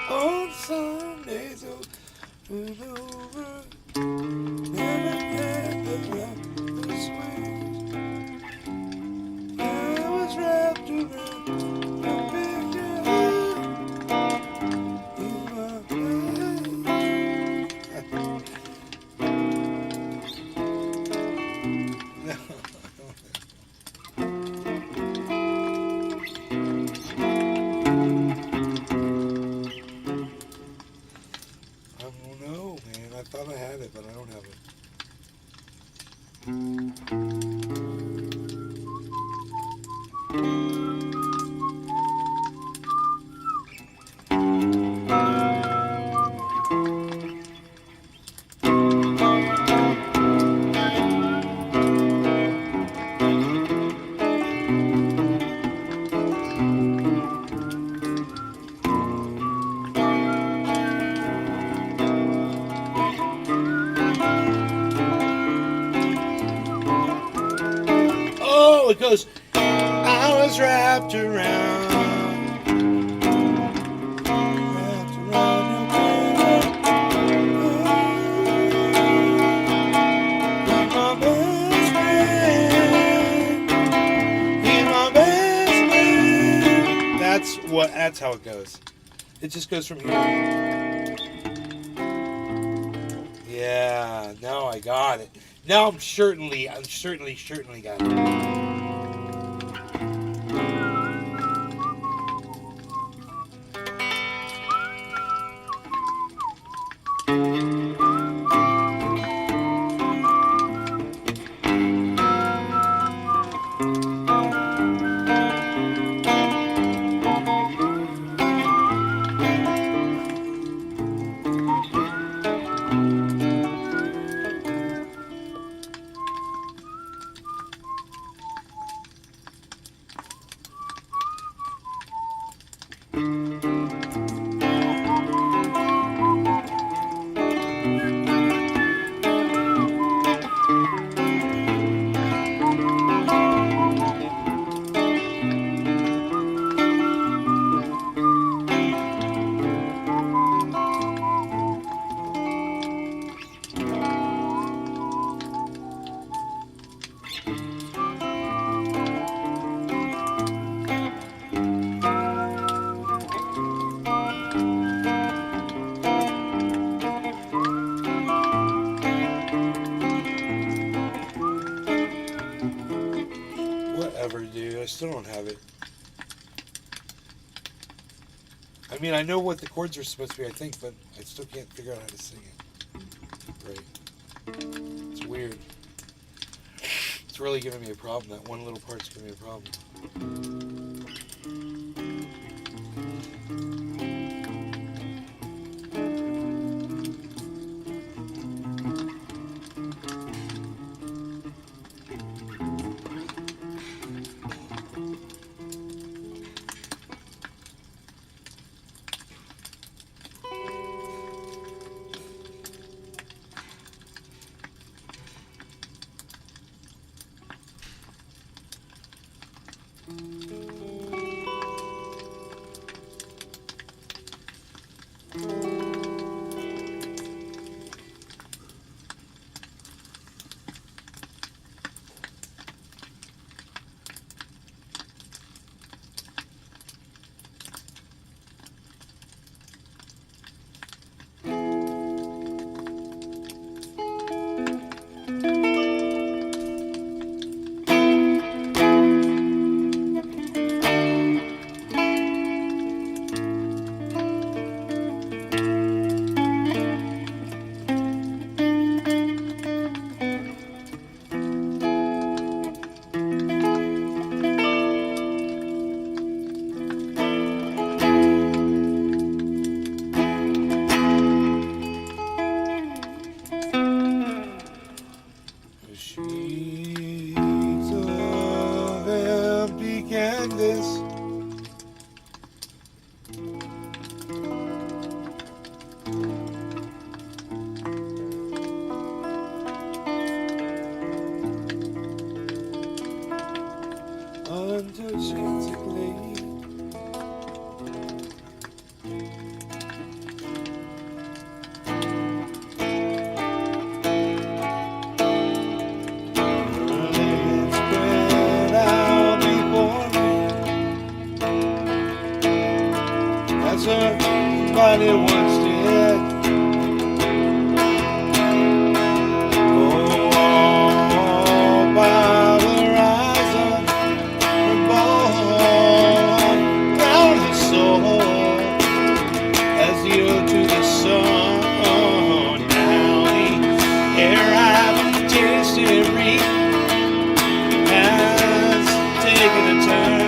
On Sundays over and over, never had the rock the swings. I was wrapped around your finger. In my I don't know, man. I thought I had it, but I don't have it. wrapped around. Wrapped around your finger. He's my best friend. He's my best friend. That's how it goes. It just goes from here. Yeah, now I got it. Now I'm certainly got it. Whatever, dude. I still don't have it. I mean, I know what the chords are supposed to be, I think, but I still can't figure out how to sing it. Right. It's weird. It's really giving me a problem. That one little part's giving me a problem. Somebody once did. Oh, all by the horizon, we're born down the soul as you to the sun. Now the air I've tasted and breathed has taken a turn.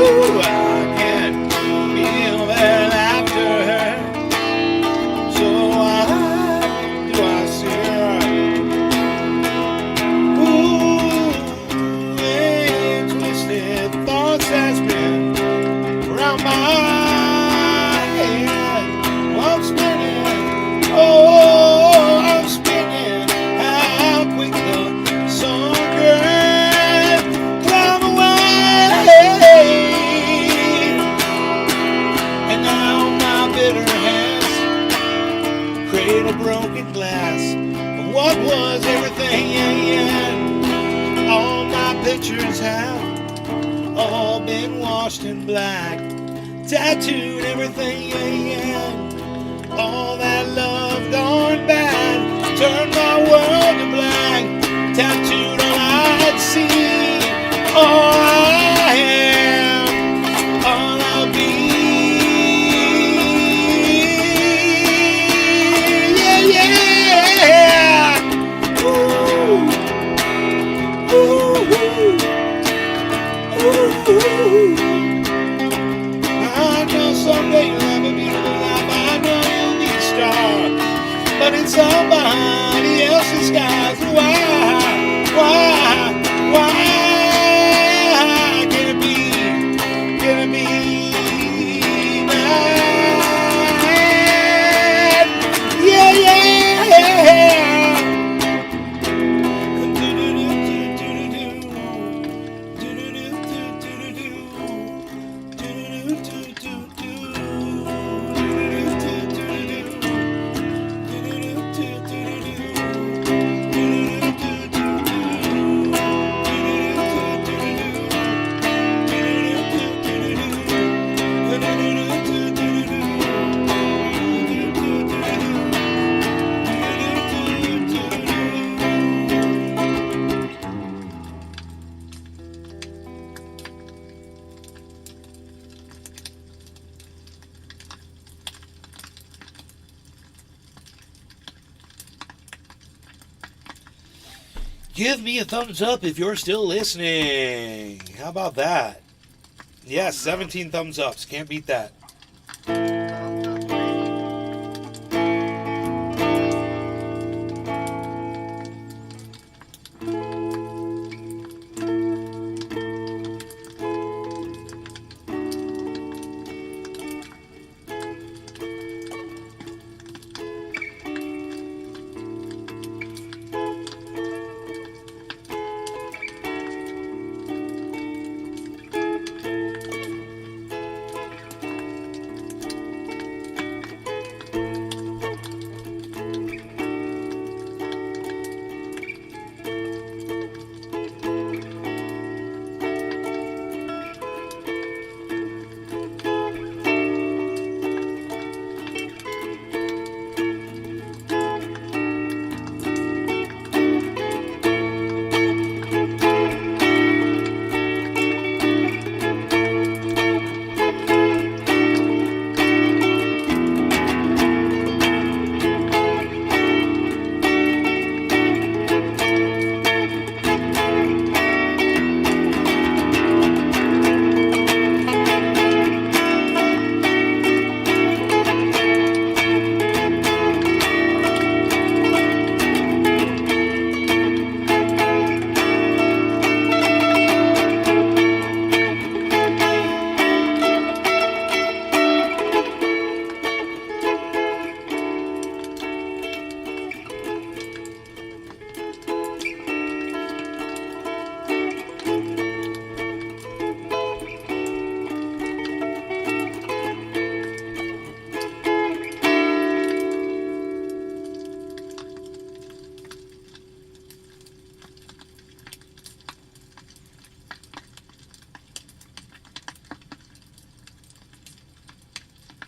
Ooh, I can feel their laughter. So why do I see ooh, and twisted thoughts that's been around my head? Oh, I'm spinning. Oh, I'm spinning. How quick the sun can climb away. And now my bitter hands create a broken glass of what was everything. All my pictures have all been washed in black, tattooed everything. All that love gone bad turned my world to black, tattooed all I'd see. All I am, all I'll be. Yeah. Ooh. Ooh. Ooh. I know someday you'll have a beautiful life. I know you'll be a star, but in somebody else's skies. Why can it be? Can it be mine? Yeah. Give me a thumbs up if you're still listening. How about that? Yes, 17 thumbs ups. Can't beat that.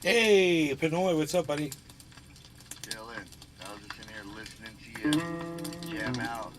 Hey, Pinoy, what's up, buddy? Chillin'. I was just in here listening to you jam out.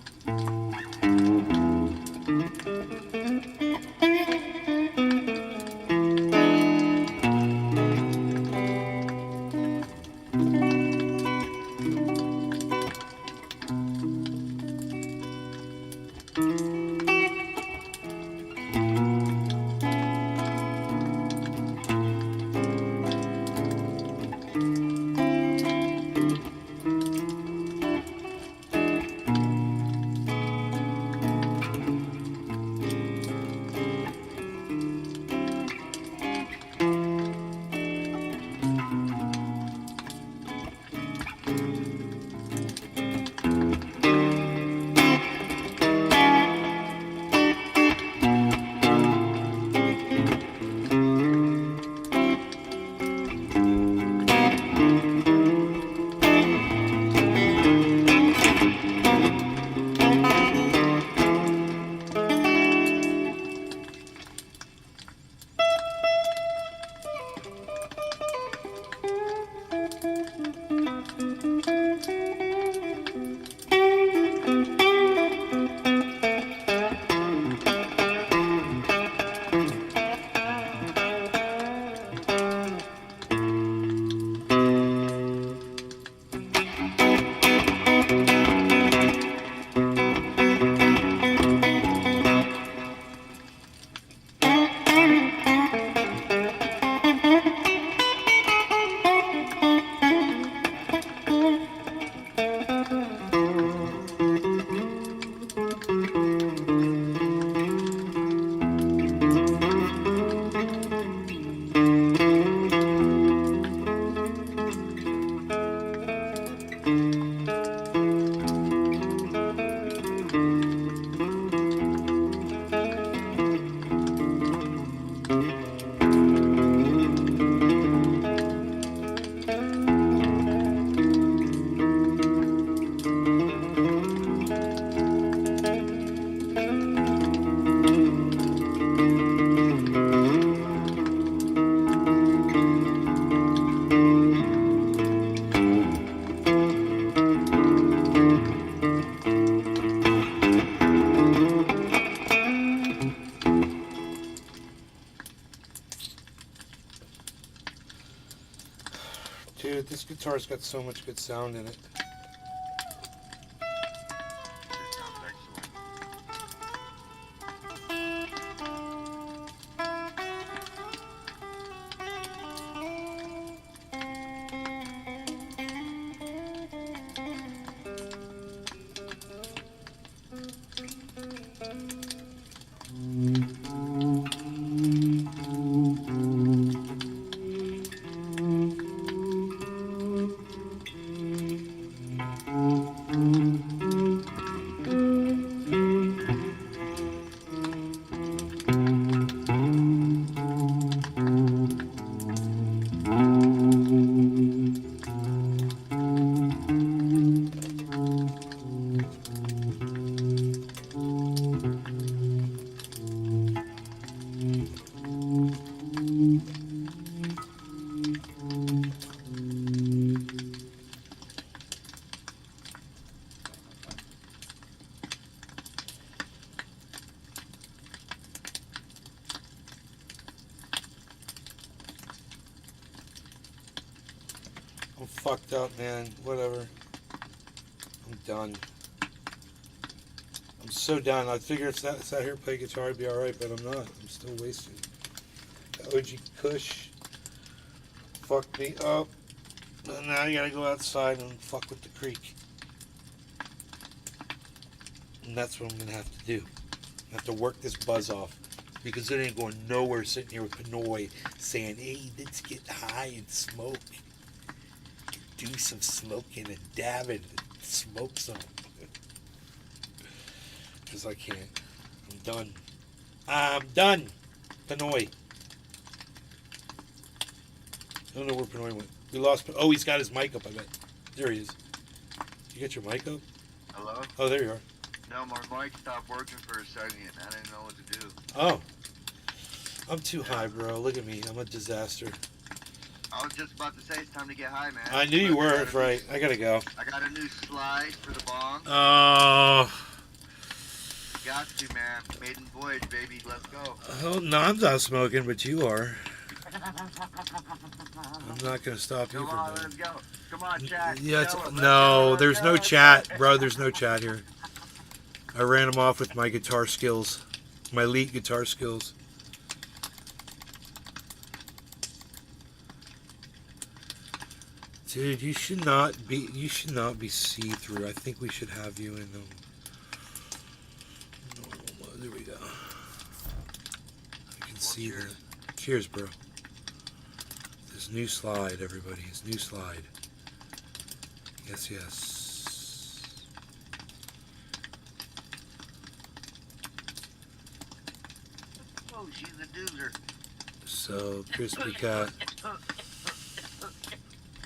Dude, this guitar's got so much good sound in it. I'm fucked up, man. Whatever. I'm done. I'm so done. I figure if I sat here and play guitar, I'd be alright, but I'm not. I'm still wasting. That OG Kush fucked me up. And now I gotta go outside and fuck with the creek. And that's what I'm gonna have to do. I have to work this buzz off. Because it ain't going nowhere sitting here with Pinoy saying, hey, let's get high and smoke. Do some smoking and dabbing and smoke some. Because I can't. I'm done. I'm done. Pinoy. I don't know where Pinoy went. We lost. Oh, he's got his mic up, I bet. There he is. You got your mic up? Hello? Oh, there you are. No, my mic stopped working for a second. I didn't know what to do. Oh. I'm too high, bro. Look at me. I'm a disaster. I was just about to say it's time to get high, man. I knew you were. Right. I gotta go. I got a new slide for the bong. Oh. Got to, man. Maiden voyage, baby. Let's go. Oh, no, I'm not smoking, but you are. I'm not gonna stop you Come from on, that. let's go. Come on, chat. Yeah, Let's go, no, there's let's no go. chat, bro. There's no chat here. I ran him off with my guitar skills, my elite guitar skills. Dude, you should not be see-through. I think we should have you in them. No, there we go. I can see that. Cheers, bro. This new slide, everybody. His new slide. Yes, yes. Oh, she's a doozer. So, Crispy Cat.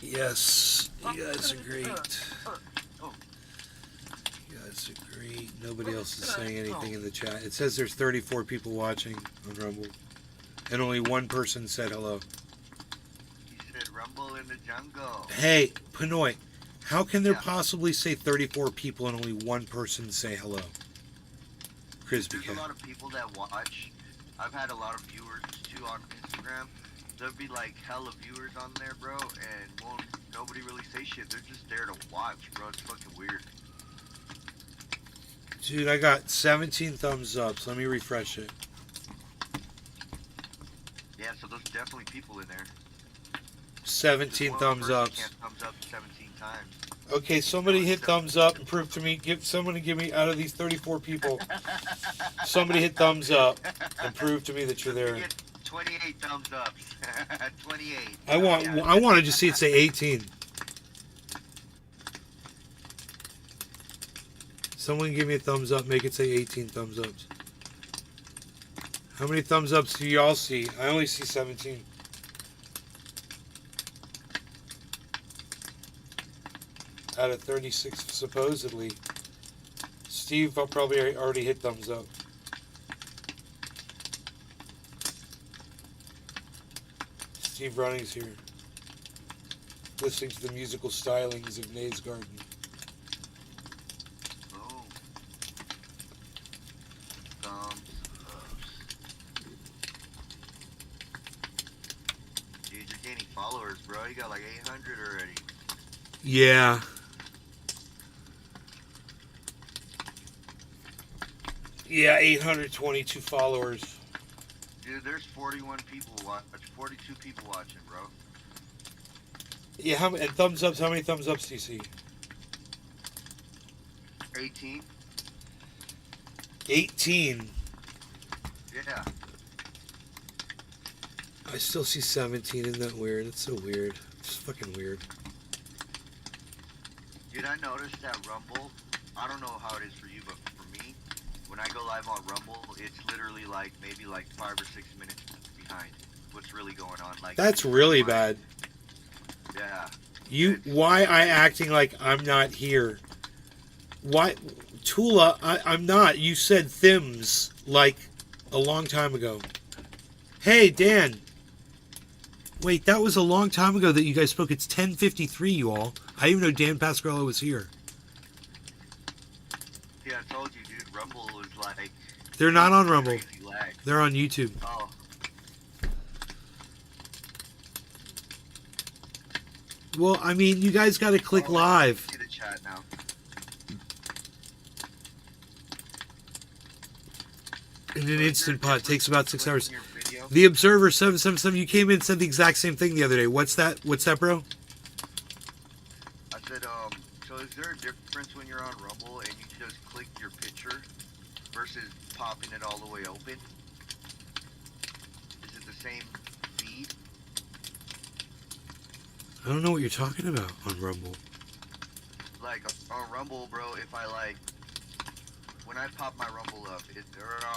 Yes, you guys are great. You guys are great. Nobody else is saying anything in the chat. It says there's 34 people watching on Rumble. And only one person said hello. He said rumble in the jungle. Hey, Pinoy, How can there possibly say 34 people and only one person say hello? Crispy There's Cat. a lot of people that watch. I've had a lot of viewers too on Instagram. There'll be like hella viewers on there, bro, and nobody really say shit. They're just there to watch, bro. It's fucking weird. Dude, I got 17 thumbs ups. Let me refresh it. Yeah, so there's definitely people in there. 17 Just one thumbs person ups. can't thumbs up 17 times. Okay, somebody hit thumbs up and prove to me. Somebody give me out of these 34 people. Somebody hit thumbs up and prove to me that you're there. You get 28 thumbs ups. 28. I want to just see it say 18. Someone give me a thumbs up. Make it say 18 thumbs ups. How many thumbs ups do y'all see? I only see 17. Out of 36, supposedly. Steve probably already hit thumbs up. Steve Running's here. Listening to the musical stylings of Nate's Garden. Oh. Thumbs ups. Dude, you're gaining followers, bro. You got like 800 already. Yeah. Yeah, 822 followers. Dude, there's 41 people 42 people watching, bro. Yeah, and thumbs ups, how many thumbs ups do you see? 18. 18. Yeah. I still see 17. Isn't that weird? It's so weird. It's fucking weird. Dude, I noticed that Rumble, I don't know how it is for you, but for me, when I go live on Rumble, it's literally like maybe like 5 or 6 minutes behind what's really going on. Like That's really bad. Yeah. Why I acting like I'm not here? Why, Tula? I'm not. You said Thims like a long time ago. Hey, Dan. Wait, that was a long time ago that you guys spoke. It's 10:53, you all. I didn't even know Dan Pascarello was here. Yeah, I told you, dude. Rumble is like. They're not on Rumble. Crazy lag. They're on YouTube. Oh. Well, I mean, you guys got to click live. See the chat now. In an Instant Pot. Takes about 6 hours. The Observer 777, you came in and said the exact same thing the other day. What's that, bro? I said, so is there a difference when you're on Rumble and you just click your picture versus popping it all the way open? Is it the same feed? I don't know what you're talking about on Rumble. Like, on Rumble, bro, if I, like, when I pop my Rumble up, it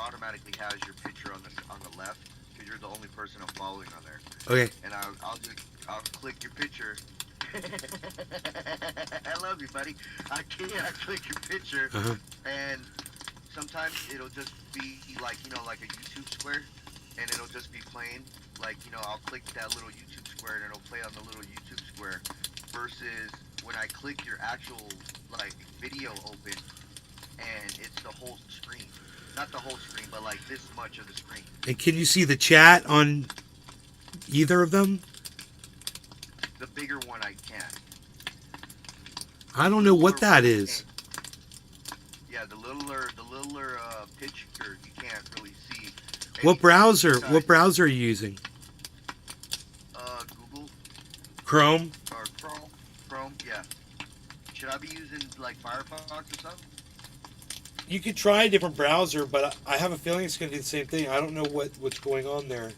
automatically has your picture on the left, because you're the only person I'm following on there. Okay. And I'll click your picture. I love you, buddy. I click your picture, and sometimes it'll just be like, like a YouTube square, and it'll just be playing. Like, I'll click that little YouTube square, and it'll play on the little YouTube square. Versus when I click your actual like video open, and it's the whole screen. Not the whole screen, but like this much of the screen. And can you see the chat on either of them? The bigger one I can. I don't know what that is. Yeah, the littler picture you can't really see. What browser? What browser are you using? Google. Chrome? Or Chrome, yeah. Should I be using like Firefox or something? You could try a different browser, but I have a feeling it's going to do the same thing. I don't know what's going on there.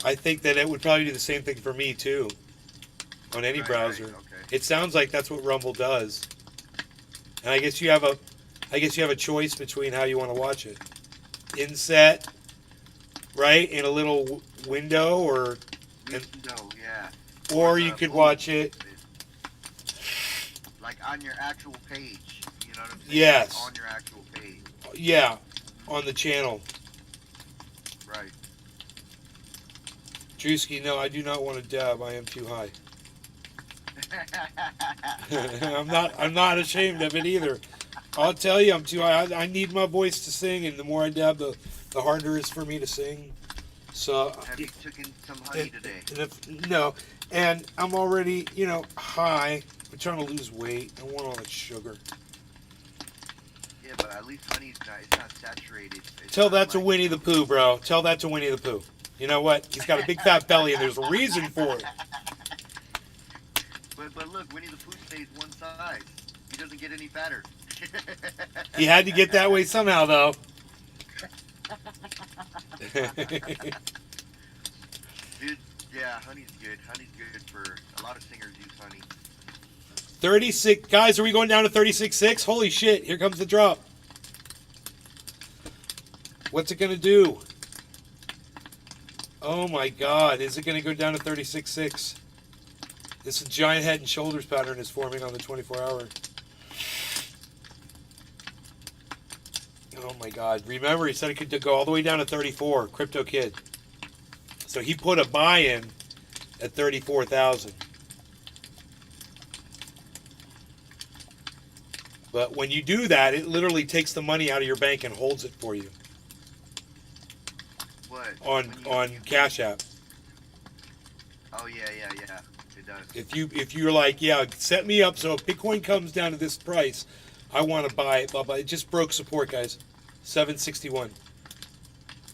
I think that it would probably do the same thing for me too, on any browser. Right, okay. It sounds like that's what Rumble does. And I guess you have a choice between how you want to watch it. Inset, right, in a little window, or yeah. Or you could watch it. Like on your actual page. You know what I'm saying? Yes. Like on your actual page. Yeah, on the channel. Right. Drewski, no, I do not want to dab. I am too high. I'm not ashamed of it either. I'll tell you, I need my voice to sing, and the more I dab, the harder it is for me to sing. So Have you taken some honey today? no, and I'm already, high. I'm trying to lose weight. I want all that sugar. Yeah, but at least honey's not. It's not saturated. Tell that to Winnie the Pooh, bro. Tell that to Winnie the Pooh. You know what? He's got a big fat belly, and there's a reason for it. But look, Winnie the Pooh stays one size. He doesn't get any fatter. He had to get that way somehow, though. Dude, yeah, honey's good. Honey's good for a lot of singers use honey. 36 guys, are we going down to 36.6? Holy shit! Here comes the drop. What's it gonna do? Oh my God! Is it gonna go down to 36.6? This giant head and shoulders pattern is forming on the 24-hour. Oh my God! Remember, he said it could go all the way down to 34. Crypto Kid. So he put a buy-in at 34,000. But when you do that, it literally takes the money out of your bank and holds it for you. What? On Cash App. Oh yeah, it does. If you're like, yeah, set me up so if Bitcoin comes down to this price, I want to buy it. Blah blah. It just broke support, guys. 761.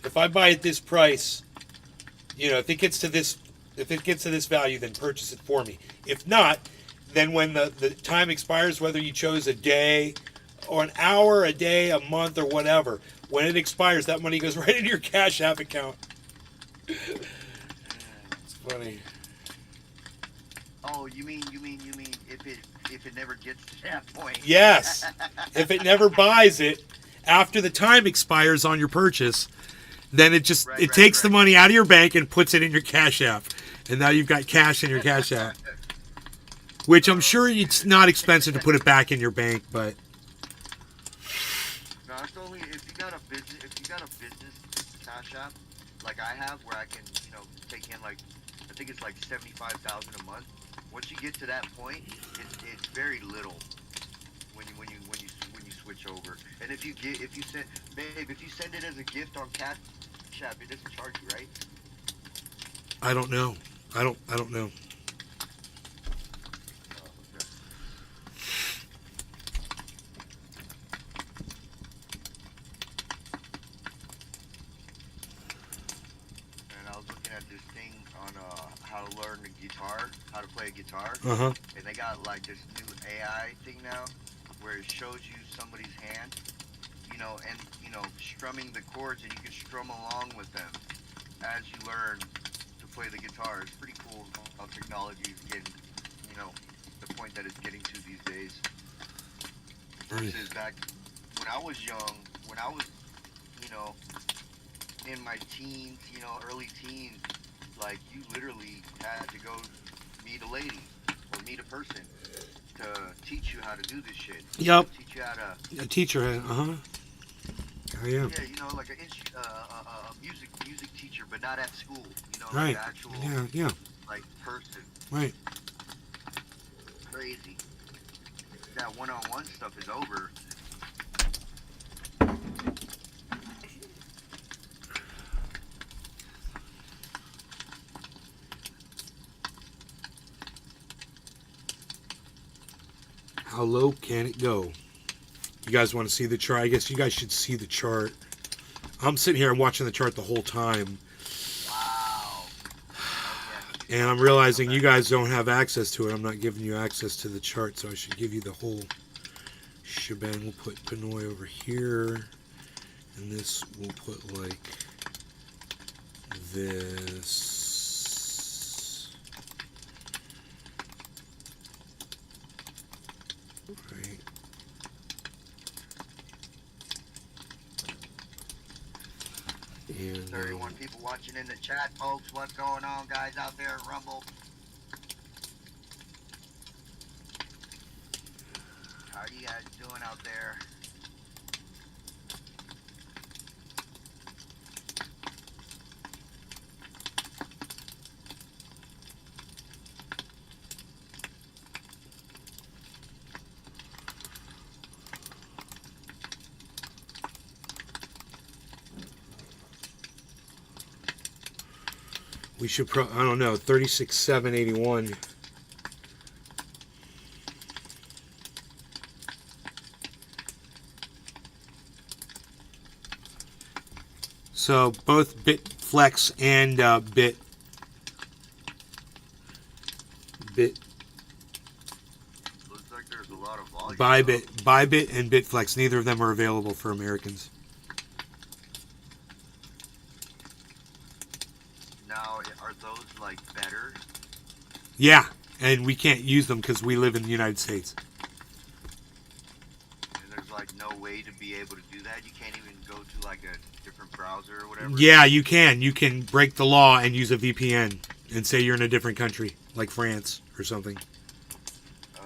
If I buy at this price, if it gets to this value, then purchase it for me. If not, then when the time expires, whether you chose a day or an hour, a day, a month, or whatever, when it expires, that money goes right into your Cash App account. It's funny. Oh, you mean if it never gets to that point? Yes. If it never buys it after the time expires on your purchase, then it just takes the money out of your bank and puts it in your Cash App. And now you've got cash in your Cash App. Which I'm sure it's not expensive to put it back in your bank, but No, it's only if you got a business Cash App, like I have, where I can, take in I think it's like 75,000 a month. Once you get to that point, it's very little when you switch over. And if you send it as a gift on Cash App, it doesn't charge you, right? I don't know. I don't know. How to play a guitar, and they got like this new AI thing now, where it shows you somebody's hand, and strumming the chords, and you can strum along with them as you learn to play the guitar. It's pretty cool how technology is getting, the point that it's getting to these days. Versus back when I was young, when I was, in my teens, early teens, like you literally had to go meet a lady or meet a person to teach you how to do this shit. Yep. Teach you how to. A teacher, Oh yeah. Yeah, like a music teacher, but not at school. Right. Like an actual, yeah. like person. Right. Crazy. That one-on-one stuff is over. How low can it go? You guys want to see the chart? I guess you guys should see the chart. I'm sitting here and watching the chart the whole time. Wow. And I'm realizing you guys don't have access to it. I'm not giving you access to the chart, so I should give you the whole shebang. We'll put Pinoy over here. And this we'll put like this. Right. And 31 people watching in the chat, folks. What's going on, guys, out there at Rumble? How are you guys doing out there? We should I don't know, 36,781. So both Bitflex and Bybit Looks like there's a lot of volume. Bybit and Bitflex, neither of them are available for Americans. Now, are those like better? Yeah, and we can't use them because we live in the United States. And there's like no way to be able to do that? You can't even go to like a different browser or whatever? Yeah, you can. You can break the law and use a VPN and say you're in a different country, like France or something. Oh,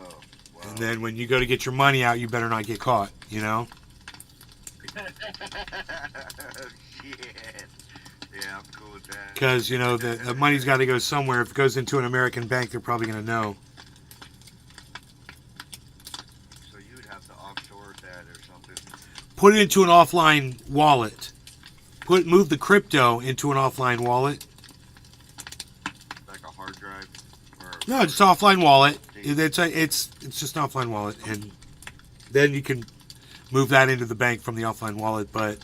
wow. And then when you go to get your money out, you better not get caught, you know? Shit. Yeah, I'm cool with that. Because, you know, the money's got to go somewhere. If it goes into an American bank, they're probably going to know. So you would have to offshore that or something. Put it into an offline wallet. Move the crypto into an offline wallet. Like a hard drive? Or No, it's an offline wallet. It's just an offline wallet. And then you can move that into the bank from the offline wallet. But,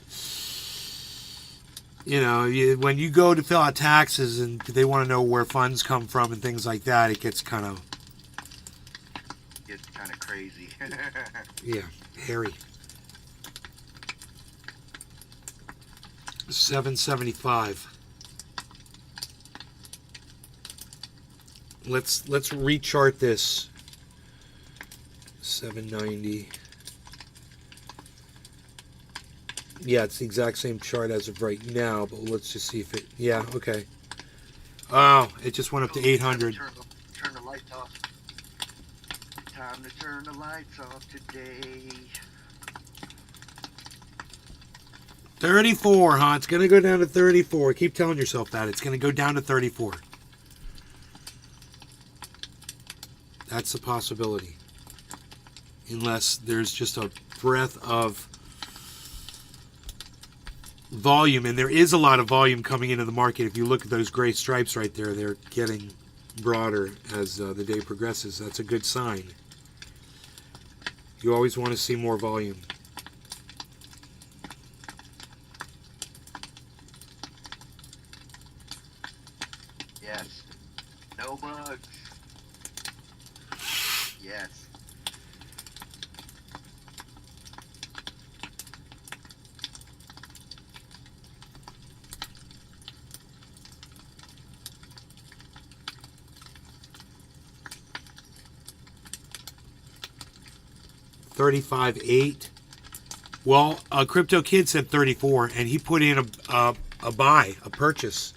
you know, when you go to fill out taxes and they want to know where funds come from and things like that, it gets kind of... Gets kind of crazy. Yeah, hairy. 775. Let's rechart this. 790. Yeah, it's the exact same chart as of right now, but let's just see if it... Yeah, okay. Oh, it just went up to 800. Turn the lights off. Time to turn the lights off today. 34, huh? It's going to go down to 34. Keep telling yourself that. It's going to go down to 34. That's a possibility. Unless there's just a breath of volume. And there is a lot of volume coming into the market. If you look at those gray stripes right there, they're getting broader as the day progresses. That's a good sign. You always want to see more volume. Yes. No bugs. Yes. $35.8. Well, Crypto Kid said 34, and he put in a buy, a purchase.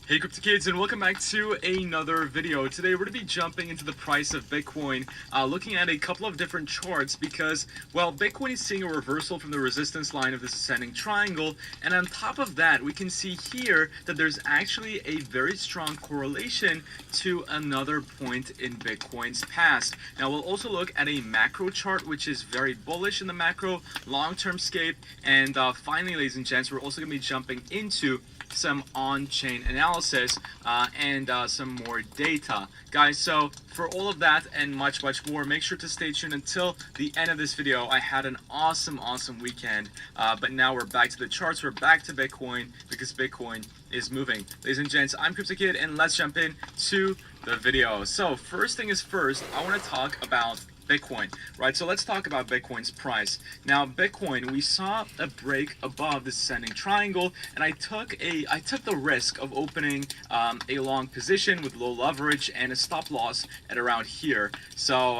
Hey Crypto Kids, and welcome back to another video. Today we're going to be jumping into the price of Bitcoin, looking at a couple of different charts because, well, Bitcoin is seeing a reversal from the resistance line of this ascending triangle, and on top of that we can see here that there's actually a very strong correlation to another point in Bitcoin's past. Now we'll also look at a macro chart which is very bullish in the macro long-term scape, and finally, ladies and gents, we're also going to be jumping into some on-chain analysis and some more data, guys. So for all of that and much more, make sure to stay tuned until the end of this video. I had an awesome weekend, but now we're back to the charts. We're back to Bitcoin because Bitcoin is moving. Ladies and gents, I'm Crypto Kid, and let's jump in to the video. So first thing is first, I want to talk about Bitcoin, right? So let's talk about Bitcoin's price. Now, Bitcoin, we saw a break above the ascending triangle, and I took the risk of opening a long position with low leverage and a stop loss at around here. So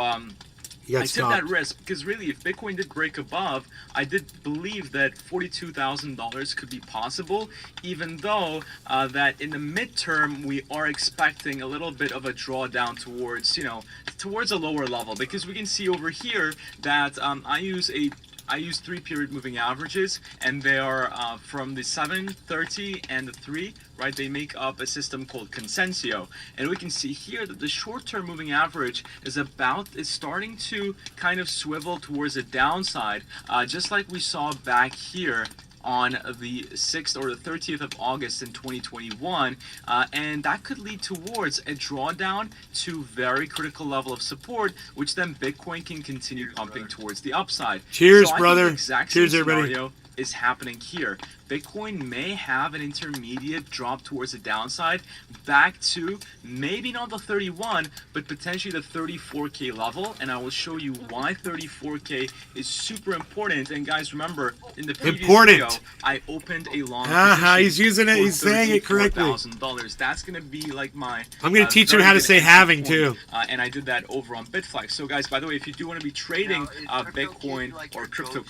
I took that risk because really, if Bitcoin did break above, I did believe that $42,000 could be possible, even though that in the midterm we are expecting a little bit of a drawdown towards, towards a lower level, because we can see over here that I use a I use 3-period moving averages, and they are from the 7, 30, and the 3, right? They make up a system called Consensio. And we can see here that the short-term moving average is starting to kind of swivel towards the downside, just like we saw back here on the 6th or the 30th of August in 2021, and that could lead towards a drawdown to very critical level of support, which then Bitcoin can continue pumping towards the upside. Cheers, so I brother. think the exact Cheers, same everybody. scenario is happening here. Bitcoin may have an intermediate drop towards the downside back to maybe not the 31, but potentially the 34K level, and I will show you why 34K is super important. And guys, remember, in the previous video, I opened a long position. He's using it. He's saying it correctly. $34,000. That's going to be like my... I'm going to teach him how to say halving, too. And I did that over on Bitflex. So guys, by the way, if you do want to be trading Bitcoin or crypto...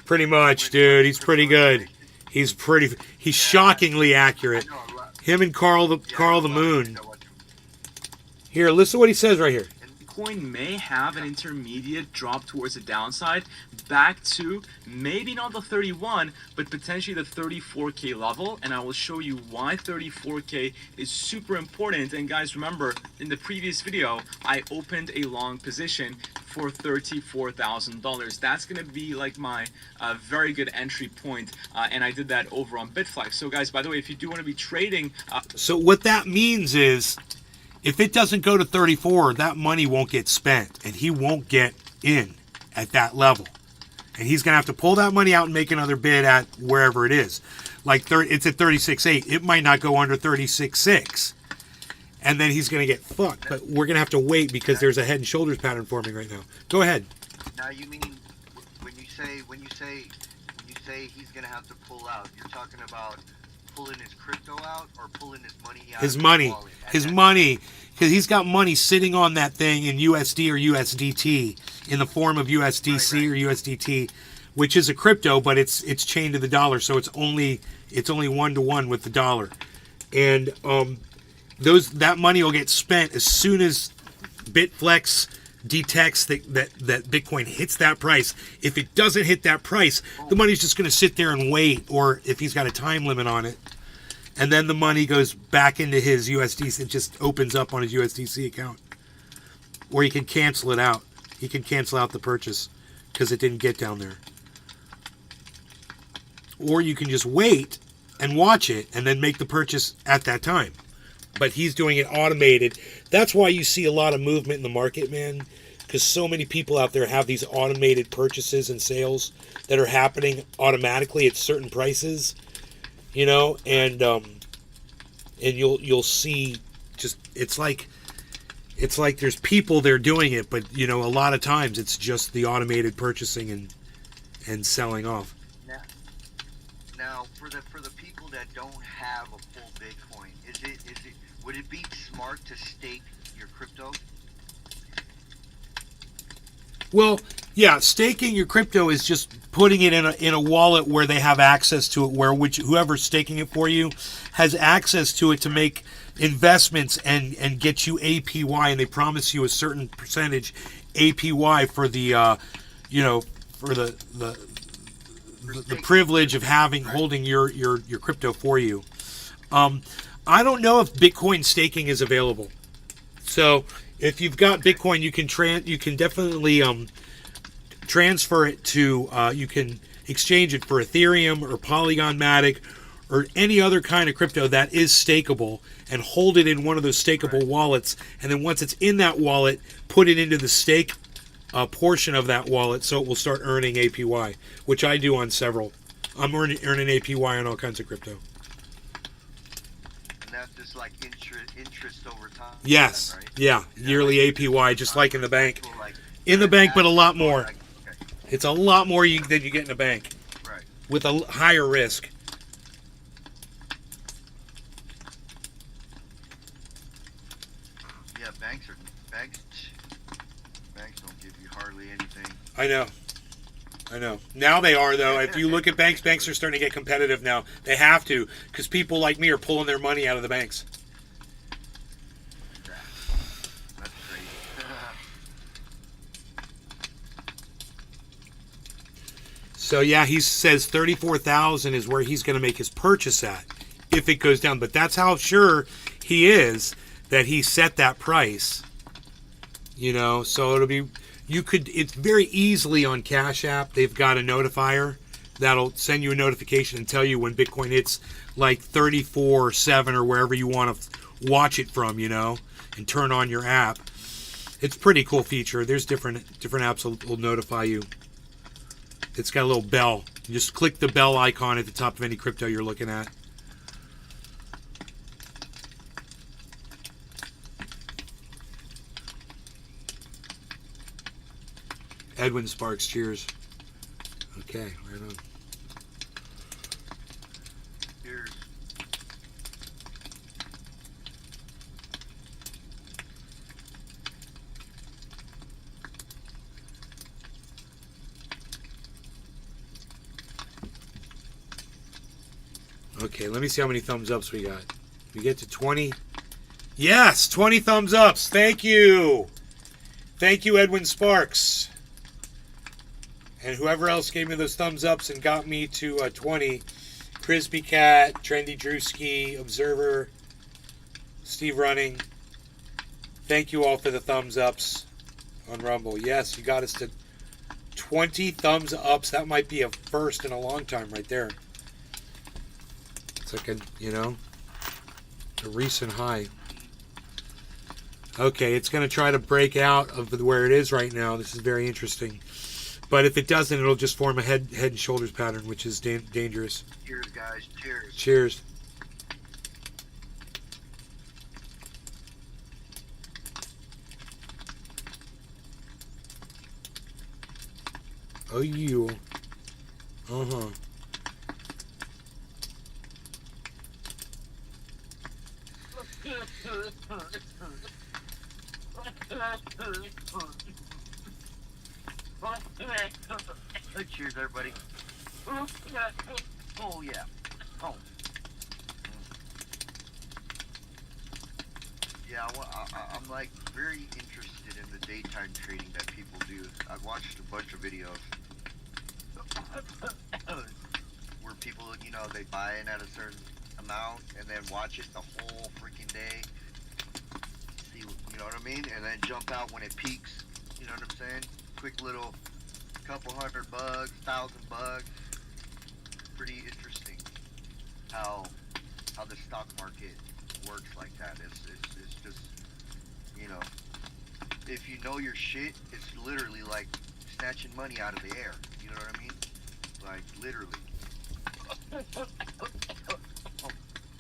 Pretty much, dude. He's pretty good. He's shockingly accurate. Him and Carl the Moon. Here, listen to what he says right here. Bitcoin may have an intermediate drop towards the downside back to maybe not the 31, but potentially the 34K level, and I will show you why 34K is super important. And guys, remember, in the previous video, I opened a long position for $34,000. That's going to be like my very good entry point, and I did that over on Bitflex. So guys, by the way, if you do want to be trading... So what that means is, if it doesn't go to 34, that money won't get spent, and he won't get in at that level. And he's going to have to pull that money out and make another bid at wherever it is. Like it's at 36.8. It might not go under 36.6. And then he's going to get fucked. But we're going to have to wait because there's a head and shoulders pattern forming right now. Go ahead. Now you mean when you say he's going to have to pull out, you're talking about pulling his crypto out or pulling his money out? His money, because he's got money sitting on that thing in USD or USDT in the form of USDC or USDT, which is a crypto, but it's chained to the dollar, so it's only 1-to-1 with the dollar, and that money will get spent as soon as Bitflex detects that Bitcoin hits that price. If it doesn't hit that price, the money's just going to sit there and wait, or if he's got a time limit on it, and then the money goes back into his USDC. It just opens up on his USDC account, or he can cancel it out. He can cancel out the purchase because it didn't get down there, or you can just wait and watch it and then make the purchase at that time. But he's doing it automated. That's why you see a lot of movement in the market, man, because so many people out there have these automated purchases and sales that are happening automatically at certain prices, you know, and you'll see just it's like there's people there doing it, but you know, a lot of times it's just the automated purchasing and selling off. Now for the people that don't have a full Bitcoin, would it be smart to stake your crypto? Well, yeah, staking your crypto is just putting it in a wallet where they have access to it, where whoever's staking it for you has access to it to make investments and get you APY, and they promise you a certain percentage APY for the for the privilege of holding your crypto for you. I don't know if Bitcoin staking is available. So if you've got Bitcoin, you can definitely transfer it to. You can exchange it for Ethereum or Polygon Matic or any other kind of crypto that is stakeable, and hold it in one of those stakeable wallets. And then once it's in that wallet, put it into the stake portion of that wallet, so it will start earning APY, which I do on several. I'm earning APY on all kinds of crypto. And that's just like interest over time. Yes. Right? Yeah. Yearly APY, just like in the bank. In the bank, but a lot more. It's a lot more than you get in a bank. Right. With a higher risk. Yeah, banks don't give you hardly anything. I know. Now they are, though. If you look at banks are starting to get competitive now. They have to, because people like me are pulling their money out of the banks. That's crazy. So yeah, he says 34,000 is where he's going to make his purchase at if it goes down. But that's how sure he is that he set that price. You know, so it'll be, it's very easily on Cash App. They've got a notifier that'll send you a notification and tell you when Bitcoin hits like 34.7 or wherever you want to watch it from, you know, and turn on your app. It's a pretty cool feature. There's different apps will notify you. It's got a little bell. You just click the bell icon at the top of any crypto you're looking at. Edwin Sparks, cheers. Okay, right on. Cheers. Okay, let me see how many thumbs ups we got. We get to 20. Yes, 20 thumbs ups. Thank you. Thank you, Edwin Sparks. And whoever else gave me those thumbs ups and got me to 20. Crispy Cat, Trendy Drewski, Observer, Steve Running. Thank you all for the thumbs ups on Rumble. Yes, you got us to 20 thumbs ups. That might be a first in a long time right there. It's like a recent high. Okay, it's going to try to break out of where it is right now. This is very interesting. But if it doesn't, it'll just form a head and shoulders pattern, which is dangerous. Cheers, guys. Cheers. Cheers. Oh, you. Uh-huh. Cheers, everybody. Oh, yeah. Oh. Yeah, I'm like very interested in the daytime trading that people do. I've watched a bunch of videos where people, they buy in at a certain amount and then watch it the whole freaking day. See, you know what I mean? And then jump out when it peaks. You know what I'm saying? Quick little couple $100, $1,000. Pretty interesting how the stock market works like that. It's just, if you know your shit, it's literally like snatching money out of the air. You know what I mean? Like literally.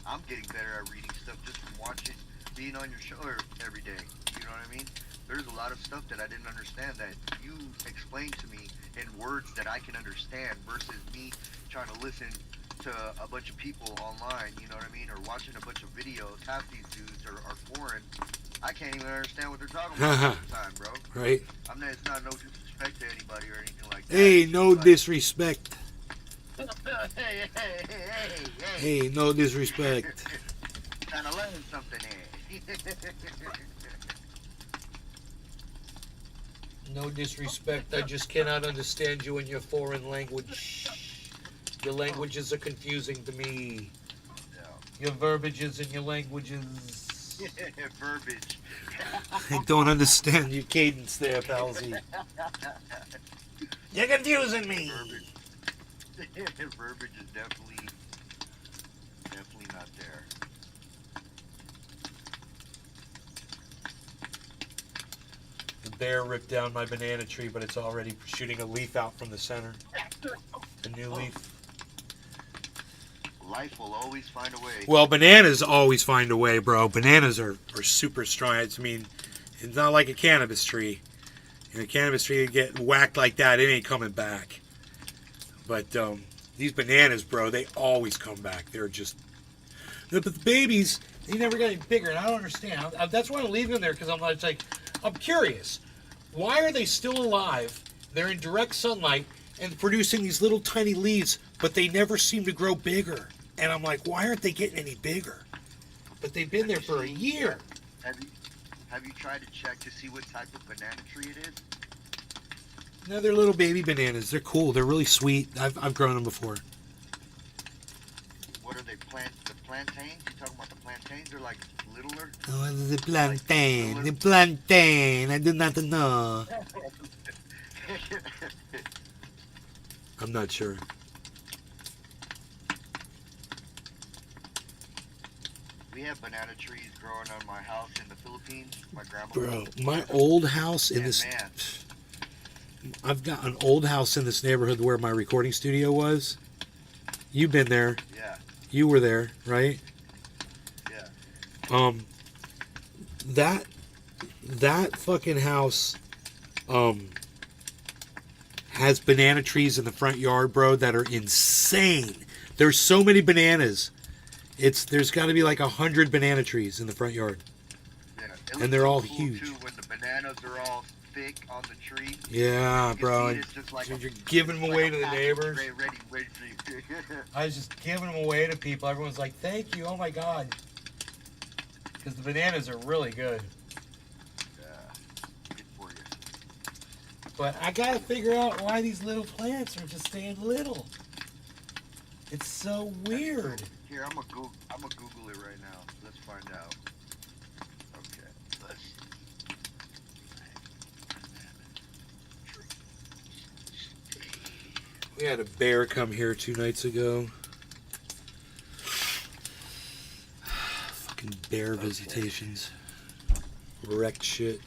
I'm getting better at reading stuff just from watching, being on your show every day. You know what I mean? There's a lot of stuff that I didn't understand that you explained to me in words that I can understand versus me trying to listen to a bunch of people online, you know what I mean? Or watching a bunch of videos. Half these dudes are foreign. I can't even understand what they're talking about half the time, bro. Right. It's not no disrespect to anybody or anything like that. Hey, no disrespect. Hey, no disrespect. Trying to learn something here. No disrespect. I just cannot understand you in your foreign language. Your languages are confusing to me. Your verbiages and your languages. Verbiage. I don't understand your cadence there, Palsy. You're confusing me. Verbiage is definitely not there. The bear ripped down my banana tree, but it's already shooting a leaf out from the center. A new leaf. Life will always find a way. Well, bananas always find a way, bro. Bananas are super strong. I mean, it's not like a cannabis tree. In a cannabis tree, you get whacked like that, it ain't coming back. But these bananas, bro, they always come back. They're just... But the babies, they never get any bigger, and I don't understand. That's why I'm leaving them there, because I'm curious. Why are they still alive? They're in direct sunlight and producing these little tiny leaves, but they never seem to grow bigger. And I'm like, why aren't they getting any bigger? But they've been there for a year. Have you tried to check to see what type of banana tree it is? No, they're little baby bananas. They're cool. They're really sweet. I've grown them before. What are they? The plantains? You talking about the plantains? They're like littler. Oh, the plantain. The plantain. I do not know. I'm not sure. We have banana trees growing on my house in the Philippines. My grandma. Bro, my old house in this... Man. I've got an old house in this neighborhood where my recording studio was. You've been there. Yeah. You were there, right? Yeah. That fucking house has banana trees in the front yard, bro, that are insane. There's so many bananas. There's got to be like 100 banana trees in the front yard. Yeah. And they're all cool huge. Too, when the bananas are all thick on the tree. Yeah, bro. You're giving them away to the neighbors. Ready for you. I was just giving them away to people. Everyone's like, thank you. Oh, my God. Because the bananas are really good. Yeah. Good for you. But I got to figure out why these little plants are just staying little. It's so weird. Here, I'm gonna Google it right now. Let's find out. Okay. We had a bear come here 2 nights ago. Fucking bear visitations. Wrecked shit.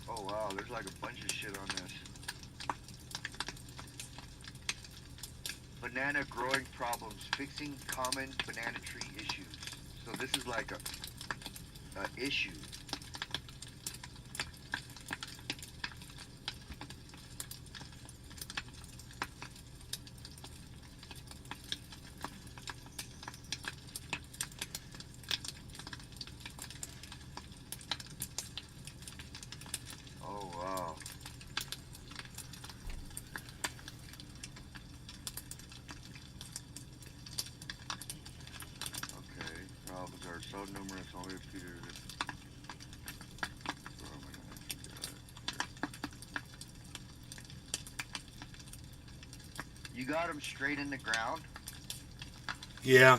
Oh wow, there's like a bunch of shit on this. Banana growing problems, fixing common banana tree issues. So this is like a issue. Oh wow. Okay, problems are so numerous, only a few. You got them straight in the ground, Yeah.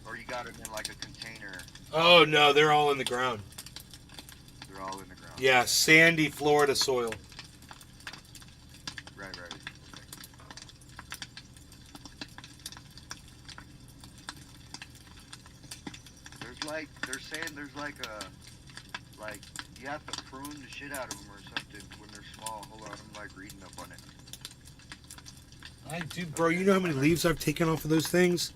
or you got them in like a container? Oh, no, they're all in the ground. They're all in the ground. Yeah, sandy Florida soil. Right. Okay. They're saying there's like you have to prune the shit out of them or something when they're small. Hold on, I'm like reading up on it. I do, bro. You know how many leaves I've taken off of those things?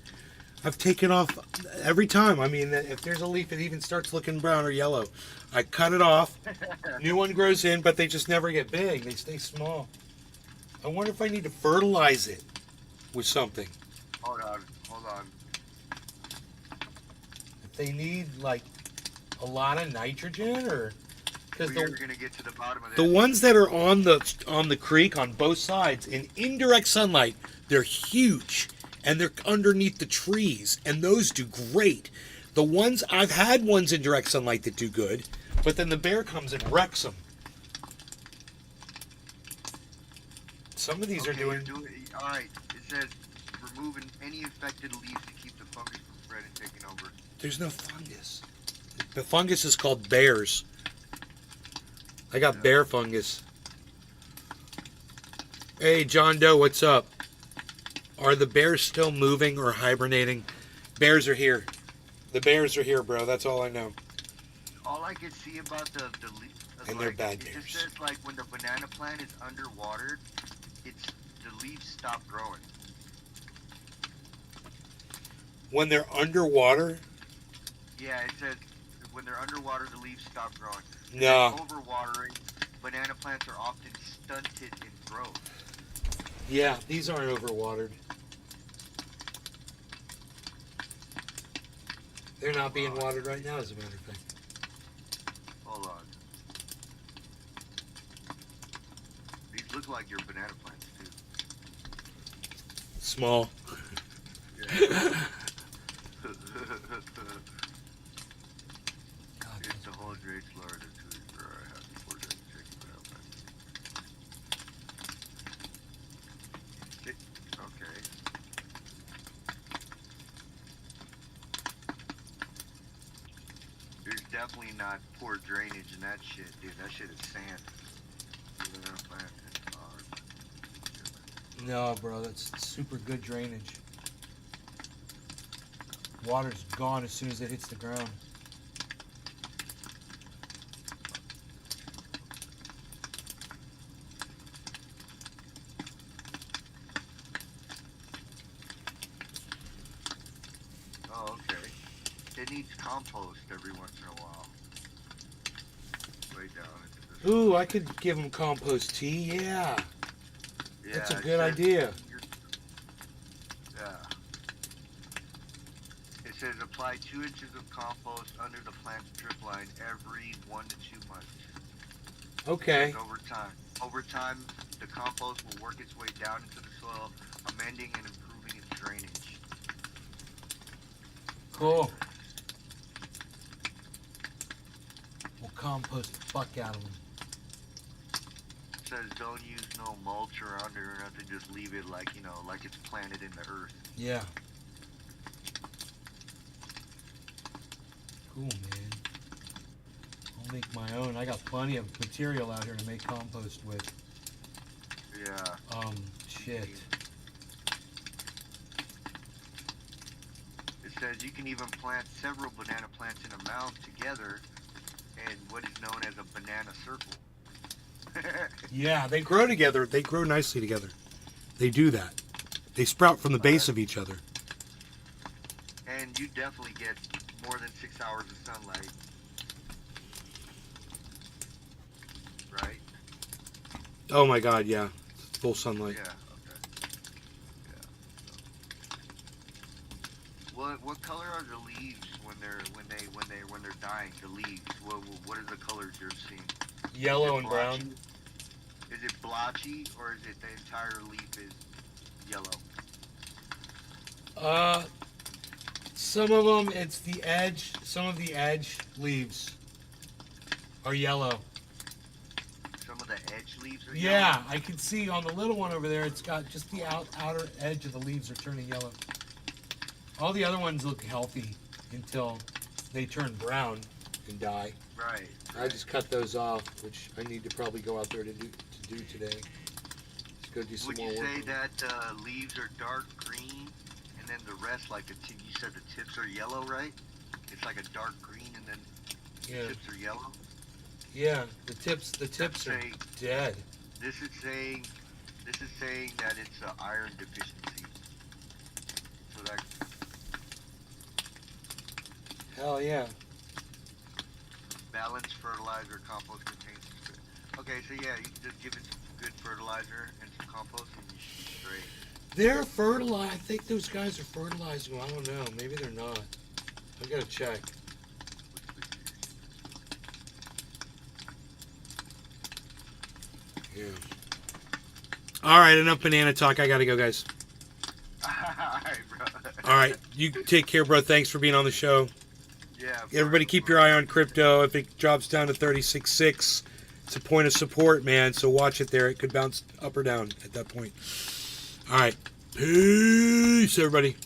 I've taken off every time. I mean, if there's a leaf that even starts looking brown or yellow, I cut it off. New one grows in, but they just never get big. They stay small. I wonder if I need to fertilize it with something. Hold on. If they need like a lot of nitrogen, or because We're gonna get to the bottom of this. the ones that are on the creek on both sides in indirect sunlight, they're huge and they're underneath the trees, and those do great. The ones I've had ones in direct sunlight that do good, but then the bear comes and wrecks them. Some of these are doing. All right. It says removing any affected leaves to keep the fungus from spreading, taking over. There's no fungus. The fungus is called bears. I got bear fungus. Hey, John Doe, what's up? Are the bears still moving or hibernating? Bears are here. The bears are here, bro. That's all I know. All I can see about the leaf, And they're bad it bears. just says like when the banana plant is underwater, the leaves stop growing. When they're underwater? Yeah, it says when they're underwater, the leaves stop growing. No. And overwatering, banana plants are often stunted in growth. Yeah, these aren't overwatered. They're not being watered right now, as a matter of fact. Hold on. These look like your banana plants too. Small. Yeah. It's the whole Great Florida too, bro. I have to order and check it out, man. Okay. There's definitely not poor drainage in that shit, dude. That shit is sand. No, bro, that's super good drainage. Water's gone as soon as it hits the ground. Oh, okay. It needs compost every once in a while. Way down into this. Ooh, I could give them compost tea. Yeah. That's a good idea. Yeah. It says apply 2 inches of compost under the plant drip line every 1 to 2 months. Okay. And over time, the compost will work its way down into the soil, amending and improving its drainage. Cool. We'll compost the fuck out of them. It says don't use no mulch around it or nothing, just leave it like, you know, like it's planted in the earth. Yeah. Cool, man. I'll make my own. I got plenty of material out here to make compost with. Yeah. Shit. It says you can even plant several banana plants in a mound together in what is known as a banana circle. Yeah, they grow together. They grow nicely together. They do that. They sprout from the base of each other. And you definitely get more than 6 hours of sunlight. Right? Oh my god, yeah. Full sunlight. Yeah, okay. Yeah. What color are the leaves when they're dying? The leaves. What are the colors you're seeing? Yellow and brown. Is it blotchy or is it the entire leaf is yellow? Some of them it's the edge. Some of the edge leaves are yellow. Some of the edge leaves are Yeah, yellow? I can see on the little one over there. It's got just the outer edge of the leaves are turning yellow. All the other ones look healthy until they turn brown and die. Right. I just cut those off, which I need to probably go out there to do today. Let's go do some Would more you work. say that leaves are dark green, and then the rest, like you said, the tips are yellow, right? It's like a dark green, and then the tips are yellow. Yeah, the tips are dead. This is saying that it's an iron deficiency. So that. Hell yeah. Balanced fertilizer compost contains. Okay, so yeah, you can just give it some good fertilizer and some compost, and you should be straight. They're fertilized. I think those guys are fertilizing. I don't know. Maybe they're not. I gotta check. Yeah. All right, enough banana talk. I gotta go, guys. Alright, bro. All right, you take care, bro. Thanks for being on the show. Yeah. Everybody keep your eye on crypto. If it drops down to 36.6, it's a point of support, man. So watch it there. It could bounce up or down at that point. All right. Peace, everybody.